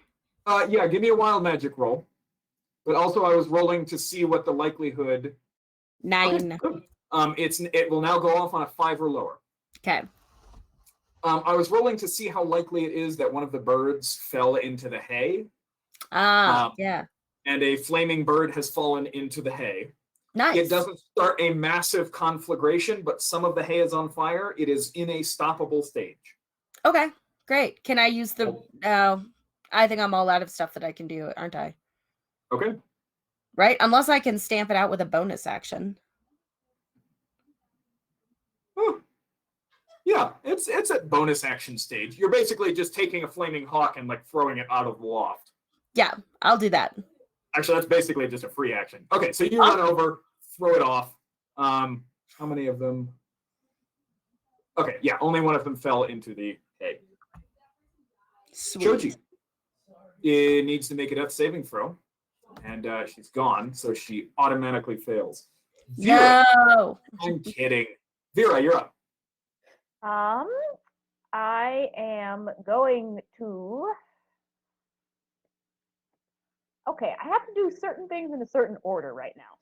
Yeah, give me a wild magic roll. But also, I was rolling to see what the likelihood. 9. Okay, good. It will now go off on a 5 or lower. Okay. I was rolling to see how likely it is that one of the birds fell into the hay. Yeah. And a flaming bird has fallen into the hay. Nice. It doesn't start a massive conflagration, but some of the hay is on fire. It is in a stoppable stage. Okay. Great. Can I use the? I think I'm all out of stuff that I can do, aren't I? Okay. Right? Unless I can stamp it out with a bonus action. Oh. Yeah, it's at bonus action stage. You're basically just taking a flaming hawk and like throwing it out of the loft. Yeah, I'll do that. Actually, that's basically just a free action. Okay, so you run over, throw it off. How many of them? Okay, yeah, only one of them fell into the hay. Sweet. Choji. It needs to make a death saving throw. And she's gone, so she automatically fails. Vera, No. I'm kidding. Vera, you're up. I am going to. Okay, I have to do certain things in a certain order right now.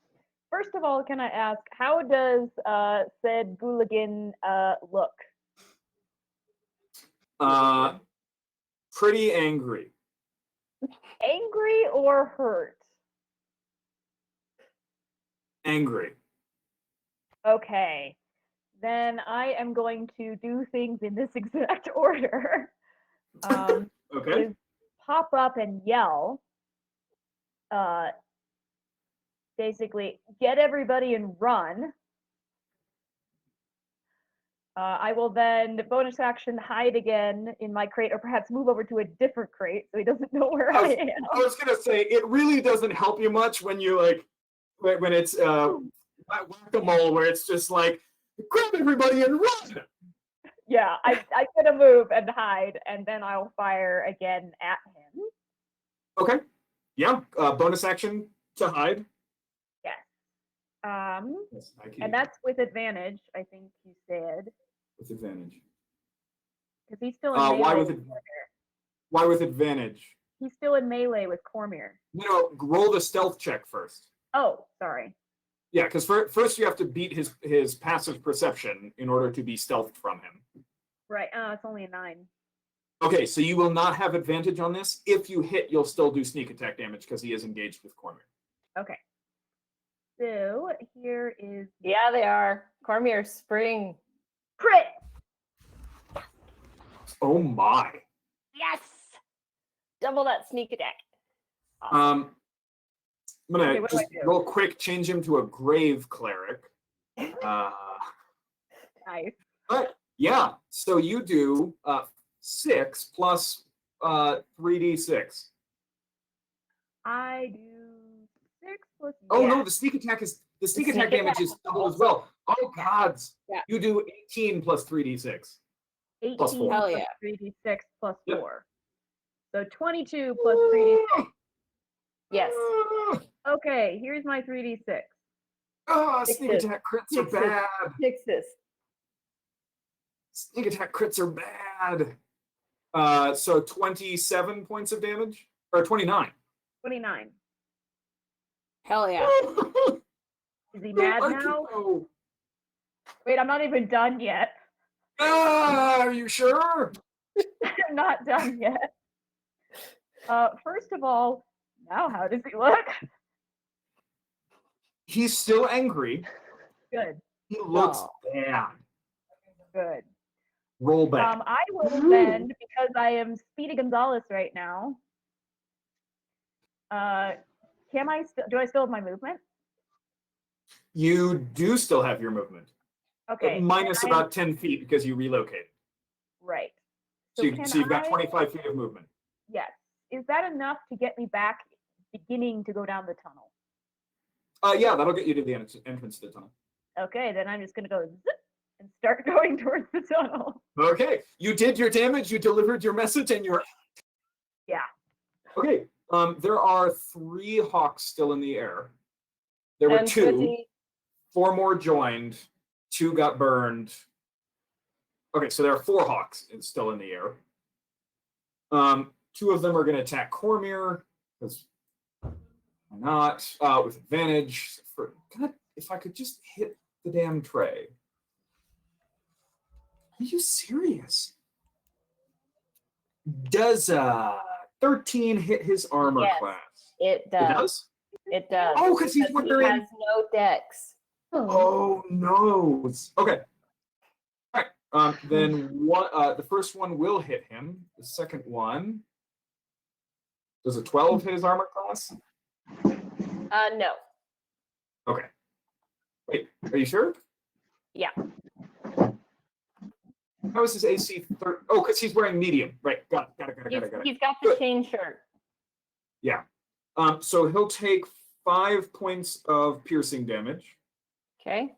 First of all, can I ask, how does said Gooligan look? Pretty angry. Angry or hurt? Angry. Okay, then I am going to do things in this exact order. Okay. Is pop up and yell. Basically, get everybody and run. I will then bonus action hide again in my crate, or perhaps move over to a different crate so he doesn't know where I am. I was gonna say it really doesn't help you much when you like when it's whack-a-mole where it's just like grab everybody and run. Yeah, I'm gonna move and hide, and then I'll fire again at him. Okay. Yeah. Bonus action to hide. Yes. Yes, And that's with advantage, I think you said, with advantage. because he's still in melee. Why with advantage? He's still in melee with Cormier. No, roll the stealth check first. Oh, sorry. Yeah, because first you have to beat his passive perception in order to be stealthed from him. Right. It's only a 9. Okay, so you will not have advantage on this. If you hit, you'll still do sneak attack damage because he is engaged with Cormier. Okay. So here is Yeah, they are. Cormier spring. crit. Oh my. Yes. Double that sneak attack. I'm gonna Okay, what do I just do? real quick change him to a grave cleric. Nice. But yeah, so you do 6 plus 3d6. I do 6 plus. Oh yeah. no, the sneak attack sneak damage is double as well. Oh gods. Yeah. You do 18 plus 3d6. 18 plus 4. Hell plus yeah. 3d6 plus Yep. 4. So 22 plus 3d6. Yes. Okay, here's my 3d6. Sneak attack crits are Fix it. bad. Fix this. Sneak attack crits are bad. So 27 points of damage? Or 29. 29. Hell yeah. Is he mad now? Wait, I'm not even done yet. Are you sure? I'm not done yet. First of all, now how does he look? He's still angry. Good, He looks Oh. bad. good. Roll back. I will then, because I am Speedy Gonzalez right now. Do I still have my movement? You do still have your movement. Okay. Minus then I'm- about 10 feet because you relocated. Right. So, can so you've got I- 25 feet of movement. Yes. Is that enough to get me back beginning to go down the tunnel? Yeah, that'll get you to the entrance to the tunnel. Okay, then I'm just gonna go zip and start going towards the tunnel. Okay, you did your damage, you delivered your message, and you're... Yeah. Okay, there are 3 hawks still in the air. There were And 2. Shoji, 4 more joined. 2 got burned. Okay, so there are 4 hawks still in the air. 2 of them are going to attack Cormier, because why not? With advantage. God, if I could just hit the damn tray. Are you serious? Does 13 hit his armor Yes. class? it It does. does? It does. Oh, because he's Because he wearing... has no dex. Oh no! Okay. All right. Then what? The first one will hit him. The second one. Does a 12 hit his armor class? No. Okay. Wait. Are you sure? Yeah. How is his AC 30? Oh, because he's wearing medium. Right. Got it. He's got the Good. chain shirt. Yeah. So he'll take 5 points of piercing damage, Okay.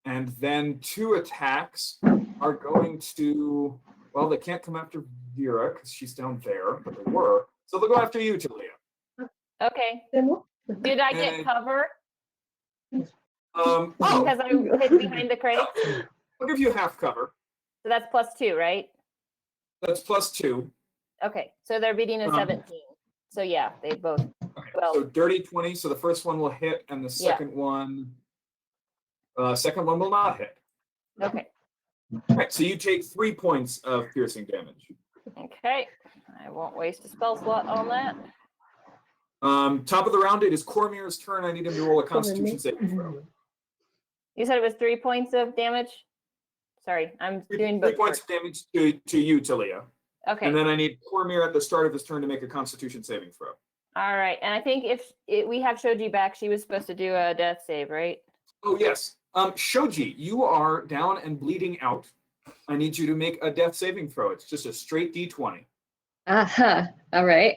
and then 2 attacks are going to. Well, they can't come after Vera because she's down there, but they were. So they'll go after you, Talia. Okay. Did I get And- cover? Oh, Because I hid behind the crate. I'll give you half cover. So that's +2, right? That's +2. Okay. So they're beating a 17. So yeah, they both. Okay, Well- so dirty 20. So the first one will hit, and the second one will not hit. Okay. All right, so you take 3 points of piercing damage. Okay. I won't waste a spell slot on that. Top of the round, it is Cormier's turn. I need him to roll a Constitution saving throw. You said it was 3 points of damage? Sorry, I'm doing 3 both. points of damage to you, Talia. Okay. And then I need Cormier at the start of his turn to make a Constitution saving throw. All right. And I think if we have Shoji back, she was supposed to do a death save, right? Oh, yes. Shoji, you are down and bleeding out. I need you to make a death saving throw. It's just a straight D20. Uh-huh. All right.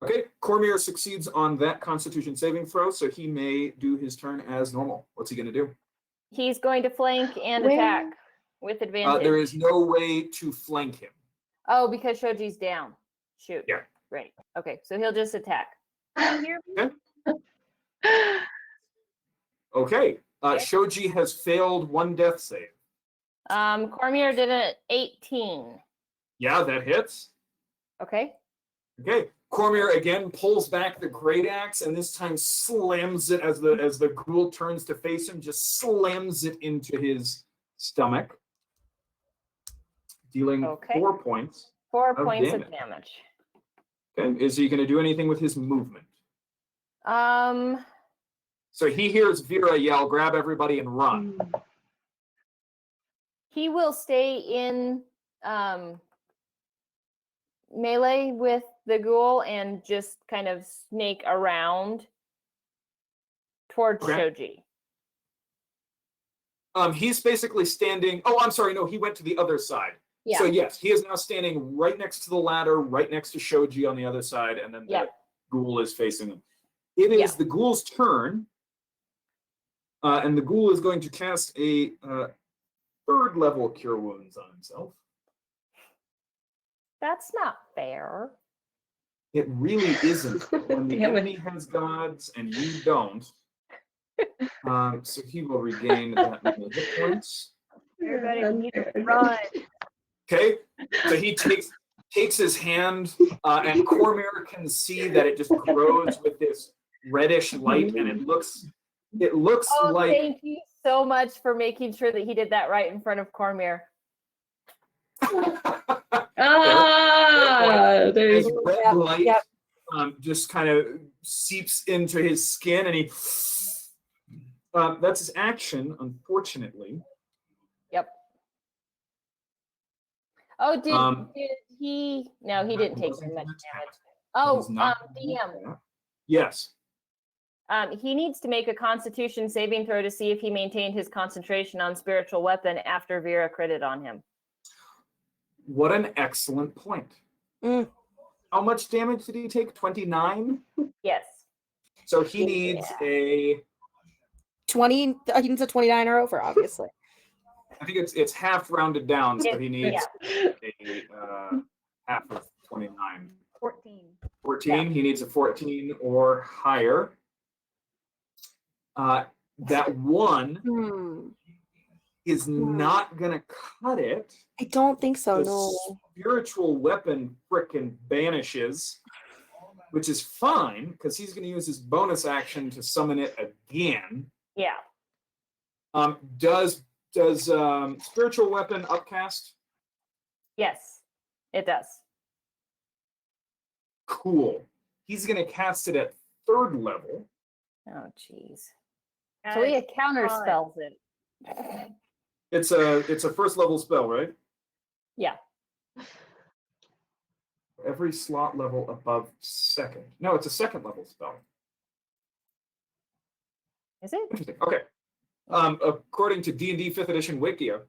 Okay, Cormier succeeds on that Constitution saving throw, so he may do his turn as normal. What's he going to do? He's going to flank and Where- attack with advantage. There is no way to flank him. Oh, because Shoji's down. Shoot. Yeah. Right. Okay. So he'll just attack. You hear me? Okay, Okay. Shoji has failed 1 death save. Cormier did an 18. Yeah, that hits. Okay. Okay, Cormier again pulls back the great axe and this time slams it as the ghoul turns to face him, just slams it into his stomach, dealing Okay. 4 points. 4 Of points damage. of damage. Okay, is he going to do anything with his movement? So he hears Vera yell, "Grab everybody and run." He will stay in melee with the ghoul and just kind of snake around towards Okay. Shoji. He's basically standing. Oh, I'm sorry. No, he went to the other side. Yeah. So yes, he is now standing right next to the ladder, right next to Shoji on the other side, and then the Yeah. ghoul is facing him. It is Yeah. the ghoul's turn. And the ghoul is going to cast a 3rd level Cure Wounds on himself. That's not fair. It really isn't when the Damn it. enemy has gods and you don't. So he will regain that many hit points. Everybody, we need to Unfair. run. Okay, so he takes his hand, and Cormyr can see that it just grows with this reddish light, and it looks Oh, like thank you so much for making sure that he did that right in front of Cormyr. Ah, there's his red Yep, light yep. just kind of seeps into his skin, and he that's his action, unfortunately. Yep. Oh, did he? No, he didn't take wasn't very much gonna attack. damage. Oh, He's not gonna do DM. that. Yes. He needs to make a Constitution saving throw to see if he maintained his concentration on spiritual weapon after Vera critted on him. What an excellent point. Mm. How much damage did he take? 29? Yes. So he needs a 20. He needs a 29 or over, obviously. I think it's half rounded down, so he needs Yeah. a half of 29. 14. 14, he needs a 14 or higher. That one Hmm. is not gonna cut it. I don't think so, The no. spiritual weapon frickin' vanishes, which is fine because he's gonna use his bonus action to summon it again. Yeah. Does spiritual weapon upcast? Yes, it does. Cool. He's gonna cast it at 3rd level. Oh, jeez. So he counter spells it. It's a 1st level spell, right? Yeah. Every slot level above 2nd. No, it's a 2nd level spell. Is it? Interesting. Okay. According to D&D 5th edition Wikia.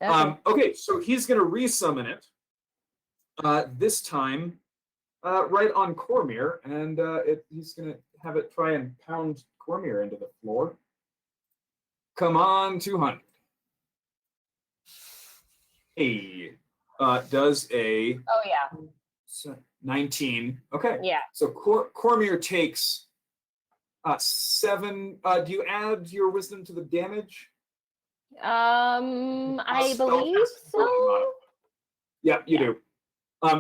Okay. Okay, so he's gonna resummon it. This time, right on Cormyr, and he's gonna have it try and pound Cormyr into the floor. Come on, 200. Hey, does a Oh yeah. 19. Okay. Yeah. So Cormyr takes 7. Do you add your wisdom to the damage? I Spell believe cast ability so. modifier. Yeah, you do.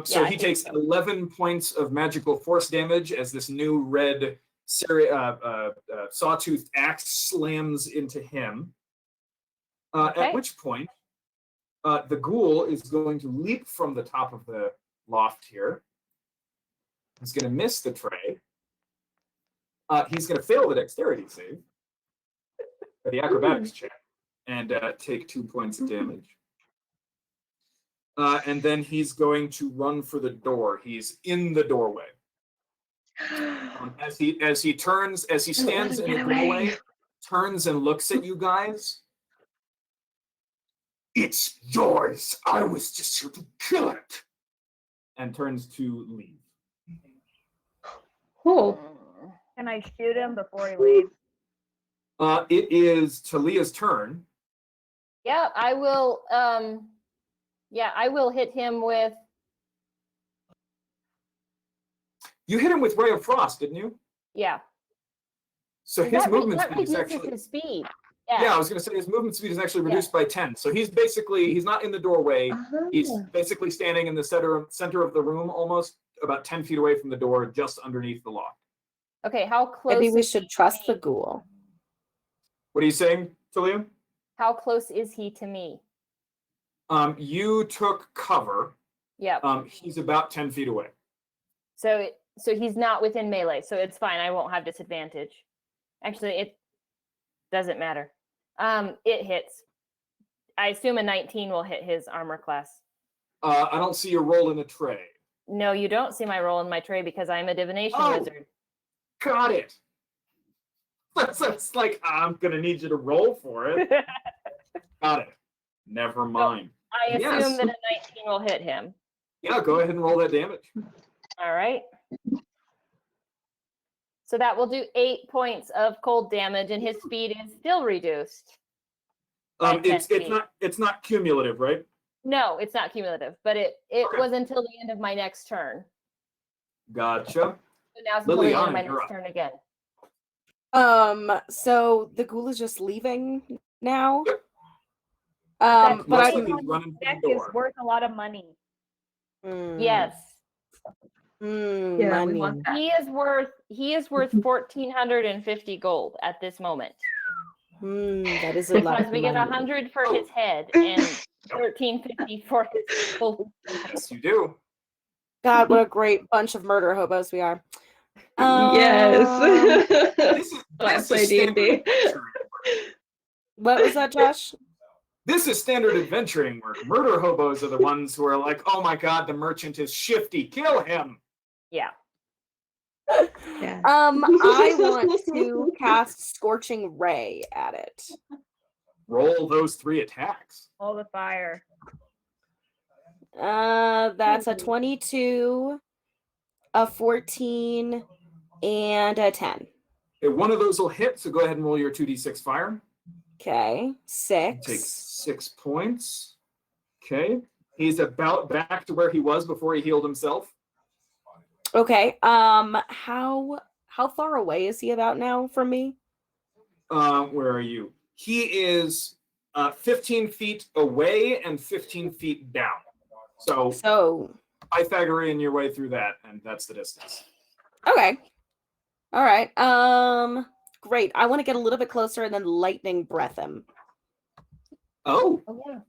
So Yeah, I he think takes so. 11 points of magical force damage as this new red sawtoothed axe slams into him. Okay. At which point, the ghoul is going to leap from the top of the loft here. He's going to miss the tray. He's going to fail the dexterity save, or the acrobatics check, and take 2 points of damage. And then he's going to run for the door. He's in the doorway. As he stands in the doorway, turns and looks at you guys. It's yours. I was just here to kill it. And turns to leave. Cool. Can I shoot him before he leaves? It is Talia's turn. Yeah, I will. Yeah, I will hit him with. You hit him with Ray of Frost, didn't you? Yeah. So his movement that speed is reduces actually. his speed. Yeah, I was going to say his movement speed is actually reduced by 10. So he's not in the doorway. He's basically standing in the center of the room, almost about 10 feet away from the door, just underneath the loft. Okay, how close? Maybe we is should he to trust the me? ghoul. What are you saying, Talia? How close is he to me? You took cover. Yeah. He's about 10 feet away. So he's not within melee, so it's fine. I won't have disadvantage. Actually, it doesn't matter. It hits. I assume a 19 will hit his armor class. I don't see your roll in the tray. No, you don't see my roll in my tray because I'm a divination wizard. Got it. That's like, I'm going to need you to roll for it. Got it. Never mind. I assume Yes. that a 19 will hit him. Yeah, go ahead and roll that damage. All right. So that will do 8 points of cold damage, and his speed is still reduced. by 10 feet. It's not cumulative, right? No, it's not cumulative, but it Okay. was until the end of my next turn. Gotcha. So now it's until the end of Liliana, my you're next up. turn again. So the ghoul is just leaving now. Yep. But Looks like I'm he's running for Neck the is door. worth a lot of money. Yes. Yeah, we money. want that. He is worth 1,450 gold at this moment. That is a lot Because of we get money. 100 for his head and 1,350 for his full. Yes, you do. God, what a great bunch of murder hobos we are. Yes. This is, I this play is standard D&D. adventuring work. What was that, Josh? This is standard adventuring work. Murder hobos are the ones who are like, oh my god, the merchant is shifty. Kill him. Yeah. Yeah. I want to cast Scorching Ray at it. Roll those 3 attacks. All the fire. That's a 22, a 14, and a 10. Okay, one of those will hit, so go ahead and roll your 2d6 fire. Okay, Take 6. 6 points. Okay. He's about back to where he was before he healed himself. Okay. How far away is he about now from me? Where are you? He is 15 feet away and 15 feet down. So Pythagorean your way through that, and that's the distance. Okay. All right. Great. I want to get a little bit closer and then lightning breath him. Oh, Oh yeah.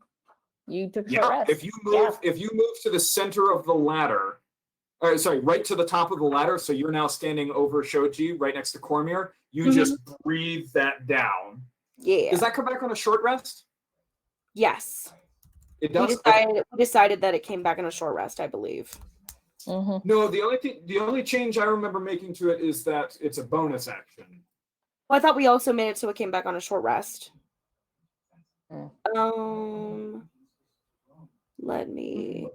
You took a yeah. short rest. If you move to the center of the ladder, right to the top of the ladder, so you're now standing over Shoji, right next to Cormier. You just breathe that down. Yeah. Does that come back on a short rest? Yes. It We does. decided that it came back on a short rest, I believe. Mhm. No, the only change I remember making to it is that it's a bonus action. Well, I thought we also made it so it came back on a short rest. Let me.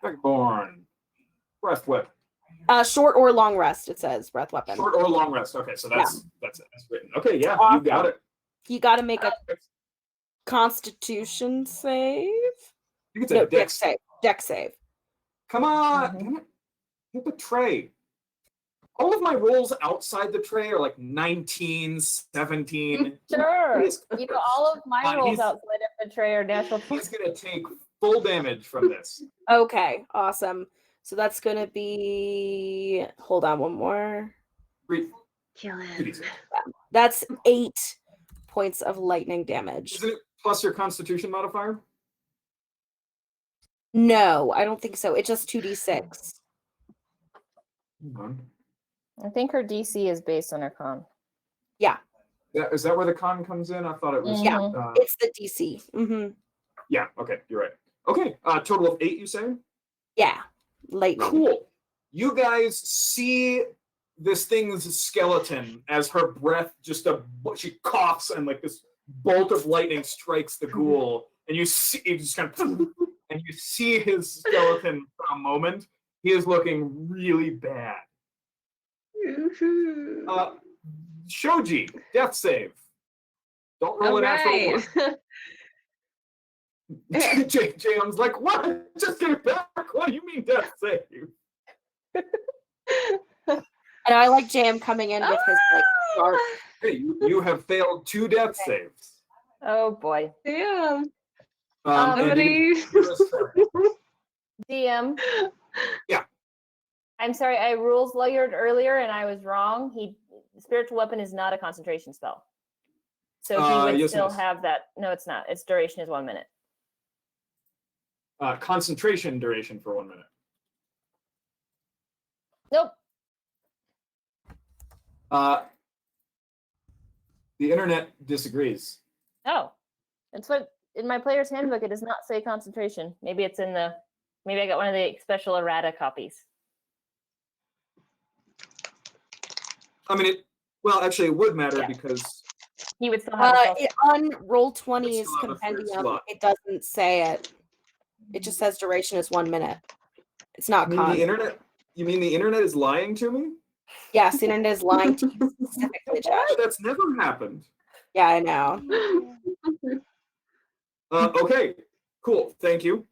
Backborn. Breath whip. Short or long rest. It says breath weapon. Short or long rest. Okay, so that's it. That's written. Okay, yeah, Awesome. you got it. You got to make a Constitution save. You can say No, dex. Dex save. Come on, damn it. Hit the tray. All of my rolls outside the tray are like 19, 17. Sure. He's- All of my rolls he's- outside of the tray are natural. He's gonna take full damage from this. Okay, awesome. So that's gonna be. Hold on, one more. Kill him. That's 8 points of lightning damage. Isn't it plus your Constitution modifier? No, I don't think so. It's just 2d6. Hang on. I think her DC is based on her con. Is that where the con comes in? I thought it was. Yeah. It's the DC. Yeah. Okay, you're right. Okay. Total of 8. You say? Yeah, lightning. Cool. You guys see this thing's skeleton as her breath she coughs and like this bolt of lightning strikes the ghoul, and you see it just kind of and you see his skeleton for a moment. He is looking really bad. Shoji, death save. Don't roll All a natural right. one. Jam's like, what? Just get it back. What do you mean death save? And I like Jam coming in with his like sharp. Hey, you have failed 2 death saves. Oh boy. Damn. And Somebody. DM. Yeah. I'm sorry, I rules lawyered earlier and I was wrong. Spiritual weapon is not a concentration spell. So he would yes, still it is. have that. No, it's not. Its duration is 1 minute. Concentration duration for 1 minute. Nope. The internet disagrees. Oh. It's what in my player's handbook it does not say concentration. Maybe it's maybe I got one of the special errata copies. I mean, actually, it would matter because He would still have a spell. On Roll20's It's still on the third compendium, slot. it doesn't say it. It just says duration is 1 minute. It's not you mean the internet is lying to me? Yeah, Sinan is lying to you specifically, Josh. That's never happened. Yeah, I know. Okay, cool. Thank you.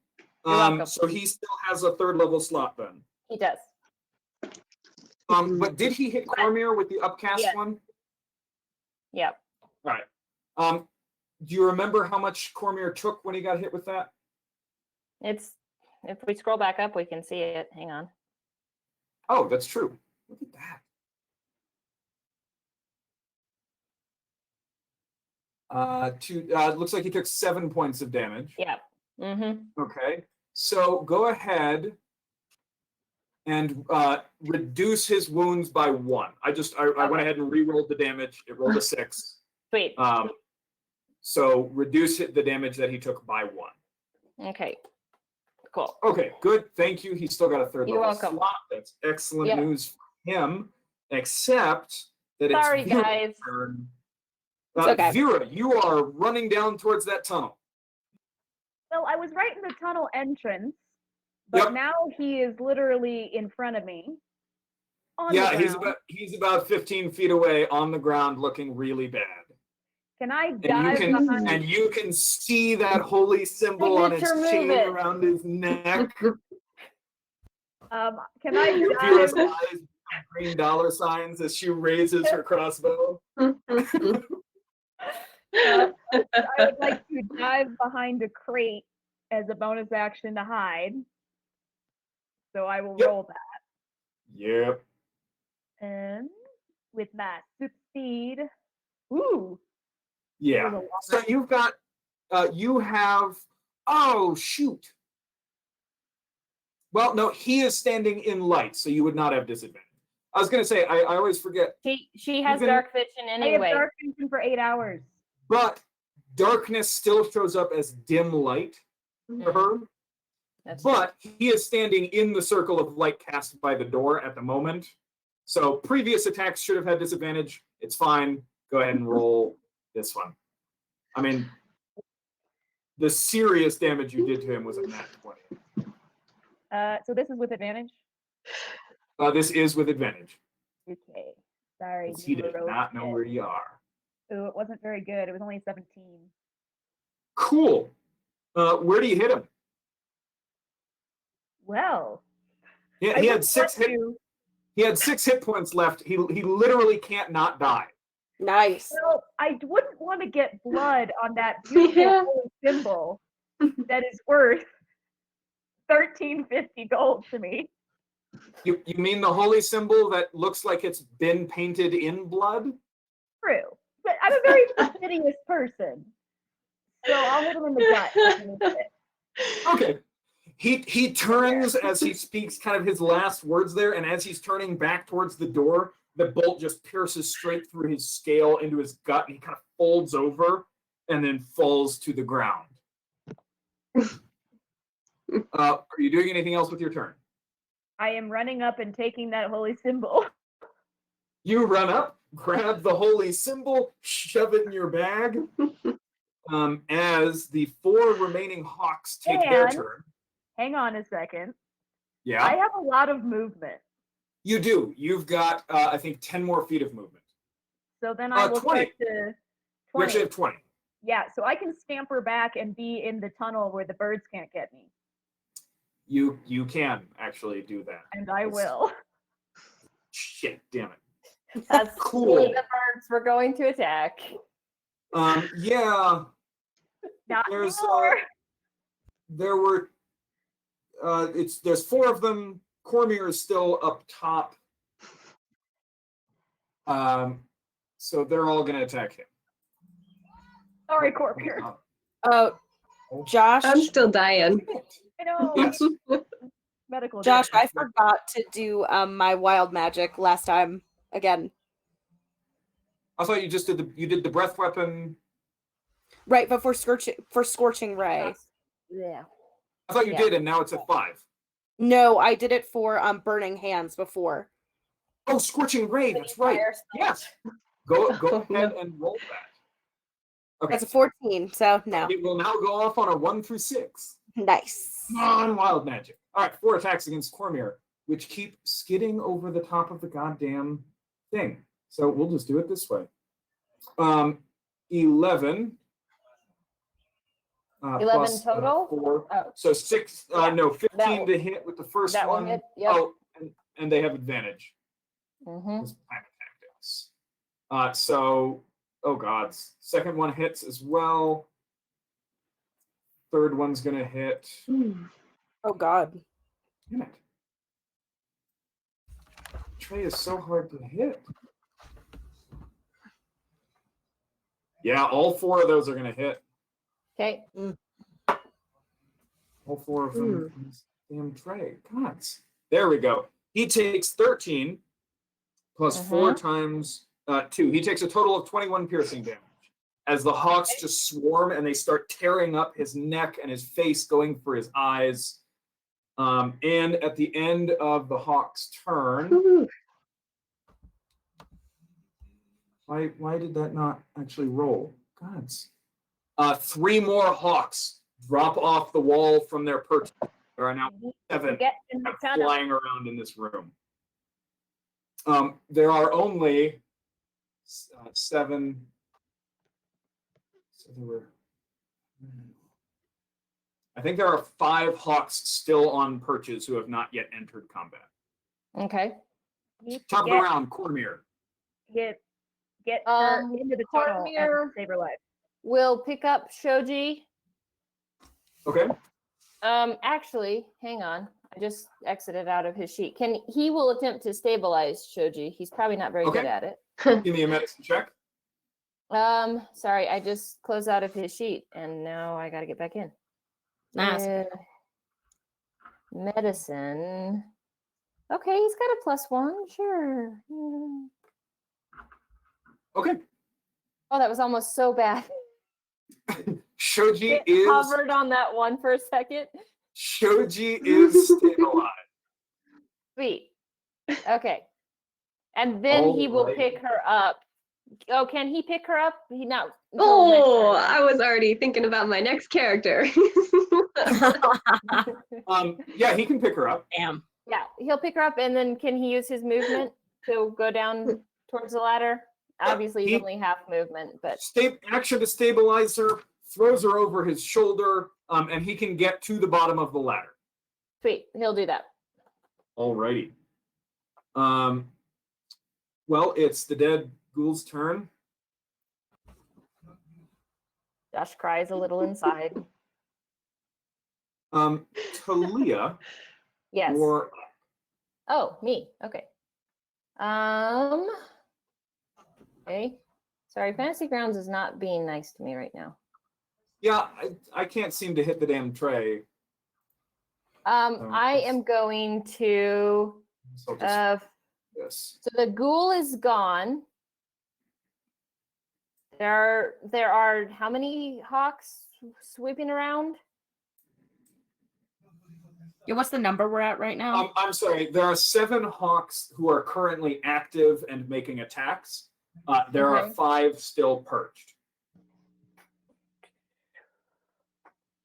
You're welcome. So he still has a 3rd level slot then. He does. But did he hit Cormier with the upcast Yes. one? Yep. All right. Do you remember how much Cormier took when he got hit with that? It's if we scroll back up, we can see it. Hang on. Oh, that's true. Look at that. Looks like he took 7 points of damage. Yep. Mm-hmm. Okay. So go ahead and reduce his wounds by 1. I went ahead and re-rolled the damage. It rolled a 6. Sweet. So reduce the damage that he took by 1. Okay. Cool. Okay, good. Thank you. He's still got a 3rd You're level welcome. slot. That's excellent Yep. news for him. Except that Sorry, it's Vera's guys. turn. It's okay. Vera, you are running down towards that tunnel. Well, I was right in the tunnel entrance, but Yep. now he is literally in front of me. On Yeah, the ground. he's about 15 feet away on the ground, looking really bad. Can I And dive behind? and you can see that holy symbol on its Signature chain movement. around his neck. Can I Vera's dive? eyes become green dollar signs as she raises her crossbow. I would like to dive behind a crate as a bonus action to hide. So I will Yep. roll that. Yep. And with my succeed. Ooh. Yeah. That was a lot. So you've got, you have, oh, shoot. Well, no, he is standing in light, so you would not have disadvantage. I was going to say, I always forget, She has Even- dark vision I have anyway. dark vision for 8 hours. but darkness still shows up as dim light for her. That's But he is standing in the circle of light cast by the door at the moment. So previous attacks should have had disadvantage. It's fine. Go ahead and roll this one. I mean, the serious damage you did to him was a nat 20. So this is with advantage? This is with advantage. Okay. Sorry. Because he did neuro not know shit. where you are. Ooh, it wasn't very good. It was only 17. Cool. Where do you hit him? Well, Yeah, I he had would 6 want hit. to- He had 6 hit points left. He literally can't not die. Nice. Well, I wouldn't want to get blood on that beautiful Yeah. holy symbol that is worth 1350 gold to me. You mean the holy symbol that looks like it's been painted in blood? True. But I'm a very fastidious person. So I'll hit him in the gut. if he needs it. Okay. He turns as he speaks kind of his last words there, and as he's turning back towards the door, the bolt just pierces straight through his scale into his gut, and he kind of folds over and then falls to the ground. Are you doing anything else with your turn? I am running up and taking that holy symbol. You run up, grab the holy symbol, shove it in your bag. As the 4 remaining hawks take their And- turn. Hang on a second. Yeah, I have a lot of movement. you do. You've got, I think, 10 more feet of movement. So then I will 20. start to You actually 20. have 20. Yeah, so I can scamper back and be in the tunnel where the birds can't get me. You can actually do that. And I It's- will. Shit, damn it. That's Cool. the birds we're going to attack. Yeah, Not There's, anymore. there were, there's 4 of them. Cormier is still up top. So they're all gonna attack him. Sorry, Cormier. Oh, Josh. I'm still dying. I know. Yes. Medical. Josh, I damage. forgot to do my wild magic last time again. I thought you just did the breath weapon. Right before scorching ray. Yeah. I thought you Yeah. did, and now it's at 5. No, I did it for burning hands before. Oh, scorching ray. That's right. Fire spell. Yes. Go Oh, no. ahead and roll that. Okay. That's a 14, so no. It will now go off on a 1 through 6. Nice. On wild magic. All right, 4 attacks against Cormier which keep skidding over the top of the goddamn thing. So we'll just do it this way. 11. 11 plus, total? 4. Oh. So 6, Yeah, no, 15 that to hit with the first that will one. hit, yep. Oh, and they have advantage. Mm-hmm. It's pack tactics. So, oh god, second one hits as well. Third one's gonna hit. Oh God. Damn it. Trey is so hard to hit. Yeah, all 4 of those are gonna hit. Okay. All 4 of them. Damn Trey. Gods. There we go. He takes 13 plus 4 times 2. He takes a total of 21 piercing damage as the hawks just swarm and they start tearing up his neck and his face, going for his eyes. And at the end of the hawk's turn, why did that not actually roll? Gods. 3 more hawks drop off the wall from their perch. There are now 7 Get in the tunnel. flying around in this room. There are only 7. So there were. I think there are 5 hawks still on perches who have not yet entered combat. Okay. Top of the round, Cormier. Get her into the tunnel Cormier and save her life. will pick up Shoji. Okay. Actually, hang on. I just exited out of his sheet. He will attempt to stabilize Shoji. He's probably not very good at it. Give me a medicine check. Sorry, I just closed out of his sheet and now I gotta get back in. Nice. Medicine. Okay, he's got a +1, sure. Okay. Oh, that was almost so bad. Shoji It is hovered on that one for a second. Shoji is stabilized. Sweet. Okay. And then he will Alright. pick her up. Oh, can he pick her up? He not. until Oh, next turn, right? I was already thinking about my next character. Yeah, he can pick her up. Damn. Yeah, he'll pick her up, and then can he use his movement to go down towards the ladder? Obviously, he's He- only half movement, but Action to stabilize her, throws her over his shoulder, and he can get to the bottom of the ladder. sweet, he'll do that. Alrighty. Well, it's the dead ghoul's turn. Josh cries a little inside. Talia, Yes. or Oh, me. Okay. Okay. Sorry, Fantasy Grounds is not being nice to me right now. yeah, I can't seem to hit the damn tray. I am going to. So I'll just this. So the ghoul is gone. There are how many hawks sweeping around? Yeah, what's the number we're at right now? I'm sorry. There are 7 hawks who are currently active and making attacks. There are Okay. 5 still perched.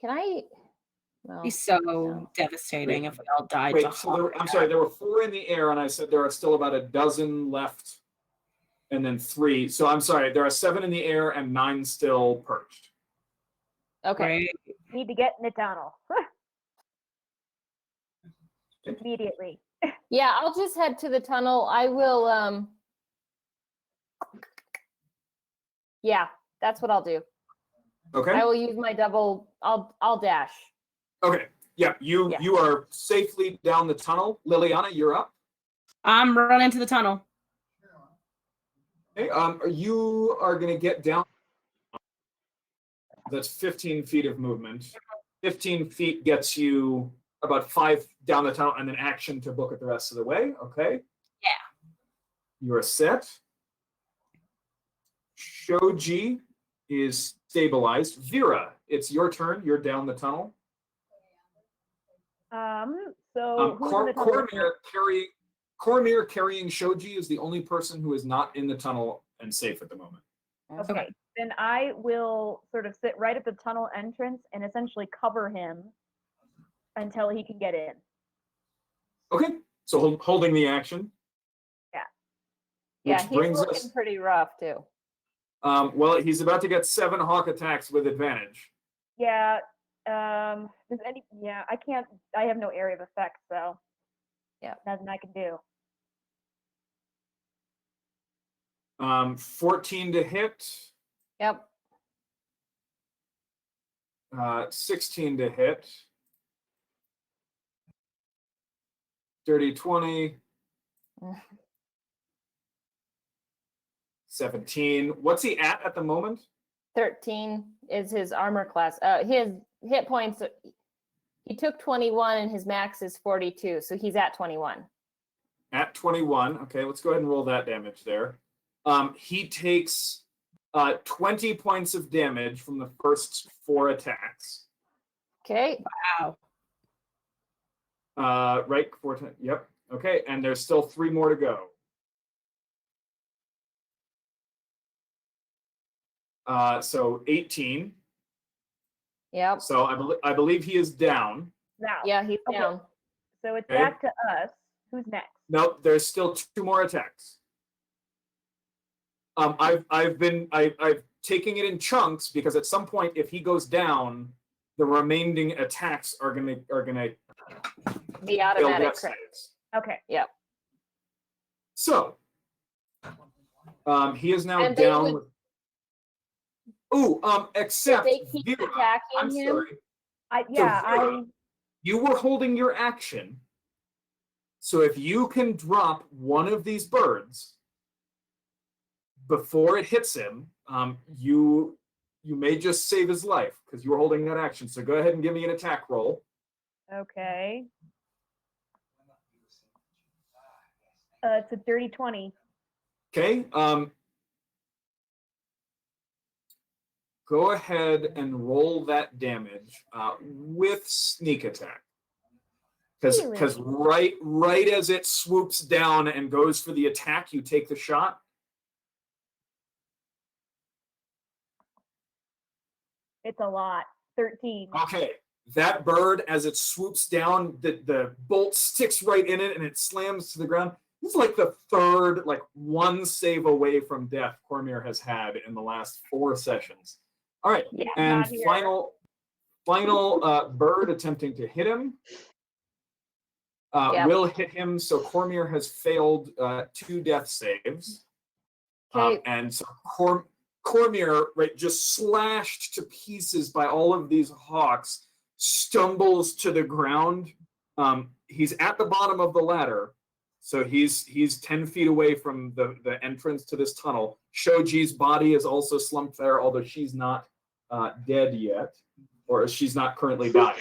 Can I? Well, Be so no. devastating if we all died. Wait, to so I'm sorry. There were 4 in the air, and I said there are still about a dozen left, and then 3. So I'm sorry. There are 7 in the air and 9 still perched. Okay. Right? Need to get in the tunnel. Immediately. Yeah, I'll just head to the tunnel. I will. Yeah, that's what I'll do. Okay. I will use my double. I'll dash. Okay. Yeah. You are safely down the tunnel. Liliana, you're up. I'm running to the tunnel. Okay. You are going to get down. That's 15 feet of movement. 15 feet gets you about 5 down the tunnel, and then action to book it the rest of the way. Okay. Yeah. You are set. Shoji is stabilized. Vera, it's your turn. You're down the tunnel. So who's in the tunnel? Cormier carrying Shoji is the only person who is not in the tunnel and safe at the moment. Okay. Then I will sort of sit right at the tunnel entrance and essentially cover him until he can get in. Okay. So holding the action. Yeah, Which he's brings looking us. pretty rough too. Well, he's about to get 7 hawk attacks with advantage. Yeah. Does any? Yeah, I can't. I have no area of effect, so Yeah. nothing I can do. 14 to hit. Yep. 16 to hit. Dirty 20. 17. What's he at the moment? 13 is his armor class. His hit points. He took 21 and his max is 42, so he's at 21. At 21. Okay, let's go ahead and roll that damage there. He takes 20 points of damage from the first 4 attacks. Okay. Wow. Right, 4 times. Yep. Okay, and there's still 3 more to go. So 18. Yep. So I believe he is down. Now. Yeah, he's Okay. down. So it's Okay. back to us. Who's next? Nope, there's still 2 more attacks. I've taking it in chunks because at some point, if he goes down, the remaining attacks are gonna The fail automatic death crit. saves. Okay. So he is now And they down. would- Except they keep Vera, attacking I'm him? sorry. I You were holding your action. So if you can drop one of these birds before it hits him, you may just save his life because you were holding that action. So go ahead and give me an attack roll. okay. It's a dirty 20. Okay. Go ahead and roll that damage with sneak attack. Because right as it swoops down and goes for the attack, you take the shot. It's a lot. 13. Okay. That bird, as it swoops down, the bolt sticks right in it and it slams to the ground. This is like the third, one save away from death Cormier has had in the last 4 sessions. All right. Yeah, And not here. final bird attempting to hit him. Yep. Will hit him, so Cormier has failed 2 death saves. Okay. And so Cormier, right, just slashed to pieces by all of these hawks, stumbles to the ground. He's at the bottom of the ladder, so he's 10 feet away from the entrance to this tunnel. Shoji's body is also slumped there, although she's not dead yet, or she's not currently dying.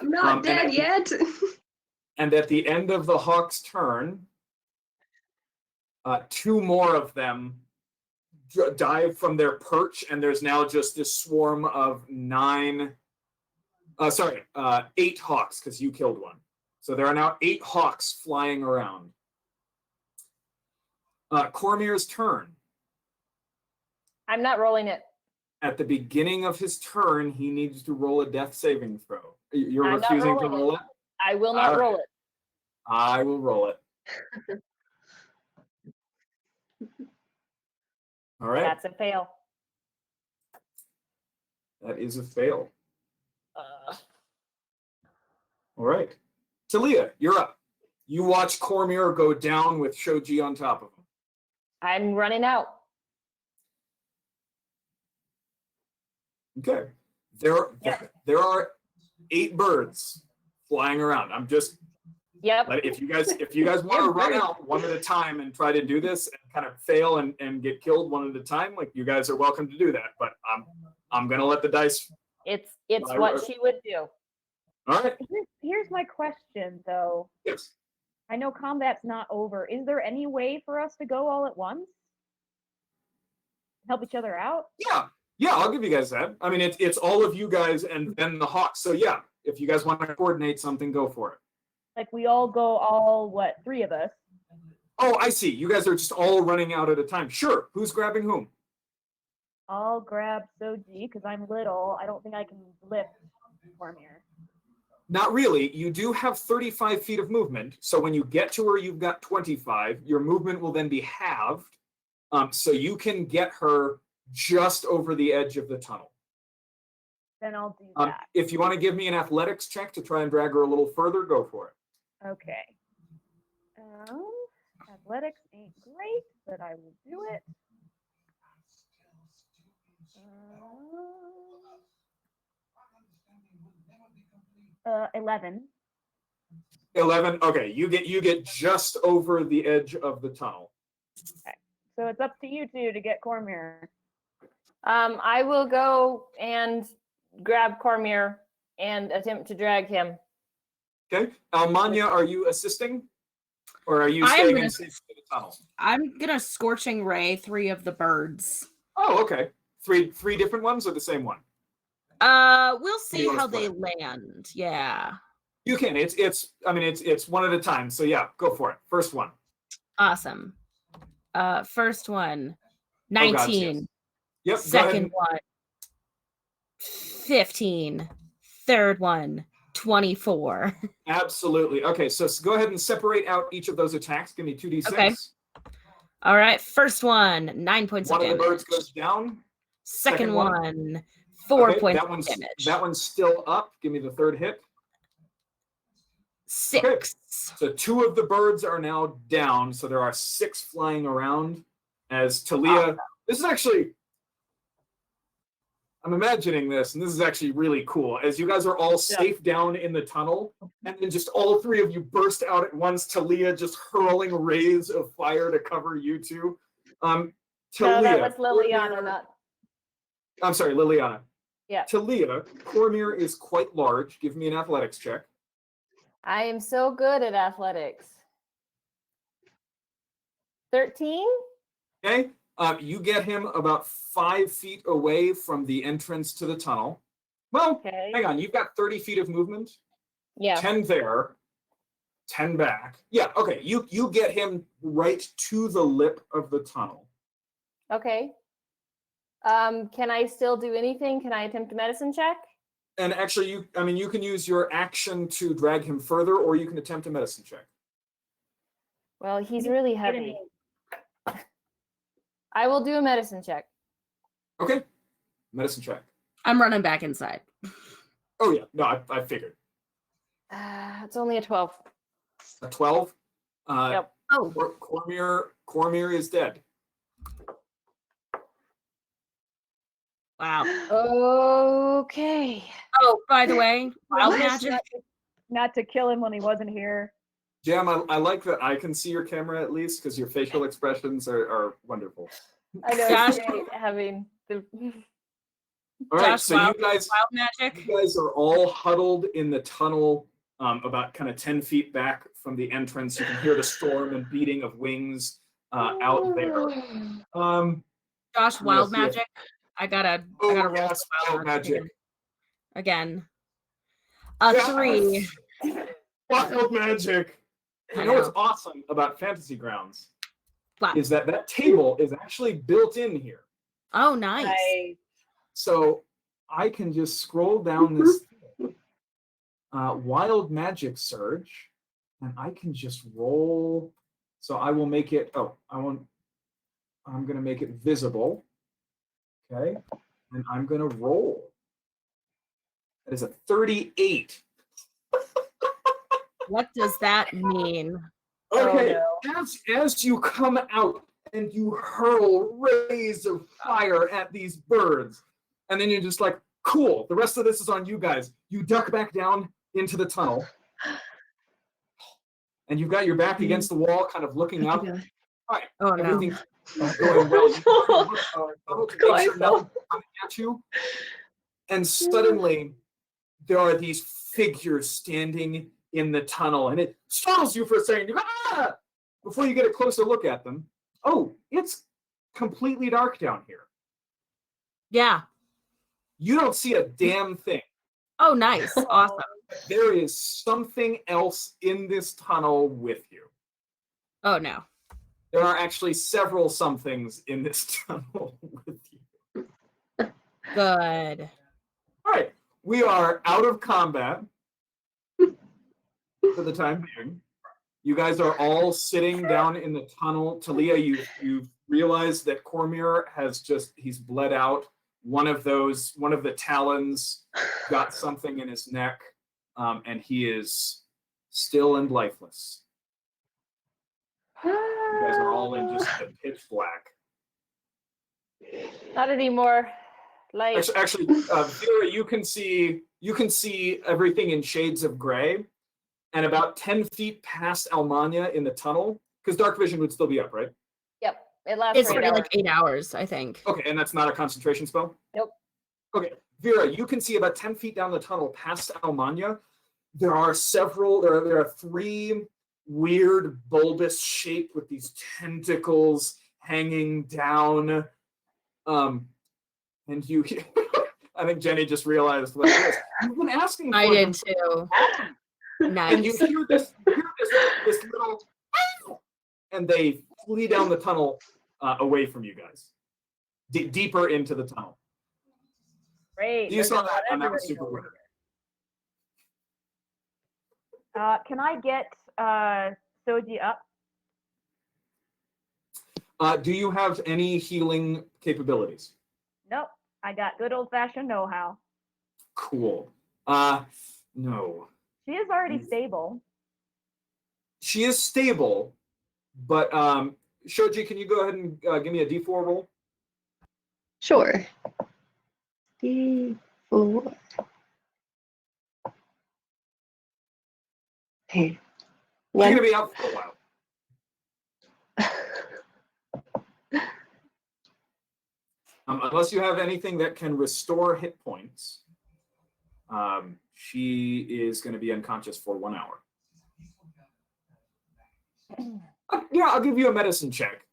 I'm not dead yet. And at the end of the hawk's turn, 2 more of them dive from their perch, and there's now just this swarm of 8 hawks, because you killed one. So there are now 8 hawks flying around. Cormier's turn. I'm not rolling it. At the beginning of his turn, he needs to roll a death saving throw. You're I'm not refusing to rolling it. roll it? I will not All right. roll it. I will roll it. All right. That's a fail. That is a fail. All right. Talia, you're up. You watch Cormier go down with Shoji on top of him. I'm running out. Okay. There are 8 birds flying around. I'm just Yep. if you guys want to run out one at a time and try to do this and kind of fail and get killed one at a time, you guys are welcome to do that. But I'm gonna let the dice. It's what she would do. All right. Here's my question, though. Yes. I know combat's not over. Is there any way for us to go all at once? Help each other out? Yeah, I'll give you guys that. I mean, it's all of you guys and then the hawks. So yeah, if you guys want to coordinate something, go for it. Like we all go 3 of us. Oh, I see. You guys are just all running out at a time. Sure. Who's grabbing whom? I'll grab Soji because I'm little. I don't think I can lift Cormier. Not really. You do have 35 feet of movement. So when you get to her, you've got 25. Your movement will then be halved. So you can get her just over the edge of the tunnel. Then I'll do that. If you want to give me an athletics check to try and drag her a little further, go for it. Okay. Athletics ain't great, but I will do it. 11. 11. Okay, you get just over the edge of the tunnel. Okay. So it's up to you two to get Cormier. I will go and grab Cormier and attempt to drag him. Okay. Almanya, are you assisting? Or are you I'm staying gonna- in safe to the tunnel? I'm gonna scorching ray 3 of the birds. Oh, okay. Three different ones or the same one? We'll see You wanna how they split land. Yeah. You can. It's one at a time. So yeah, go for it. First one. Awesome. First one, Oh, gosh, 19. Yep. Second one, 15. Third one, 24. Absolutely. Okay, so go ahead and separate out each of those attacks. Give me 2d6. Okay. All right. First one, 9 points One of of the damage. birds goes down. Second one. one, 4 Okay, points that of one's damage. that one's still up. Give me the third hit. 6. So 2 of the birds are now down. So there are 6 flying around as Talia. This is actually, I'm imagining this, and this is actually really cool. As you guys are all safe down in the tunnel, and then just all 3 of you burst out at once. Talia just hurling rays of fire to cover you two. Talia, No, that was Liliana, Cormier- not. I'm sorry, Liliana. Yeah. Talia, Cormier is quite large. Give me an athletics check. I am so good at athletics. 13? Okay. You get him about 5 feet away from the entrance to the tunnel. Well, Okay. hang on. You've got 30 feet of movement. Yeah. 10 there, 10 back. Yeah, okay. You get him right to the lip of the tunnel. Okay. Can I still do anything? Can I attempt a medicine check? And actually, you can use your action to drag him further, or you can attempt a medicine check. Well, he's really heavy. I will do a medicine check. Okay. Medicine check. I'm running back inside. Oh, yeah. No, I figured. It's only a 12. A 12. Yep. Oh, Cormier is dead. wow. Okay. Oh, by the way, wild Promise magic. not to kill him when he wasn't here. Jam, I like that I can see your camera at least because your facial expressions are wonderful. I know Josh- it's great having the. All right, Josh, so wild you guys magic. are all huddled in the tunnel, about kind of 10 feet back from the entrance. You can hear the storm and beating of wings out there. Josh, wild Yes, yes. magic. I gotta Oh, roll yes, for wild magic. again. Yes. 3. Wild magic. I You know what's know. awesome about Fantasy Grounds What? is that table is actually built in here. Oh, nice. So I can just scroll down this wild magic surge, and I can just roll. So I will make it. I'm going to make it visible. Okay, and I'm going to roll. That is a 38. What does that mean? Okay, as you come out and you hurl rays of fire at these birds, and then you're just like, cool, the rest of this is on you guys. You duck back down into the tunnel, and you've got your back against the wall, kind of looking up. All right, Oh, no. everything's going well. You look to make sure nothing's coming at you, and suddenly there are these figures standing in the tunnel, and it startles you for a second. You go, ah! Before you get a closer look at them. Oh, it's completely dark down here. Yeah. You don't see a damn thing. Oh, nice. Awesome. There is something else in this tunnel with you. Oh, no. There are actually several somethings in this tunnel with you. Good. All right, we are out of combat. for the time being. You guys are all sitting down in the tunnel. Talia, you've realized that Cormier he's bled out. One of the talons got something in his neck, and he is still and lifeless. You guys are all in just the pitch black. Not anymore. Light. Actually, Vera, you can see everything in shades of gray, and about 10 feet past Almania in the tunnel, because dark vision would still be up, right? Yep. It lasts It's for 8 already hours. like 8 hours, I think. Okay, and that's not a concentration spell? Nope. Okay, Vera, you can see about 10 feet down the tunnel past Almania, there are 3 weird bulbous shape with these tentacles hanging down. And you, I think Jenny just realized what it is. You've been asking for I did them. too. And you Nice. hear this little, and they flee down the tunnel away from you guys, deeper into the tunnel. Great. You There's saw a lot that, and that was everybody super knows. weird. Can I get Soji up? Do you have any healing capabilities? Nope. I got good old-fashioned know-how. Cool. No. She is already stable. She is stable, but Shoji, can you go ahead and give me a D4 roll? Sure. D4. Hey. You're One. gonna be out for a while. Unless you have anything that can restore hit points, she is going to be unconscious for 1 hour. Yeah, I'll give you a medicine check.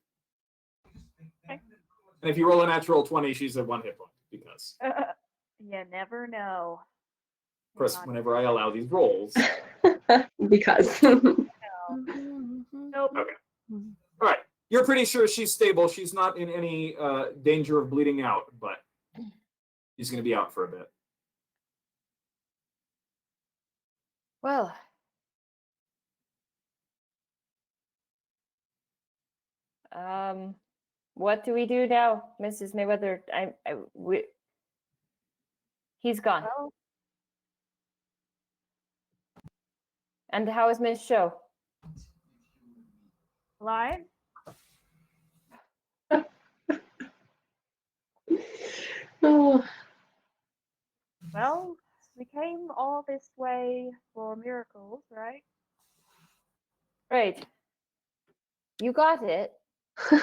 Okay. And if you roll a natural 20, she's at 1 hit point because, You never know. of course, whenever I allow these rolls. Because. Nope. Okay. All right. You're pretty sure she's stable. She's not in any danger of bleeding out, but she's going to be out for a bit. Well. What do we do now, Mrs. Mayweather? He's gone. Well, And how is Miss Show? alive? Oh. Well, we came all this way for miracles, right? Right. You got it. We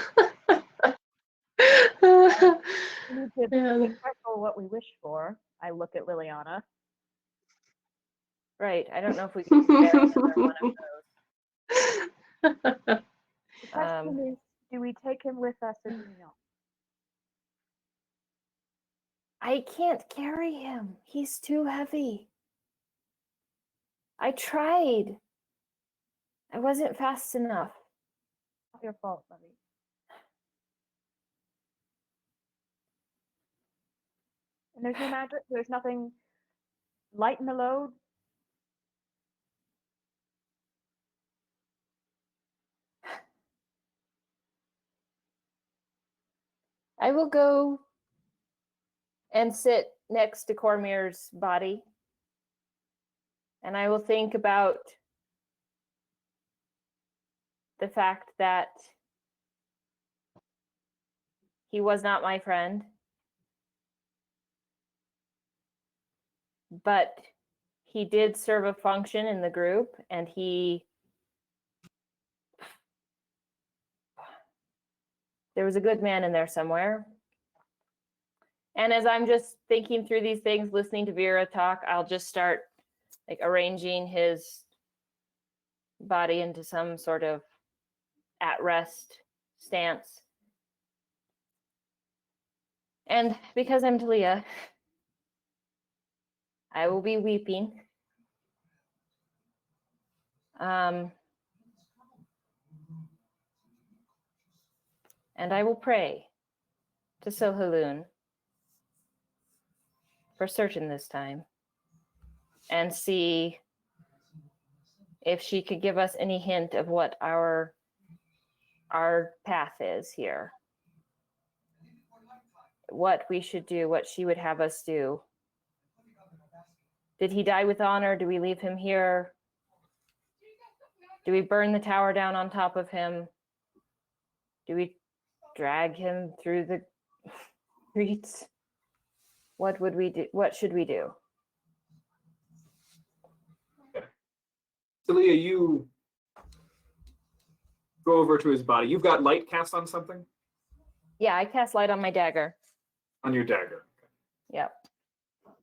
need to Yeah. be careful what we wish for. I look at Liliana. Right. I don't know if we can spare another one of those. The question is, do we take him with us or do we not? I can't carry him. He's too heavy. I tried. I wasn't fast enough. Not your fault, buddy. And there's no magic. There's nothing lighten the load. I will go and sit next to Cormier's body. And I will think about the fact that he was not my friend, but he did serve a function in the group, and there was a good man in there somewhere. And as I'm just thinking through these things, listening to Vera talk, I'll just start like arranging his body into some sort of at rest stance. And because I'm Talia, I will be weeping. And I will pray to Sohaloon for certain this time and see if she could give us any hint of what our path is here. What we should do, what she would have us do. Did he die with honor? Do we leave him here? Do we burn the tower down on top of him? Do we drag him through the streets? What would we do? What should we do? Celia, you go over to his body. You've got light cast on something? Yeah, I cast light on my dagger. On your dagger. Yep.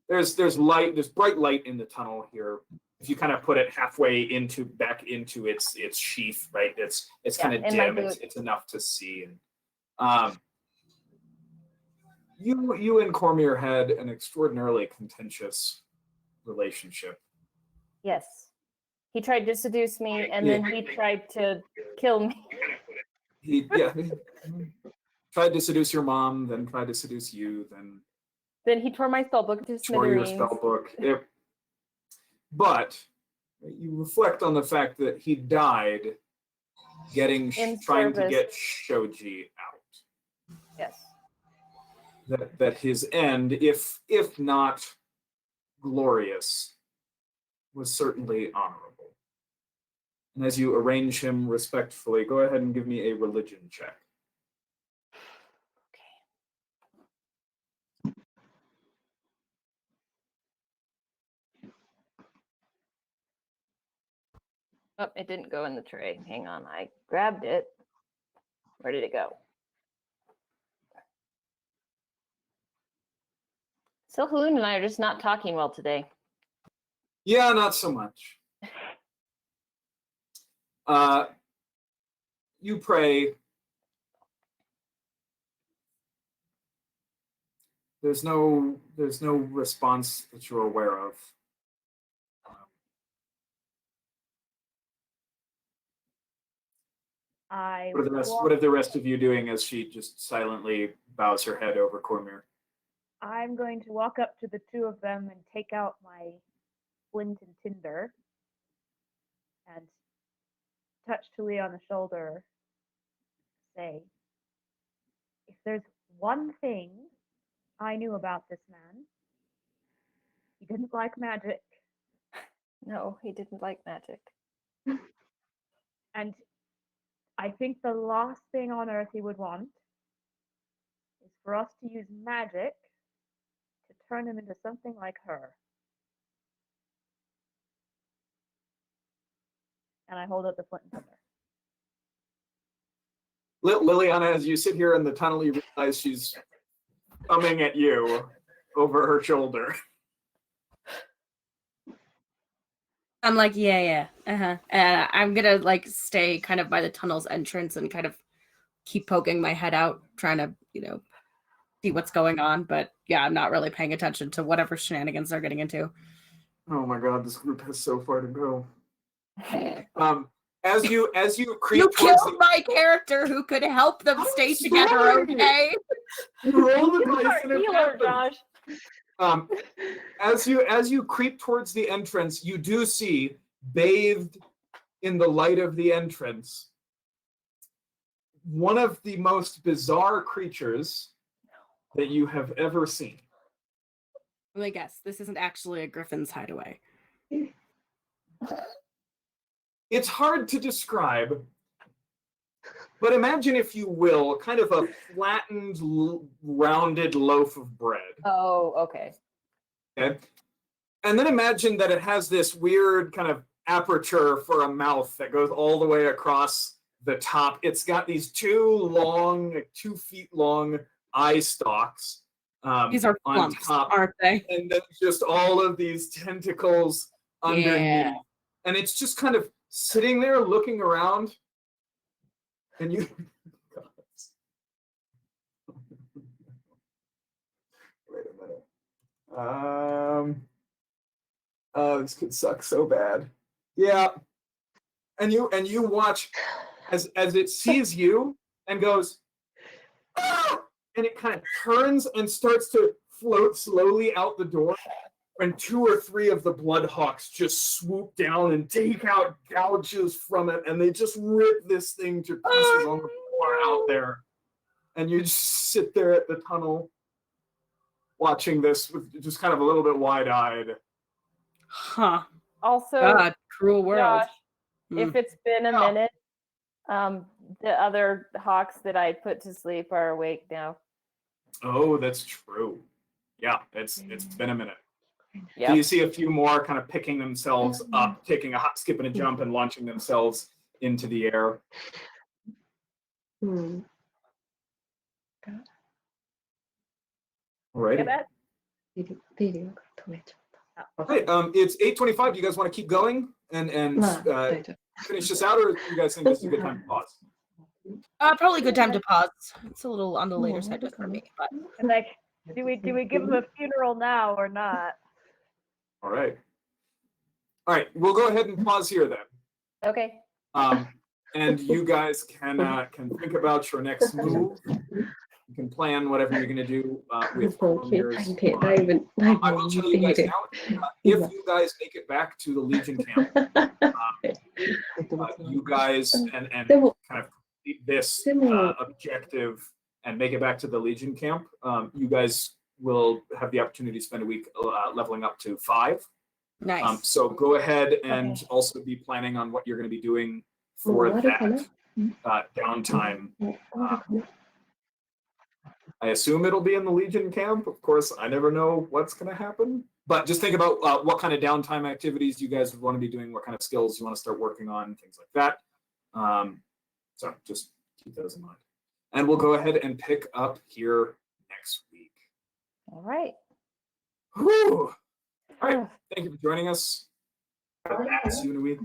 There's light, there's bright light in the tunnel here. If you kind of put it halfway back into its sheath, right? It's kind of in my dim. boot. It's enough to see. And you and Cormier had an extraordinarily contentious relationship. Yes. He tried to seduce me, and then he tried to kill me. He tried to seduce your mom, then tried to seduce you, Then he tore my spellbook to tore your smithereens. spell book. But you reflect on the fact that he died trying to service. get Shoji out. Yes. That his end, if not glorious, was certainly honorable. And as you arrange him respectfully, go ahead and give me a religion check. Oh, it didn't go in the tray. Hang on, I grabbed it. Where did it go? Silhaloon and I are just not talking well today. Yeah, not so much. You pray. There's no response that you're aware of. What are the rest of you doing as she just silently bows her head over Cormier? I'm going to walk up to the two of them and take out my flint and tinder and touch Talia on the shoulder. Say, if there's one thing I knew about this man, he didn't like magic. No, he didn't like magic. And I think the last thing on earth he would want is for us to use magic to turn him into something like her. And I hold up the flint and tinder. Liliana, as you sit here in the tunnel, you realize she's coming at you over her shoulder. I'm like, yeah. And I'm gonna like stay kind of by the tunnel's entrance and kind of keep poking my head out, trying to, see what's going on. But yeah, I'm not really paying attention to whatever shenanigans they're getting into. Oh my god, this group has so far to go. As you creep You towards killed my character who could help them stay together, sorry. okay? you roll the You dice are and it healer, happens. Josh. As you creep towards the entrance, you do see, bathed in the light of the entrance, one of the most bizarre creatures that you have ever seen. Let me guess, this isn't actually a griffin's hideaway. It's hard to describe, but imagine, if you will, kind of a flattened, rounded loaf of bread. Oh, okay. Okay. And then imagine that it has this weird kind of aperture for a mouth that goes all the way across the top. It's got these 2 feet long eye stalks These are on flumps, top, aren't they? and then just all of these tentacles underneath. Yeah. And it's just kind of sitting there looking around, and you wait a minute. Oh, this could suck so bad. Yeah. And you watch as it sees you and goes, ah! And it kind of turns and starts to float slowly out the door, and 2 or 3 of the bloodhawks just swoop down and take out gouges from it, and they just rip this thing to pieces on the floor out there. And you just sit there at the tunnel watching this with just kind of a little bit wide-eyed. Huh. Also, God, cruel world. Josh, if it's been a minute, the other hawks that I put to sleep are awake now. Oh, that's true. Yeah, it's been a minute. Yeah. So you see a few more kind of picking themselves up, taking a hop, skip, and a jump, and launching themselves into the air. Hmm. Alrighty. Video. Okay, it's 8:25. Do you guys want to keep going and finish this out, or do you guys think this is a good time to pause? Probably a good time to pause. It's a little on the later side just for me, but And like, do we give him a funeral now or not? All right. All right, we'll go ahead and pause here then. Okay. And you guys can think about your next move. You can plan whatever you're going to do with Coromir's. I will tell you guys now, if you guys make it back to the Legion camp, you guys and kind of complete this objective and make it back to the Legion camp, you guys will have the opportunity to spend a week leveling up to 5. nice. So go ahead and also be planning on what you're going to be doing for that downtime. I assume it'll be in the Legion camp. Of course, I never know what's going to happen. But just think about what kind of downtime activities you guys would want to be doing, what kind of skills you want to start working on, things like that. So just keep those in mind. And we'll go ahead and pick up here next week. All right. Whew. All right. Thank you for joining us. See you in a week.